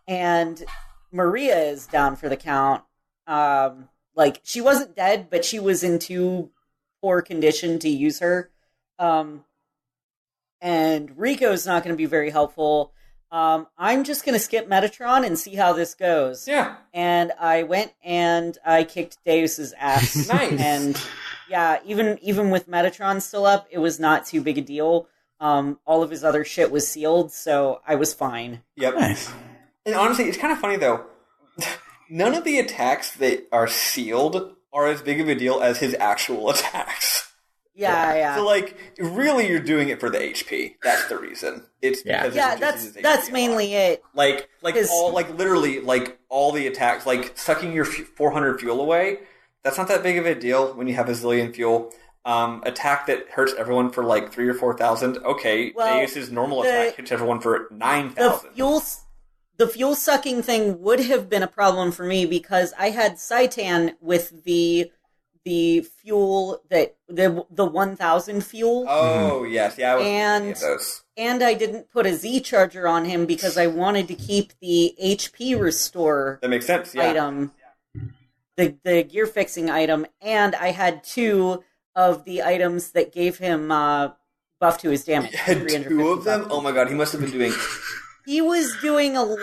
and Maria is down for the count. Like, she wasn't dead, but she was in too poor condition to use her. And Rico's not going to be very helpful. I'm just going to skip Metatron and see how this goes. Yeah. And I went and I kicked Deus's ass. Nice. And yeah, even with Metatron still up, it was not too big a deal. All of his other shit was sealed, so I was fine. Yep. Nice. And honestly, it's kind of funny, though. None of the attacks that are sealed are as big of a deal as his actual attacks. Yeah. So, like, really, you're doing it for the HP. That's the reason. It's because that's mainly it. Like literally, all the attacks, like sucking your 400 fuel away. That's not that big of a deal when you have a zillion fuel. Attack that hurts everyone for like 3,000 or 4,000. Okay, Deus's normal attack hits everyone for 9,000. The fuel sucking thing would have been a problem for me because I had Saitan with the fuel that the 1,000 fuel. Oh yes, yeah. And I didn't put a Z charger on him because I wanted to keep the HP restore. That makes sense. Yeah. Item, the gear fixing item, and I had 2 of the items that gave him buff to his damage. You had 2 of them? Oh my god, he must have been doing. He was doing over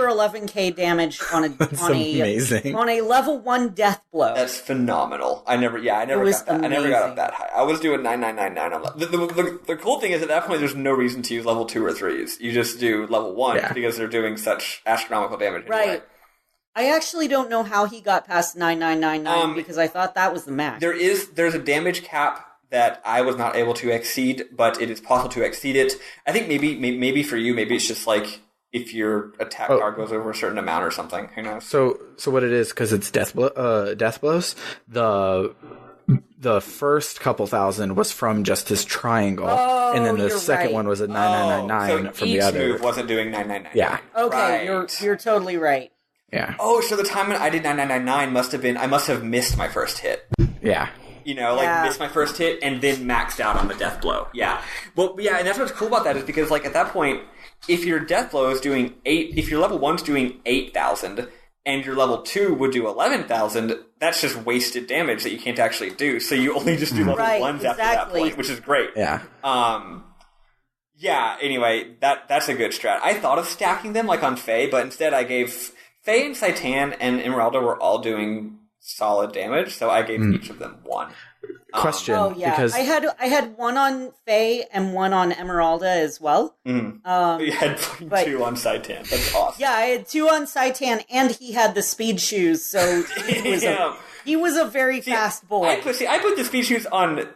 11k damage on a level 1 death blow. That's phenomenal. I never got up that high. I was doing 9999. The cool thing is at that point there's no reason to use level 2 or 3s. You just do level 1 because they're doing such astronomical damage. Anyway. Right. I actually don't know how he got past 9999 because I thought that was the max. There's a damage cap that I was not able to exceed, but it is possible to exceed it. I think maybe for you, maybe it's just like if your attack bar goes over a certain amount or something. Who knows? So what it is, because it's death blows. The first couple thousand was from just his triangle, and then the second one was a 9999 from the other. Each move wasn't doing 9999. Yeah. Okay, right. You're totally right. Yeah. Oh, so the time when I did 9999 I must have missed my first hit. Yeah. Missed my first hit and then maxed out on the death blow. Yeah. Well, yeah, and that's what's cool about that is because, like, at that point, if your death blow is doing if your level 1's doing 8,000 and your level 2 would do 11,000, that's just wasted damage that you can't actually do. So you only just do level 1s after that point, which is great. Yeah. Yeah, anyway, that's a good strat. I thought of stacking them, like, on Faye, but instead I gave Faye and Saitan and Emeralda were all doing solid damage, so I gave each of them 1. Question. Because I had 1 on Faye and 1 on Emeralda as well. You had 2 on Saitan. That's awesome. Yeah, I had 2 on Saitan, and he had the speed shoes, so he was a very fast boy. I put the speed shoes on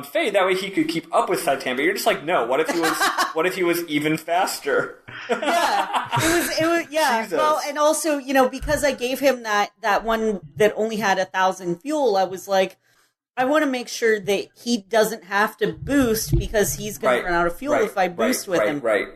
Faye, that way he could keep up with Saitan, but you're just like, no, what if he was even faster? It was Jesus. Well, and also, because I gave him that one that only had 1,000 fuel, I was like, I want to make sure that he doesn't have to boost because he's going to run out of fuel if I boost with him. Right.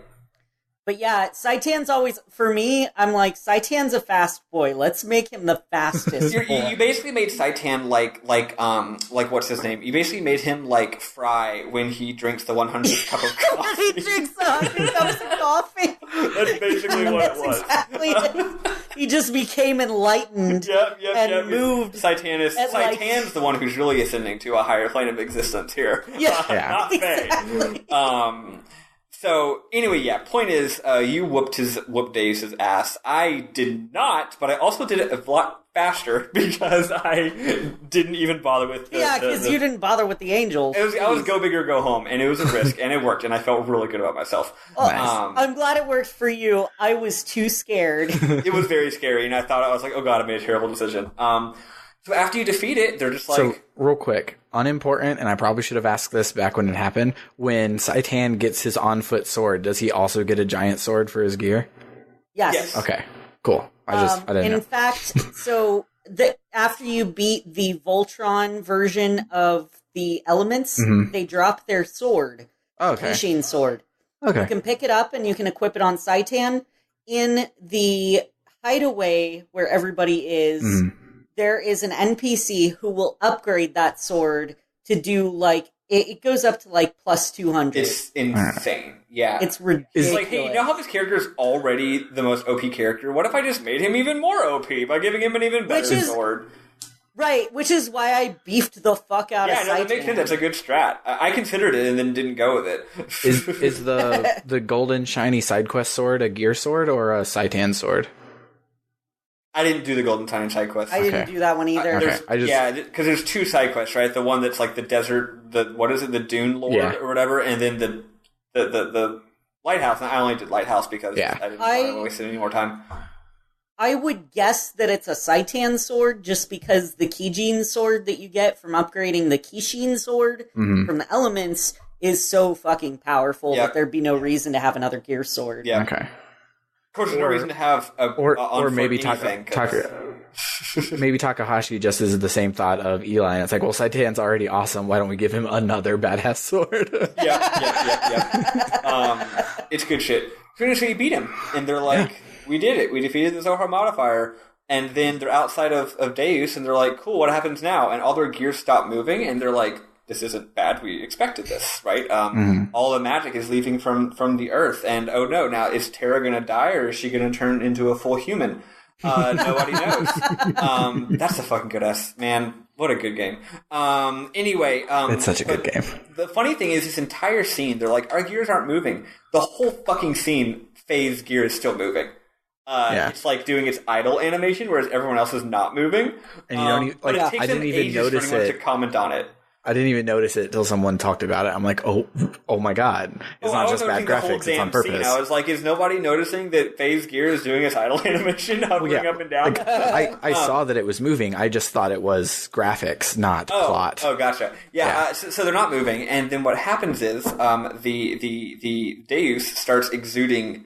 But yeah, Saitan's always, for me, I'm like, Saitan's a fast boy. Let's make him the fastest boy. You basically made Saitan like what's his name? You basically made him like Fry when he drinks the 100th cup of coffee. He drinks 100 cups of coffee. That's basically what it was. Exactly it. He just became enlightened and moved. Saitan's the one who's really ascending to a higher plane of existence here. Not Faye. Exactly. So, anyway, point is, you whooped Deus' ass. I did not, but I also did it a lot faster because I didn't even bother with the... Yeah, because you didn't bother with the angels. I was go big or go home, and it was a risk, and it worked, and I felt really good about myself. Oh, nice. I'm glad it worked for you. I was too scared. It was very scary, and I was like, oh god, I made a terrible decision. So after you defeat it, they're just like... So, real quick, unimportant, and I probably should have asked this back when it happened. When Saitan gets his on-foot sword, does he also get a giant sword for his gear? Yes. Okay, cool. I didn't know. In fact, so after you beat the Voltron version of the elements, they drop their sword. Okay. Machine sword. Okay. You can pick it up and you can equip it on Saitan. In the hideaway where everybody is, there is an NPC who will upgrade that sword to do, like, it goes up to, like, plus 200. It's insane. Yeah. It's ridiculous. It's like, hey, you know how this character is already the most OP character? What if I just made him even more OP by giving him an even better sword? Right, which is why I beefed the fuck out of Saitan. Yeah, that makes sense. That's a good strat. I considered it and then didn't go with it. Is the golden shiny side quest sword a gear sword or a Saitan sword? I didn't do the golden shiny side quest. I didn't do that one either. Yeah, because there's two side quests, right? The one that's like the desert, the Dune Lord or whatever, and then the lighthouse. And I only did lighthouse because I didn't want to waste any more time. I would guess that it's a Saitan sword just because the Kijin sword that you get from upgrading the Kishin sword from the elements is so fucking powerful that there'd be no reason to have another gear sword. Yeah. Okay. Of course, there's no reason to have or maybe maybe Takahashi just is the same thought of Eli. And it's like, well, Saitan's already awesome. Why don't we give him another badass sword? Yeah. It's good shit. So you beat him, and they're like, we did it. We defeated the Zohar modifier. And then they're outside of Deus, and they're like, cool, what happens now? And all their gears stop moving, and they're like, this isn't bad. We expected this, right? All the magic is leaving from the earth. And oh no, now is Terra going to die, or is she going to turn into a full human? Nobody knows. That's a fucking good ass, man. What a good game. Anyway. It's such a good game. The funny thing is, this entire scene, they're like, our gears aren't moving. The whole fucking scene, Faye's gear is still moving. It's like doing its idle animation, whereas everyone else is not moving. And you don't even, like, I didn't even notice it. To comment on it. I didn't even notice it until someone talked about it. I'm like, oh my god. It's not just bad graphics, it's on purpose. Scene. I was like, is nobody noticing that Faye's gear is doing its idle animation, hovering up and down? Like, I saw that it was moving. I just thought it was graphics, not plot. Oh, gotcha. Yeah, so they're not moving. And then what happens is the Deus starts exuding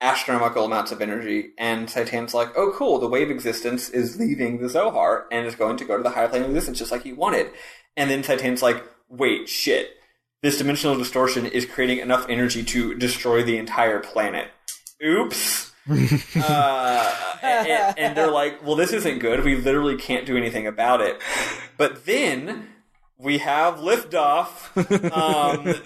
astronomical amounts of energy, and Saitan's like, oh cool, the wave existence is leaving the Zohar and is going to go to the higher plane of existence just like he wanted. And then Saitan's like, wait, shit, this dimensional distortion is creating enough energy to destroy the entire planet. Oops. And they're like, well, this isn't good, we literally can't do anything about it. But then we have liftoff.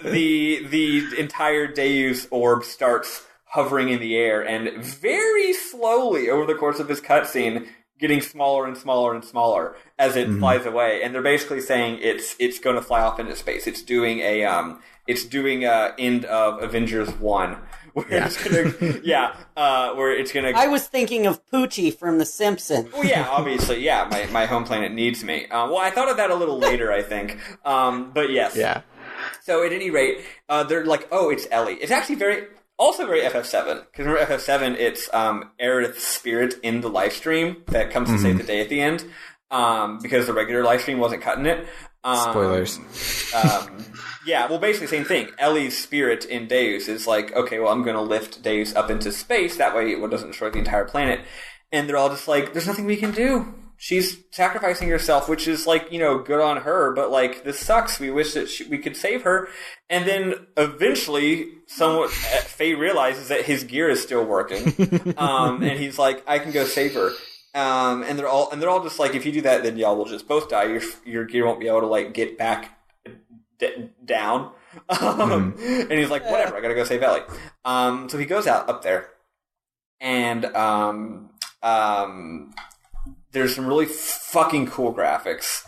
The entire Deus orb starts hovering in the air, and very slowly over the course of this cutscene, getting smaller and smaller and smaller as it flies away. And they're basically saying it's going to fly off into space. It's doing a end of Avengers 1. Where it's gonna, where it's gonna. I was thinking of Poochie from The Simpsons. Well, yeah, obviously, yeah. My home planet needs me. Well, I thought of that a little later, I think. But yes. Yeah. So at any rate, they're like, oh, it's Elly. It's actually very FF7, because remember FF7, it's Aerith's spirit in the live stream that comes to save the day at the end, because the regular live stream wasn't cutting it. Spoilers. Yeah, well, basically same thing. Ellie's spirit in Deus is like, okay, well, I'm going to lift Deus up into space, that way it doesn't destroy the entire planet. And they're all just like, there's nothing we can do. She's sacrificing herself, which is like, good on her, but like, this sucks. We wish that we could save her. And then eventually, Faye realizes that his gear is still working. And he's like, I can go save her. And they're all just like, if you do that, then y'all will just both die. Your gear won't be able to like get back down. And he's like, whatever, I gotta go save Elly. So he goes out up there, and there's some really fucking cool graphics.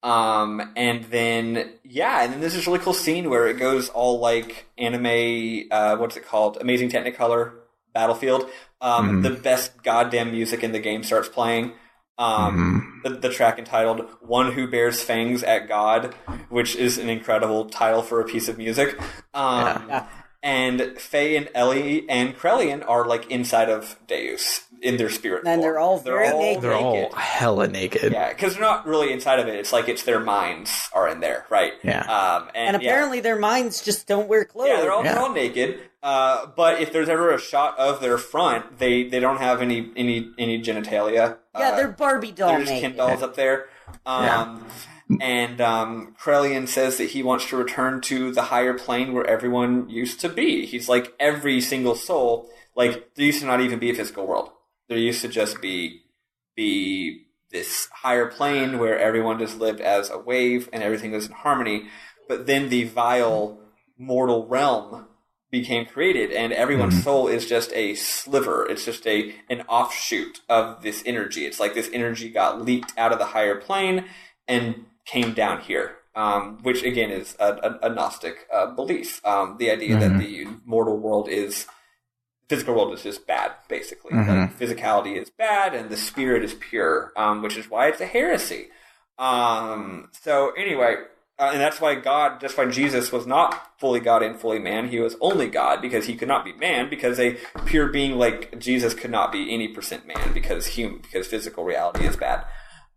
And then there's this really cool scene where it goes all like anime, what's it called? Amazing Technicolor Battlefield. The best goddamn music in the game starts playing. The track entitled One Who Bears Fangs at God, which is an incredible title for a piece of music. And Faye and Elly and Krelian are like inside of Deus. in their spirit And form. they're all very naked. They're all hella naked. Yeah, because they're not really inside of it. It's like it's their minds are in there, right? Yeah. And apparently their minds just don't wear clothes. Yeah, they're all naked. But if there's ever a shot of their front, they don't have any genitalia. Yeah, they're Barbie doll They're just naked. Ken dolls up there. And Krelian says that he wants to return to the higher plane where everyone used to be. He's like, every single soul, like, there used to not even be a physical world. There used to just be this higher plane where everyone just lived as a wave and everything was in harmony. But then the vile mortal realm became created, and everyone's soul is just a sliver. It's just an offshoot of this energy. It's like this energy got leaked out of the higher plane and came down here, which again is a Gnostic belief. The idea that the mortal world physical world is just bad, basically. Like, physicality is bad and the spirit is pure, which is why it's a heresy. So anyway, and that's why Jesus was not fully God and fully man. He was only God because he could not be man, because a pure being like Jesus could not be any % man because physical reality is bad.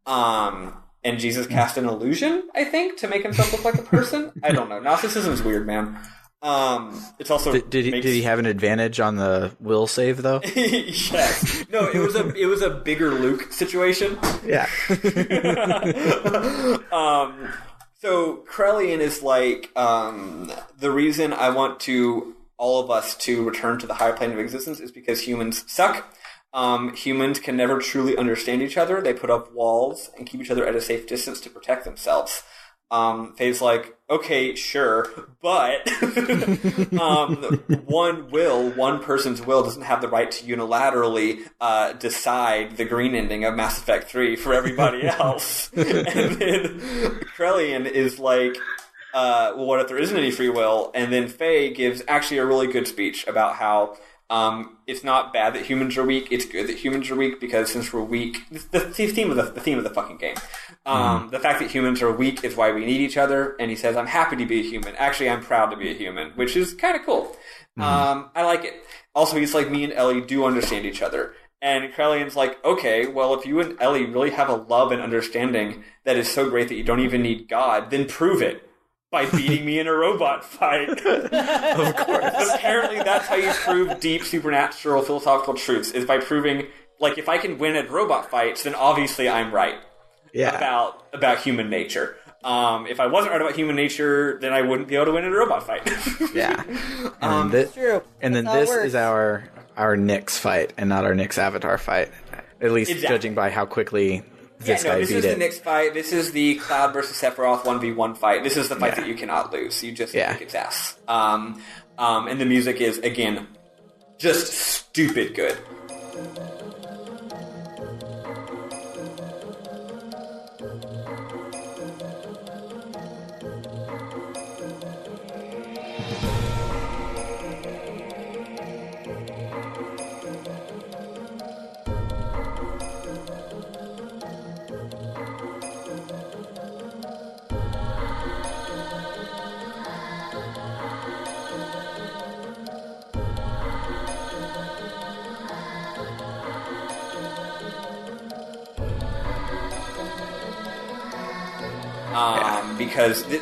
And Jesus cast an illusion, I think, to make himself look like a person. I don't know. Gnosticism's weird, man. It's also did he have an advantage on the will save though? Yes. No, it was a bigger Luke situation. Yeah. So Krelian is like, the reason I want all of us to return to the higher plane of existence is because humans suck. Humans can never truly understand each other. They put up walls and keep each other at a safe distance to protect themselves. Faye's like, okay, sure, but one person's will doesn't have the right to unilaterally decide the green ending of Mass Effect 3 for everybody else. And then Krelian is like, well, what if there isn't any free will? And then Faye gives actually a really good speech about how it's not bad that humans are weak. It's good that humans are weak because since we're weak, the theme of the fucking game. The fact that humans are weak is why we need each other. And he says, "I'm happy to be a human. Actually, I'm proud to be a human," which is kind of cool. I like it. Also, he's like, me and Elly do understand each other. And Krelian's like, okay, well, if you and Elly really have a love and understanding that is so great that you don't even need God, then prove it by beating me in a robot fight. Of course. Apparently that's how you prove deep supernatural philosophical truths, is by proving, like, if I can win at robot fights, then obviously I'm right about human nature. If I wasn't right about human nature, then I wouldn't be able to win at a robot fight. Yeah. That's true. And then this is our Nyx fight and not our Nyx Avatar fight. At least judging by how quickly this guy this beat is it. the Nyx fight. This is the Cloud versus Sephiroth 1v1 fight. This is the fight that you cannot lose. You just kick its ass. And the music is, again, just stupid good.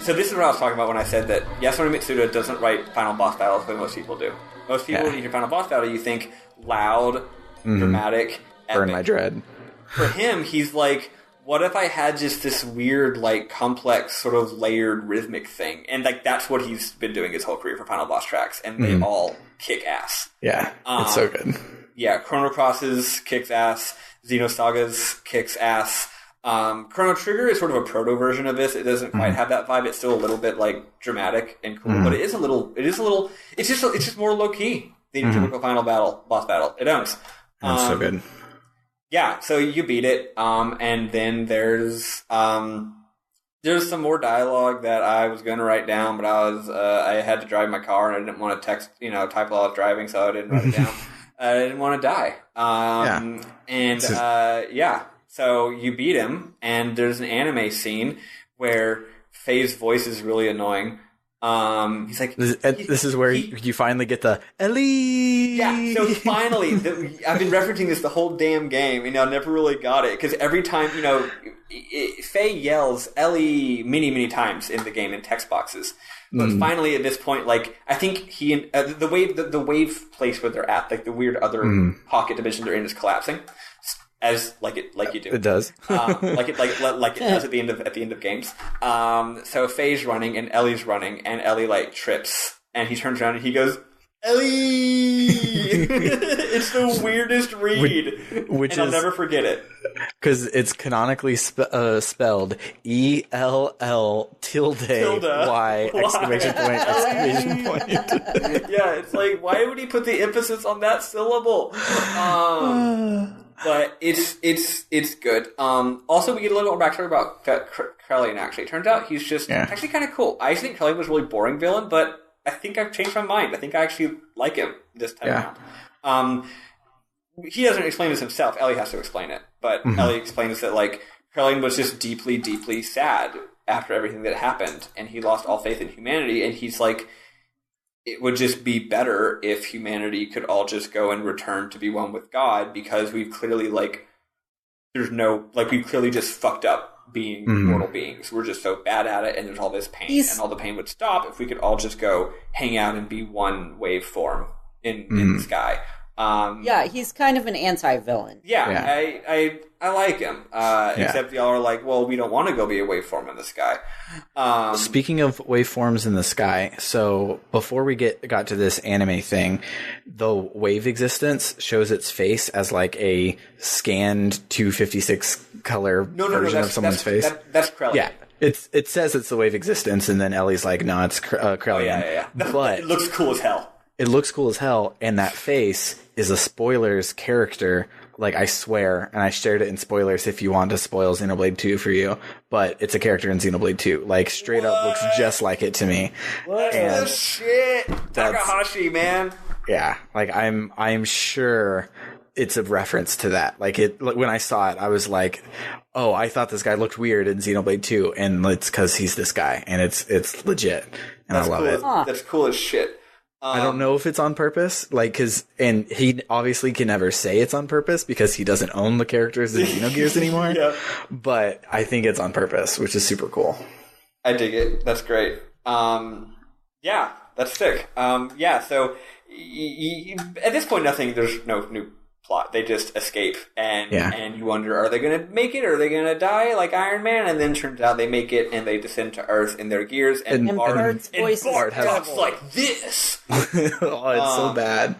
So this is what I was talking about when I said that Yasunori Mitsuda doesn't write final boss battles the way most people do. Most people, when you hear final boss battle, you think loud, dramatic, epic. Burn my dread. For him, he's like, what if I had just this weird, like, complex, sort of layered rhythmic thing? And, like, that's what he's been doing his whole career for final boss tracks, and they all kick ass. Yeah, it's so good. Yeah, Chrono Crosses kicks ass. Xenosagas kicks ass. Chrono Trigger is sort of a proto version of this. It doesn't quite have that vibe. It's still a little bit like dramatic and cool, but it's just more low key than a typical boss battle. It owns. That's so good. Yeah, so you beat it, and then there's some more dialogue that I was going to write down, but I had to drive my car and I didn't want to type while I was driving, so I didn't write it down. I didn't want to die. So you beat him, and there's an anime scene where Faye's voice is really annoying. He's like, this is where you finally get the Elly. Yeah, so finally, I've been referencing this the whole damn game, and I never really got it because every time, Faye yells Elly many times in the game in text boxes. But finally, at this point, like I think he and the wave place where they're at, like the weird other pocket dimension they're in, is collapsing. As like you do, it does. like it does at the end of games. So Faye's running and Ellie's running, and Elly like trips, and he turns around and he goes, "Elly!" It's the weirdest read, and I'll never forget it because it's canonically spelled ELL tilde Y exclamation point. Yeah, it's like, why would he put the emphasis on that syllable? But it's good. Also, we get a little more backstory about Krelian, actually. It turns out he's just actually kind of cool. I think Krelian was a really boring villain, but I think I've changed my mind. I think I actually like him this time around. He doesn't explain this himself. Elly has to explain it. But Elly explains that, like, Krelian was just deeply, deeply sad after everything that happened, and he lost all faith in humanity, and he's like, it would just be better if humanity could all just go and return to be one with God, because we've clearly, like, we've clearly just fucked up being mortal beings. We're just so bad at it, and there's all this pain, and all the pain would stop if we could all just go hang out and be one waveform in the sky. He's kind of an anti-villain. I like him. Except y'all are like, well, we don't want to go be a waveform in the sky. Speaking of waveforms in the sky, so before we got to this anime thing, the wave existence shows its face as like a scanned 256 color version of someone's face. That's Krelian. Yeah. It says it's the wave existence, and then Ellie's like, no, it's Krelian. Yeah. But it looks cool as hell. It looks cool as hell, and that face is a spoilers character. Like, I swear, and I shared it in spoilers if you want to spoil Xenoblade 2 for you, but it's a character in Xenoblade 2. Like, straight up looks just like it to me. What the shit? Takahashi, man. Yeah, like, I'm sure it's a reference to that. Like, when I saw it, I was like, oh, I thought this guy looked weird in Xenoblade 2, and it's because he's this guy, and it's legit, and I love it. That's cool as shit. I don't know if it's on purpose, like, and he obviously can never say it's on purpose because he doesn't own the characters in Xenogears anymore. But I think it's on purpose, which is super cool. I dig it. That's great. Yeah, that's sick. So at this point, there's no new plot. They just escape, and you wonder, are they going to make it, or are they going to die like Iron Man? And then turns out they make it, and they descend to Earth in their gears, and Bart's voice talks like this. Oh, it's so bad.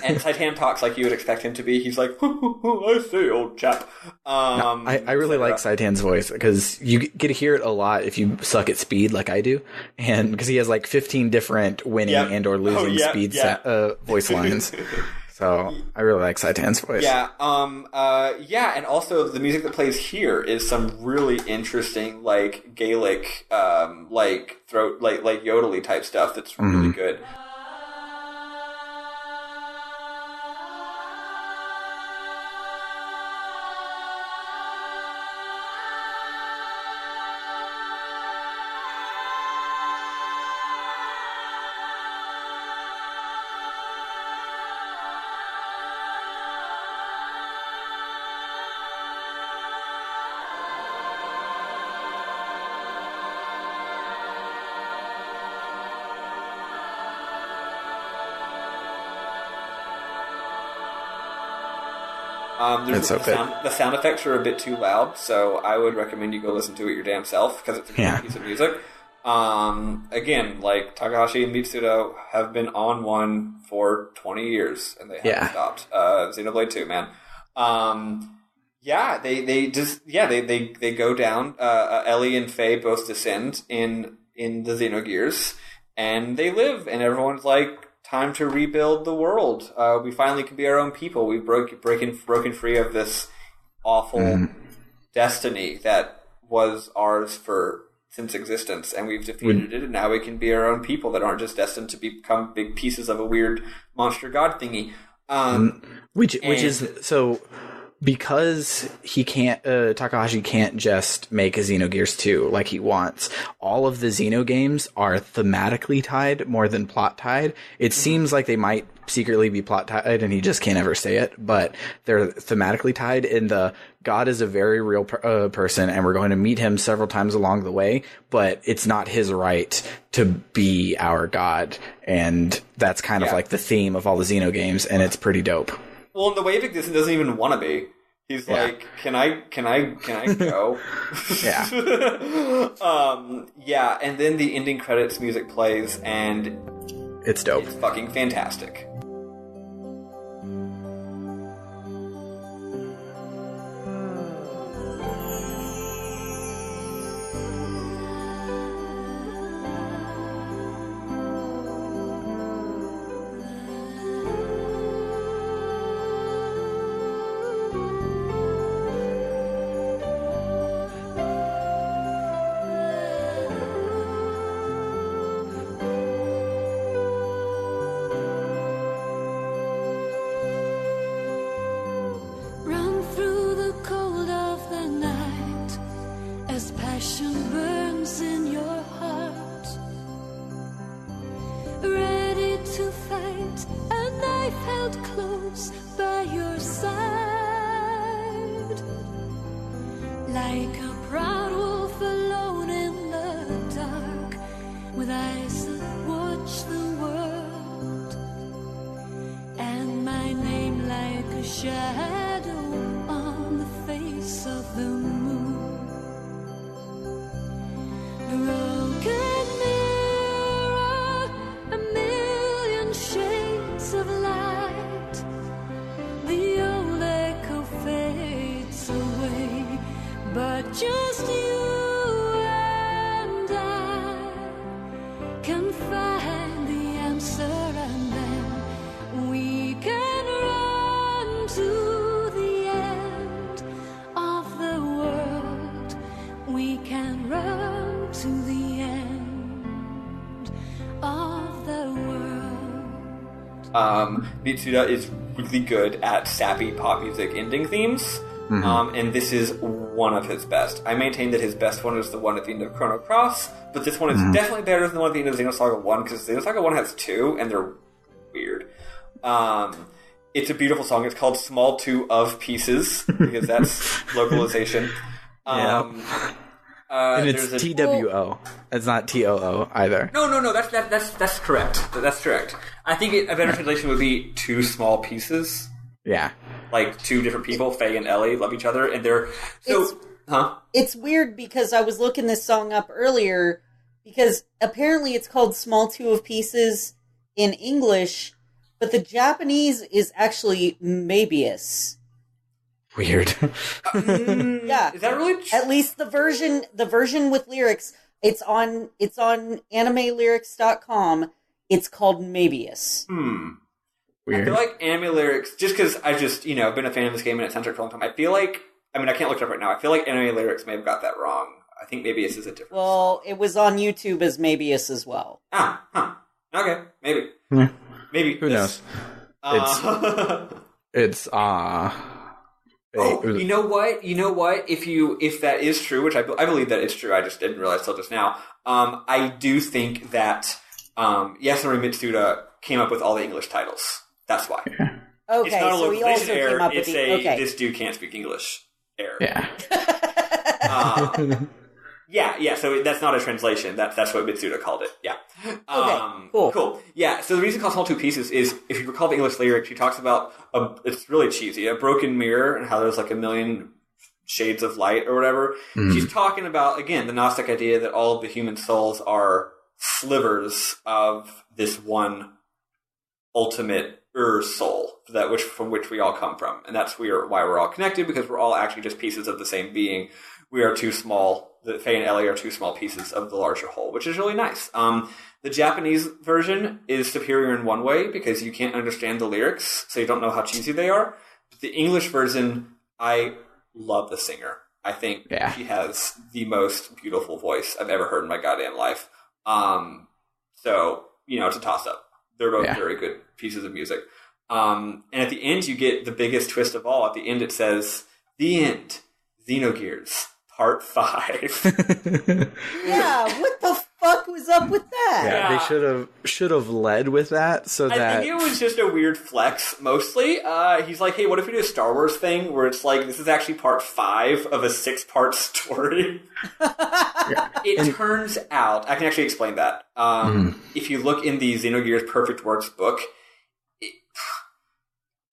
And Titan talks like you would expect him to be. He's like, I say, old chap. I really like Saitan's voice because you get to hear it a lot if you suck at speed like I do, and because he has like 15 different winning and or losing speed voice lines. So I really like Saitan's voice. And also the music that plays here is some really interesting, like Gaelic, like throat, like yodely type stuff that's really good. The sound effects are a bit too loud, so I would recommend you go listen to it your damn self, because it's a good piece of music. Again, like, Takahashi and Mitsuda have been on one for 20 years, and they haven't stopped. Xenoblade 2, man. They go down. Elly and Faye both descend in the Xenogears, and they live, and everyone's like, time to rebuild the world. We finally can be our own people. We've broken free of this awful destiny that was ours since existence, and we've defeated it, and now we can be our own people that aren't just destined to become big pieces of a weird monster god thingy. because he can't, Takahashi can't just make a Xenogears 2 like he wants. All of the Xeno games are thematically tied more than plot tied. It seems like they might secretly be plot tied and he just can't ever say it, but they're thematically tied in the God is a very real person and we're going to meet him several times along the way, but it's not his right to be our God. And that's kind of like the theme of all the Xeno games, and it's pretty dope. Well, in the way of existence, doesn't even want to be. He's like, can I go? Yeah. And then the ending credits music plays, and it's dope. It's fucking fantastic. Mitsuda is really good at sappy pop music ending themes, and this is one of his best. I maintain that his best one is the one at the end of Chrono Cross, but this one is definitely better than the one at the end of Xenosaga 1, because Xenosaga 1 has two, and they're weird. It's a beautiful song. It's called Small 2 of Pieces, because that's localization. And it's TWO. It's not TOO either. No. That's correct. That's correct. I think a better translation would be two small pieces. Yeah. Like two different people, Faye and Elly, love each other, and they're It's weird because I was looking this song up earlier because apparently it's called Small 2 of Pieces in English, but the Japanese is actually Mabius. Weird. Yeah. Is that really At least the version with lyrics, it's on animelyrics.com. It's called Mabius. Weird. I feel like anime lyrics, just because I've been a fan of this game and it sounds like for a long time, I feel like, I can't look it up right now. I feel like anime lyrics may have got that wrong. I think Mabius is a different Well, it was on YouTube as Mabius as well. Okay, maybe. Maybe. Who knows? It's you know what? If that is true, which I believe that it's true, I just didn't realize till just now. I do think that Yasunori Mitsuda came up with all the English titles. That's why. Okay, it's not a so he also error. came up with This dude can't speak English error. Yeah. Yeah. So that's not a translation. That's what Mitsuda called it. Yeah. Okay. Cool. Yeah. So the reason it's called Small 2 Pieces is, if you recall the English lyric, she talks about it's really cheesy, a broken mirror, and how there's like a million shades of light or whatever. She's talking about, again, the Gnostic idea that all of the human souls are slivers of this one ultimate soul from which we all come from, and that's why we're all connected, because we're all actually just pieces of the same being. We are too small. Faye and Elly are two small pieces of the larger whole, which is really nice. The Japanese version is superior in one way because you can't understand the lyrics, so you don't know how cheesy they are. But the English version, I love the singer. I think she has the most beautiful voice I've ever heard in my goddamn life. So, it's a toss-up. They're both very good pieces of music. And at the end, you get the biggest twist of all. At the end, it says, "The End, Xenogears, Part 5." Yeah, what the fuck was up with that? Yeah, they should have led with that I think it was just a weird flex, mostly. He's like, hey, what if we do a Star Wars thing where it's like, this is actually part 5 of a 6-part story? It turns out, I can actually explain that. If you look in the Xenogears Perfect Works book,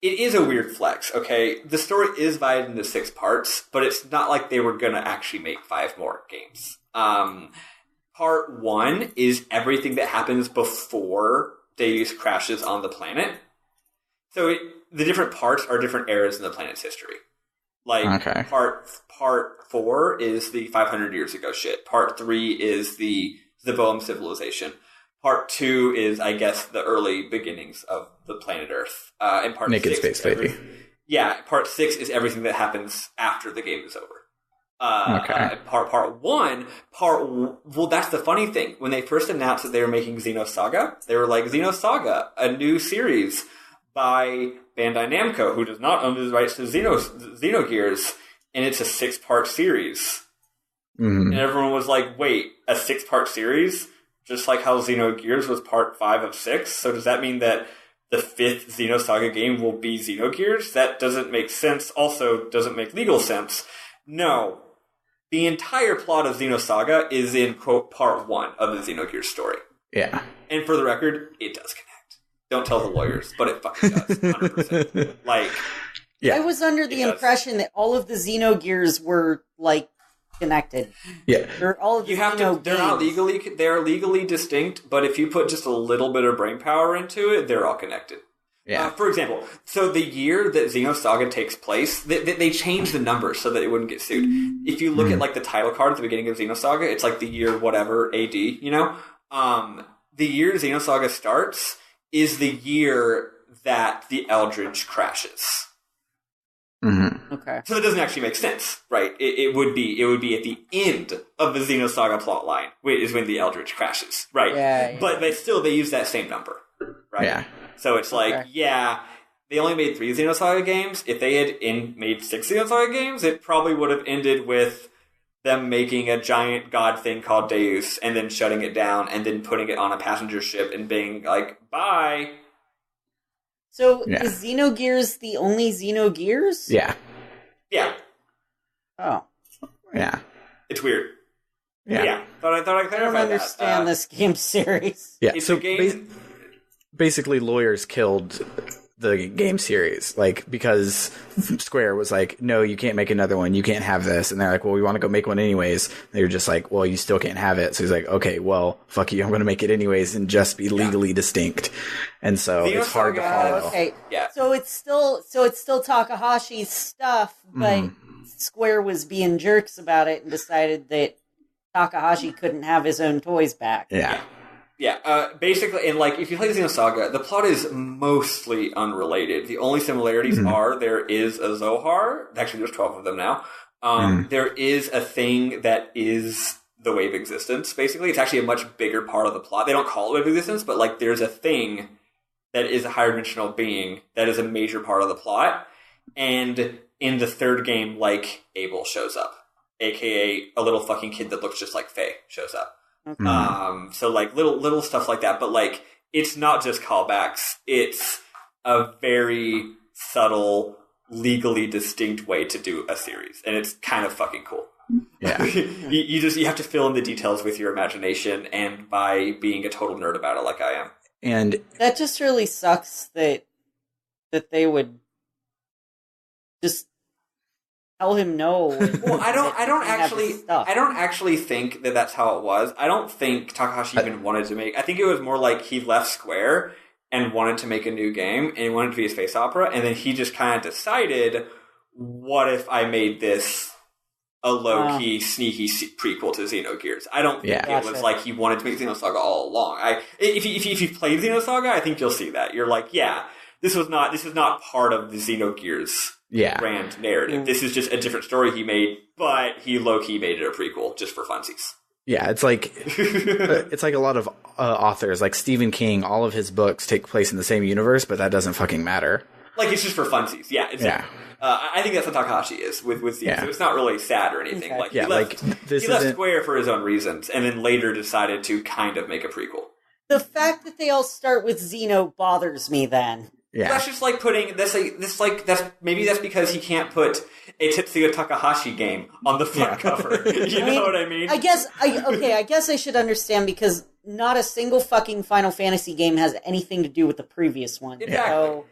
it is a weird flex, okay? The story is divided into 6 parts, but it's not like they were going to actually make 5 more games. Part 1 is everything that happens before Deus crashes on the planet. So the different parts are different eras in the planet's history. Like, part 4 is the 500 years ago shit. Part 3 is the Boehm civilization. Part 2 is, I guess, the early beginnings of the planet Earth. And part Naked 6 Space Baby. Part 6 is everything that happens after the game is over. Part 1, well, that's the funny thing. When they first announced that they were making Xenosaga, they were like, Xenosaga, a new series by Bandai Namco, who does not own the rights to Xenogears, and it's a 6-part series. And everyone was like, wait, a 6-part series? Just like how Xenogears was part 5 of 6? So does that mean that the 5th Xenosaga game will be Xenogears? That doesn't make sense. Also, doesn't make legal sense. No. The entire plot of Xenosaga is in, quote, part 1 of the Xenogears story. Yeah. And for the record, it does connect. Don't tell the lawyers, but it fucking does. 100%. Like, yeah. I was under the impression that all of the Xenogears were, like, connected. Yeah. They're all of the they're legally distinct, but if you put just a little bit of brain power into it, they're all connected. Yeah. For example, so the year that Xenosaga takes place, they changed the numbers so that it wouldn't get sued. If you look at like the title card at the beginning of Xenosaga, it's like the year whatever AD, you know? The year Xenosaga starts is the year that the Eldritch crashes. Okay. So it doesn't actually make sense, right? It would be at the end of the Xenosaga plotline is when the Eldritch crashes, right? Yeah. But they use that same number, right? Yeah. So it's like, they only made 3 Xenosaga games. If they had made 6 Xenosaga games, it probably would have ended with them making a giant god thing called Deus and then shutting it down and then putting it on a passenger ship and being like, bye. So is Xenogears the only Xenogears? Yeah. Yeah. Oh. Yeah. It's weird. Yeah. Thought I'd clarify that. I don't understand this game series. Yeah. It's so a game... basically lawyers killed the game series, like, because Square was like, no, you can't make another one, you can't have this, and they're like, well, we want to go make one anyways. They were just like, well, you still can't have it. So he's like, okay, well, fuck you, I'm going to make it anyways and just be legally distinct. And so it's hard to follow. Okay, yeah. So it's still Takahashi's stuff, but Square was being jerks about it and decided that Takahashi couldn't have his own toys back. Yeah. Yeah, basically, and like, if you play Xenosaga, the plot is mostly unrelated. The only similarities are there is a Zohar. Actually, there's 12 of them now. There is a thing that is the Wave of Existence, basically. It's actually a much bigger part of the plot. They don't call it Wave of Existence, but like, there's a thing that is a higher dimensional being that is a major part of the plot. And in the 3rd game, like, Abel shows up, aka a little fucking kid that looks just like Faye shows up. Okay. So like little stuff like that, but like, it's not just callbacks. It's a very subtle, legally distinct way to do a series, and it's kind of fucking cool. Yeah. you have to fill in the details with your imagination and by being a total nerd about it, like I am. And that just really sucks that they would just tell him no. Well, I don't actually think that that's how it was. I don't think Takahashi even wanted to make. I think it was more like he left Square and wanted to make a new game, and he wanted it to be a space opera, and then he just kind of decided, what if I made this a low-key, sneaky prequel to Xenogears? I don't think it was like he wanted to make Xenosaga all along. If you played Xenosaga, I think you'll see that. You're like, this is not part of the Xenogears grand narrative. This is just a different story he made, but he low-key made it a prequel just for funsies. Yeah, it's like a lot of authors, like Stephen King. All of his books take place in the same universe, but that doesn't fucking matter. Like, it's just for funsies. Yeah, exactly. Yeah. I think that's what Takahashi is with Steve. Yeah. So it's not really sad or anything. Okay. Like, he left Square for his own reasons, and then later decided to kind of make a prequel. The fact that they all start with Xeno bothers me. Then, that's just like putting that's because he can't put a Tetsuya Takahashi game on the front cover. You know what I mean? I guess I should understand, because not a single fucking Final Fantasy game has anything to do with the previous one. Exactly. So,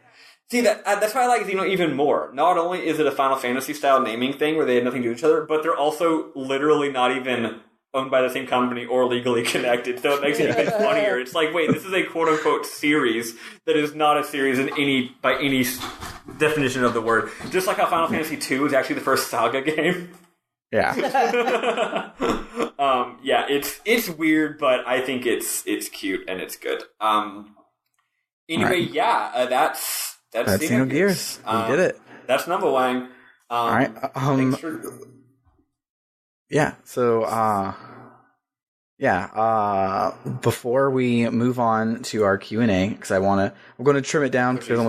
see, that's why I like Xeno even more. Not only is it a Final Fantasy style naming thing where they have nothing to do with each other, but they're also literally not even owned by the same company or legally connected, so it makes it even funnier. It's like, wait, this is a quote-unquote series that is not a series by any definition of the word. Just like how Final Fantasy II is actually the first Saga game. Yeah. It's weird, but I think it's cute and it's good. Anyway, right. That's Xenogears. We did it. That's Number Wang. All right. Yeah. So, before we move on to our Q&A, because I'm going to trim it down because there's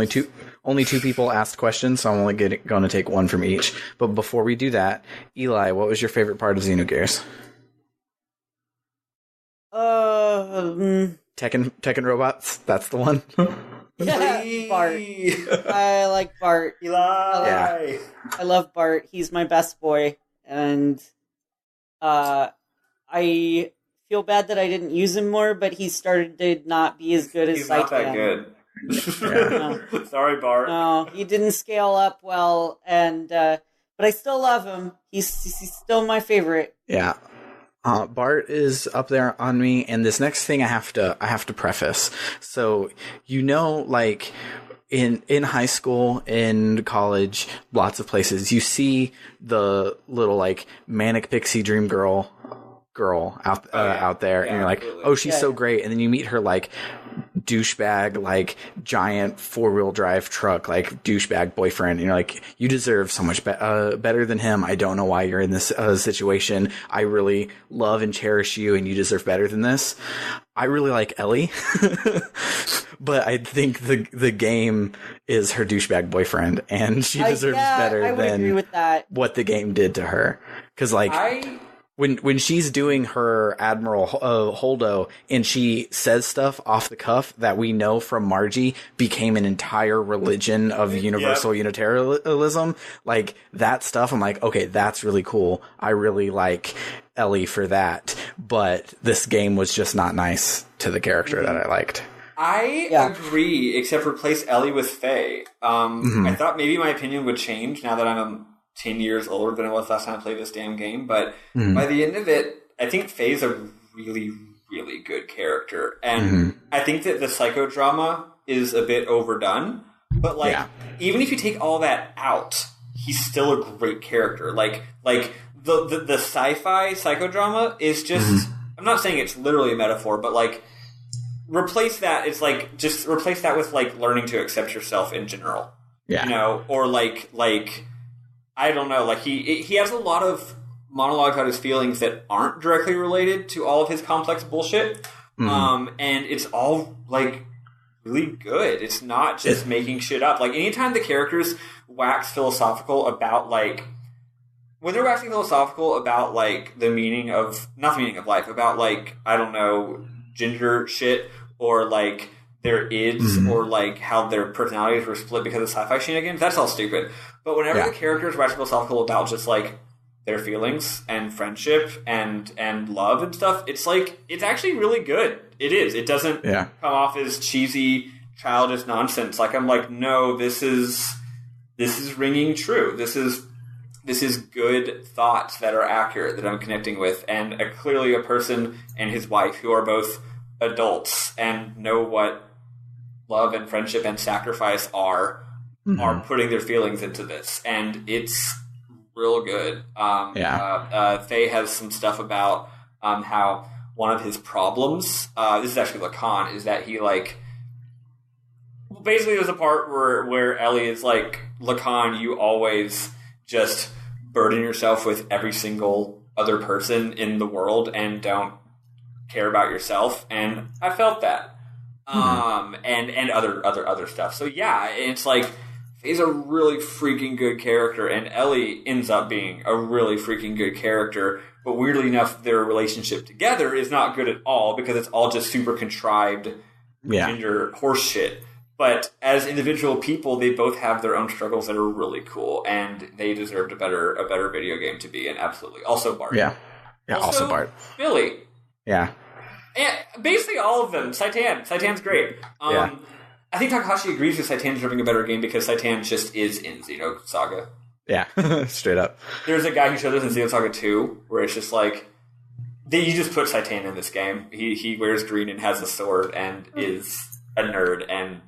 only two people asked questions, so I'm only going to take one from each. But before we do that, Eli, what was your favorite part of Xenogears? Tekken robots. That's the one. Bart. I like Bart. Eli. I love Bart. He's my best boy, and I feel bad that I didn't use him more, but he started to not be as good as I can. He's not that good. No. Sorry, Bart. No, he didn't scale up well, and but I still love him. He's still my favorite. Yeah. Bart is up there on me, and this next thing I have to preface. So, like in high school, in college, lots of places, you see the little like manic pixie dream girl out there, and you're like, absolutely. Oh, she's so great, and then you meet her like douchebag, like giant 4-wheel drive truck, like douchebag boyfriend, and you're like, you deserve so much better than him. I don't know why you're in this situation. I really love and cherish you, and you deserve better than this. I really like Elly, but I think the game is her douchebag boyfriend, and she deserves better than what the game did to her. Because when she's doing her Admiral Holdo and she says stuff off the cuff that we know from Margie became an entire religion of universal Unitarianism, like that stuff, I'm like, okay, that's really cool. I really like Elly for that. But this game was just not nice to the character that I liked. I agree, except replace Elly with Faye. I thought maybe my opinion would change now that I'm 10 years older than I was last time I played this damn game, but by the end of it, I think Faye's a really, really good character. And I think that the psychodrama is a bit overdone, but even if you take all that out, he's still a great character. Like the sci-fi psychodrama is just, I'm not saying it's literally a metaphor, but like, replace that, it's like, just replace that with like learning to accept yourself in general. Yeah. Or like, I don't know, like he has a lot of monologues about his feelings that aren't directly related to all of his complex bullshit. And it's all like really good. It's not just making shit up. Like anytime the characters wax philosophical about like, when they're waxing philosophical about like not the meaning of life, about like, I don't know, gender shit, or like their ids, or like how their personalities were split because of sci-fi shenanigans, that's all stupid. But whenever the characters wax philosophical about just like their feelings and friendship and love and stuff, it's like, it's actually really good. It is. It doesn't come off as cheesy, childish nonsense. Like, I'm like, no, this is ringing true. This is good thoughts that are accurate, that I'm connecting with, and clearly a person and his wife who are both adults and know what love and friendship and sacrifice are putting their feelings into this, and it's real good. Faye has some stuff about how one of his problems, this is actually Lacan, is that he like, basically there's a part where Elly is like, Lacan, you always just burden yourself with every single other person in the world and don't care about yourself, and I felt that. And other stuff. So yeah, it's like he's a really freaking good character, and Elly ends up being a really freaking good character. But weirdly enough, their relationship together is not good at all because it's all just super contrived gender horse shit. But as individual people, they both have their own struggles that are really cool, and they deserved a better video game to be in. Absolutely. Also Bart. Yeah. Also Bart. Billy. Yeah. And basically all of them. Saitan's great. I think Takahashi agrees with Saitan deserving a better game because Saitan just is in Xeno Saga. Yeah, straight up. There's a guy who showed us in Xeno Saga 2 where it's just like, you just put Saitan in this game. He wears green and has a sword and is a nerd and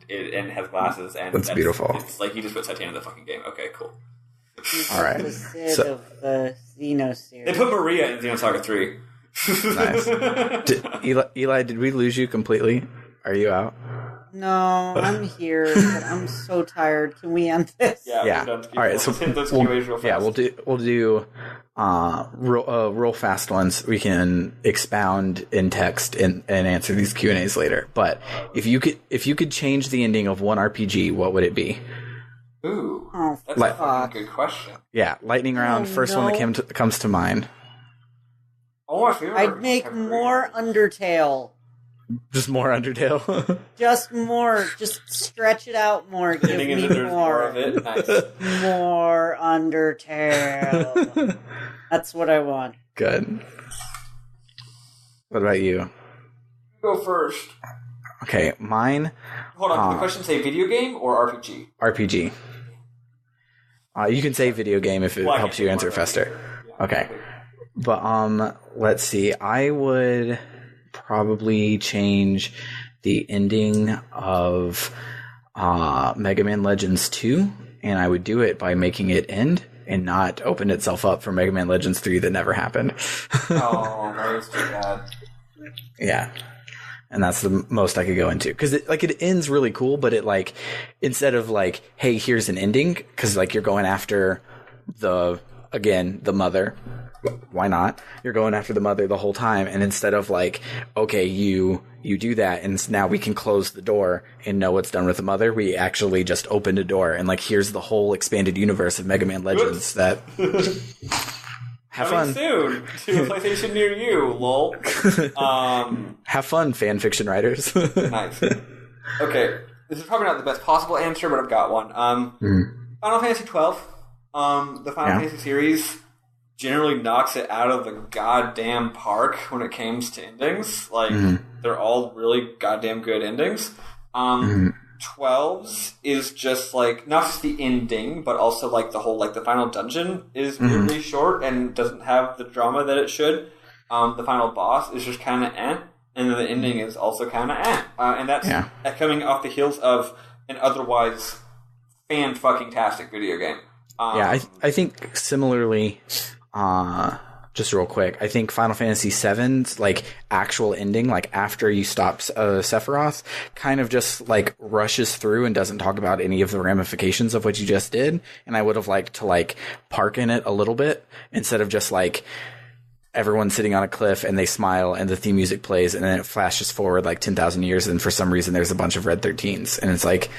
has glasses. And that's beautiful. It's like you just put Saitan in the fucking game. Okay, cool. All right. The Sid of the Xeno series. They put Maria in Xeno Saga 3. Nice. Eli, did we lose you completely? Are you out? No, I'm here, but I'm so tired. Can we end this? Yeah. All right. So we'll do real fast ones. We can expound in text and answer these Q&As later. But if you could change the ending of one RPG, what would it be? Ooh, that's a fucking good question. Yeah, lightning round. First one that comes to mind. I'd make more Undertale. Just more Undertale? Just more. Just stretch it out more. Give me more of it. Nice. More Undertale. That's what I want. Good. What about you? Go first. Okay, mine... Hold on, can the question say video game or RPG? RPG. You can say video game if it helps you answer faster. Yeah, okay. But let's see. I would probably change the ending of Mega Man Legends 2, and I would do it by making it end and not open itself up for Mega Man Legends 3 that never happened. Oh, that was too bad. Yeah. And that's the most I could go into. Because it ends really cool, but it instead of hey, here's an ending, because you're going after the mother. Why not? You're going after the mother the whole time, and instead of okay, you do that, and now we can close the door and know what's done with the mother, we actually just opened a door, and here's the whole expanded universe of Mega Man Legends that... Have fun. Soon to a PlayStation near you, lol. Have fun, fan fiction writers. Nice. Okay, this is probably not the best possible answer, but I've got one. Final Fantasy XII, the Final Fantasy series, generally knocks it out of the goddamn park when it comes to endings. They're all really goddamn good endings. 12's is just not just the ending, but also the whole the final dungeon is really short and doesn't have the drama that it should. The final boss is just kind of and then the ending is also kind of and that's coming off the heels of an otherwise fan-fucking-tastic video game. I think similarly. Just real quick, I think Final Fantasy VII's actual ending, after you stop Sephiroth, kind of just rushes through and doesn't talk about any of the ramifications of what you just did. And I would have liked to park in it a little bit instead of just everyone's sitting on a cliff and they smile and the theme music plays and then it flashes forward 10,000 years and for some reason there's a bunch of red 13s and it's like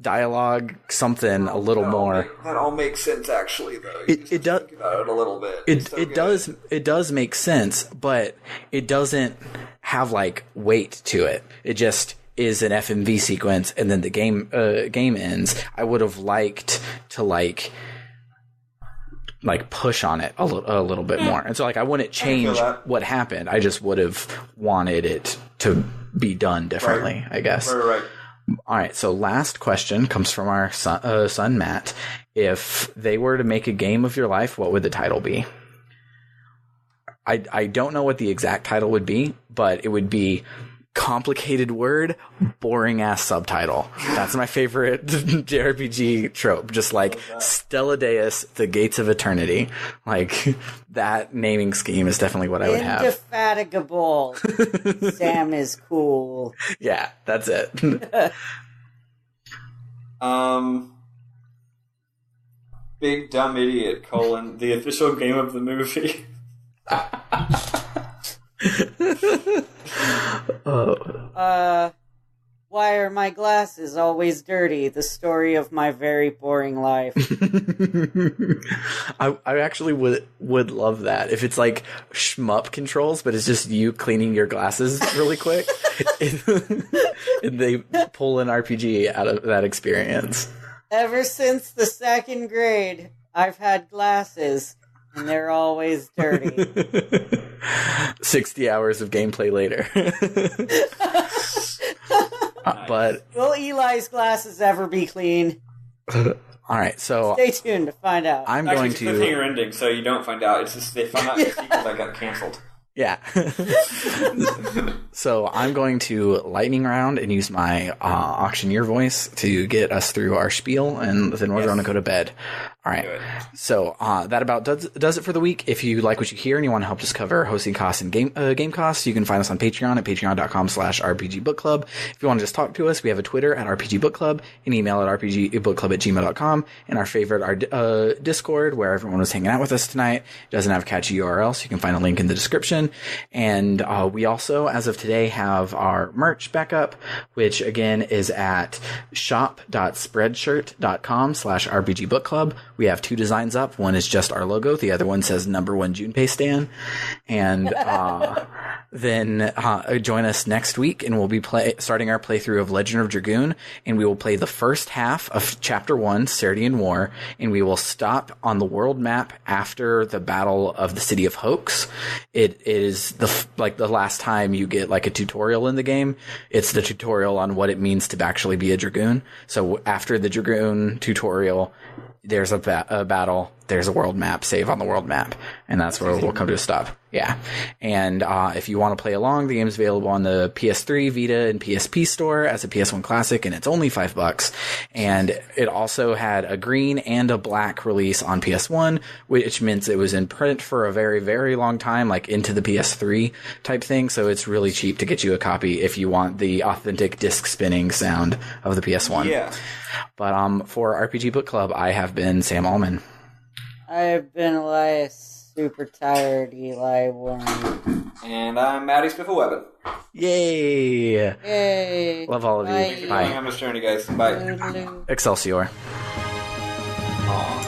dialogue, something a little more. That all makes sense, actually, though. It does. Think about it a little bit. It does make sense, but it doesn't have weight to it. It just is an FMV sequence, and then the game ends. I would have liked to push on it a little bit more, and so I wouldn't change what happened. I just would have wanted it to be done differently. Right. I guess. Right. All right, so last question comes from our son Matt. If they were to make a game of your life, what would the title be? I don't know what the exact title would be, but it would be complicated word, boring ass subtitle. That's my favorite JRPG trope. Just Stella Deus, the Gates of Eternity. That naming scheme is definitely what I would have. Indefatigable. Sam is cool. Yeah, that's it. Big Dumb Idiot, the official game of the movie. Why are my glasses always dirty? The story of my very boring life. I actually would love that if it's like shmup controls, but it's just you cleaning your glasses really quick, and they pull an RPG out of that experience. Ever since the second grade, I've had glasses, and they're always dirty. 60 hours of gameplay later. But will Eli's glasses ever be clean? All right, so stay tuned to find out. I'm going to cliffhanger ending, so you don't find out. It's just they find out the sequel that got canceled. Yeah. So I'm going to lightning round and use my auctioneer voice to get us through our spiel, and then we're going to go to bed. All right. So that about does it for the week. If you like what you hear and you want to help us cover hosting costs and game costs, you can find us on Patreon at patreon.com/rpgbookclub. If you want to just talk to us, we have a Twitter at rpgbookclub, an email at rpgbookclub@gmail.com, and our favorite, our Discord, where everyone was hanging out with us tonight. It doesn't have a catchy URL, so you can find a link in the description. And we also, as of today, have our merch back up, which again is at shop.spreadshirt.com/rpgbookclub. We have 2 designs up. One is just our logo. The other one says #1 Junpei Stan. And then join us next week, and we'll be starting our playthrough of Legend of Dragoon, and we will play the first half of Chapter 1, Serdian War, and we will stop on the world map after the Battle of the City of Hoax. It is the last time you get like a tutorial in the game. It's the tutorial on what it means to actually be a Dragoon. So after the Dragoon tutorial, there's a battle, there's a world map, save on the world map, and that's where we'll come to a stop. Yeah. And if you want to play along, the game's available on the PS3, Vita, and PSP store as a PS1 classic, and it's only $5. And it also had a green and a black release on PS1, which means it was in print for a very, very long time, like into the PS3 type thing. So it's really cheap to get you a copy if you want the authentic disc spinning sound of the PS1. Yeah. But for RPG Book Club, I have been Sam Allman. I've been Elias. Super tired, Eli Warren. And I'm Maddie Spiffleweapon. Yay! Yay! Love all of you. Thanks for coming on this journey, guys. Bye. Excelsior. Aww.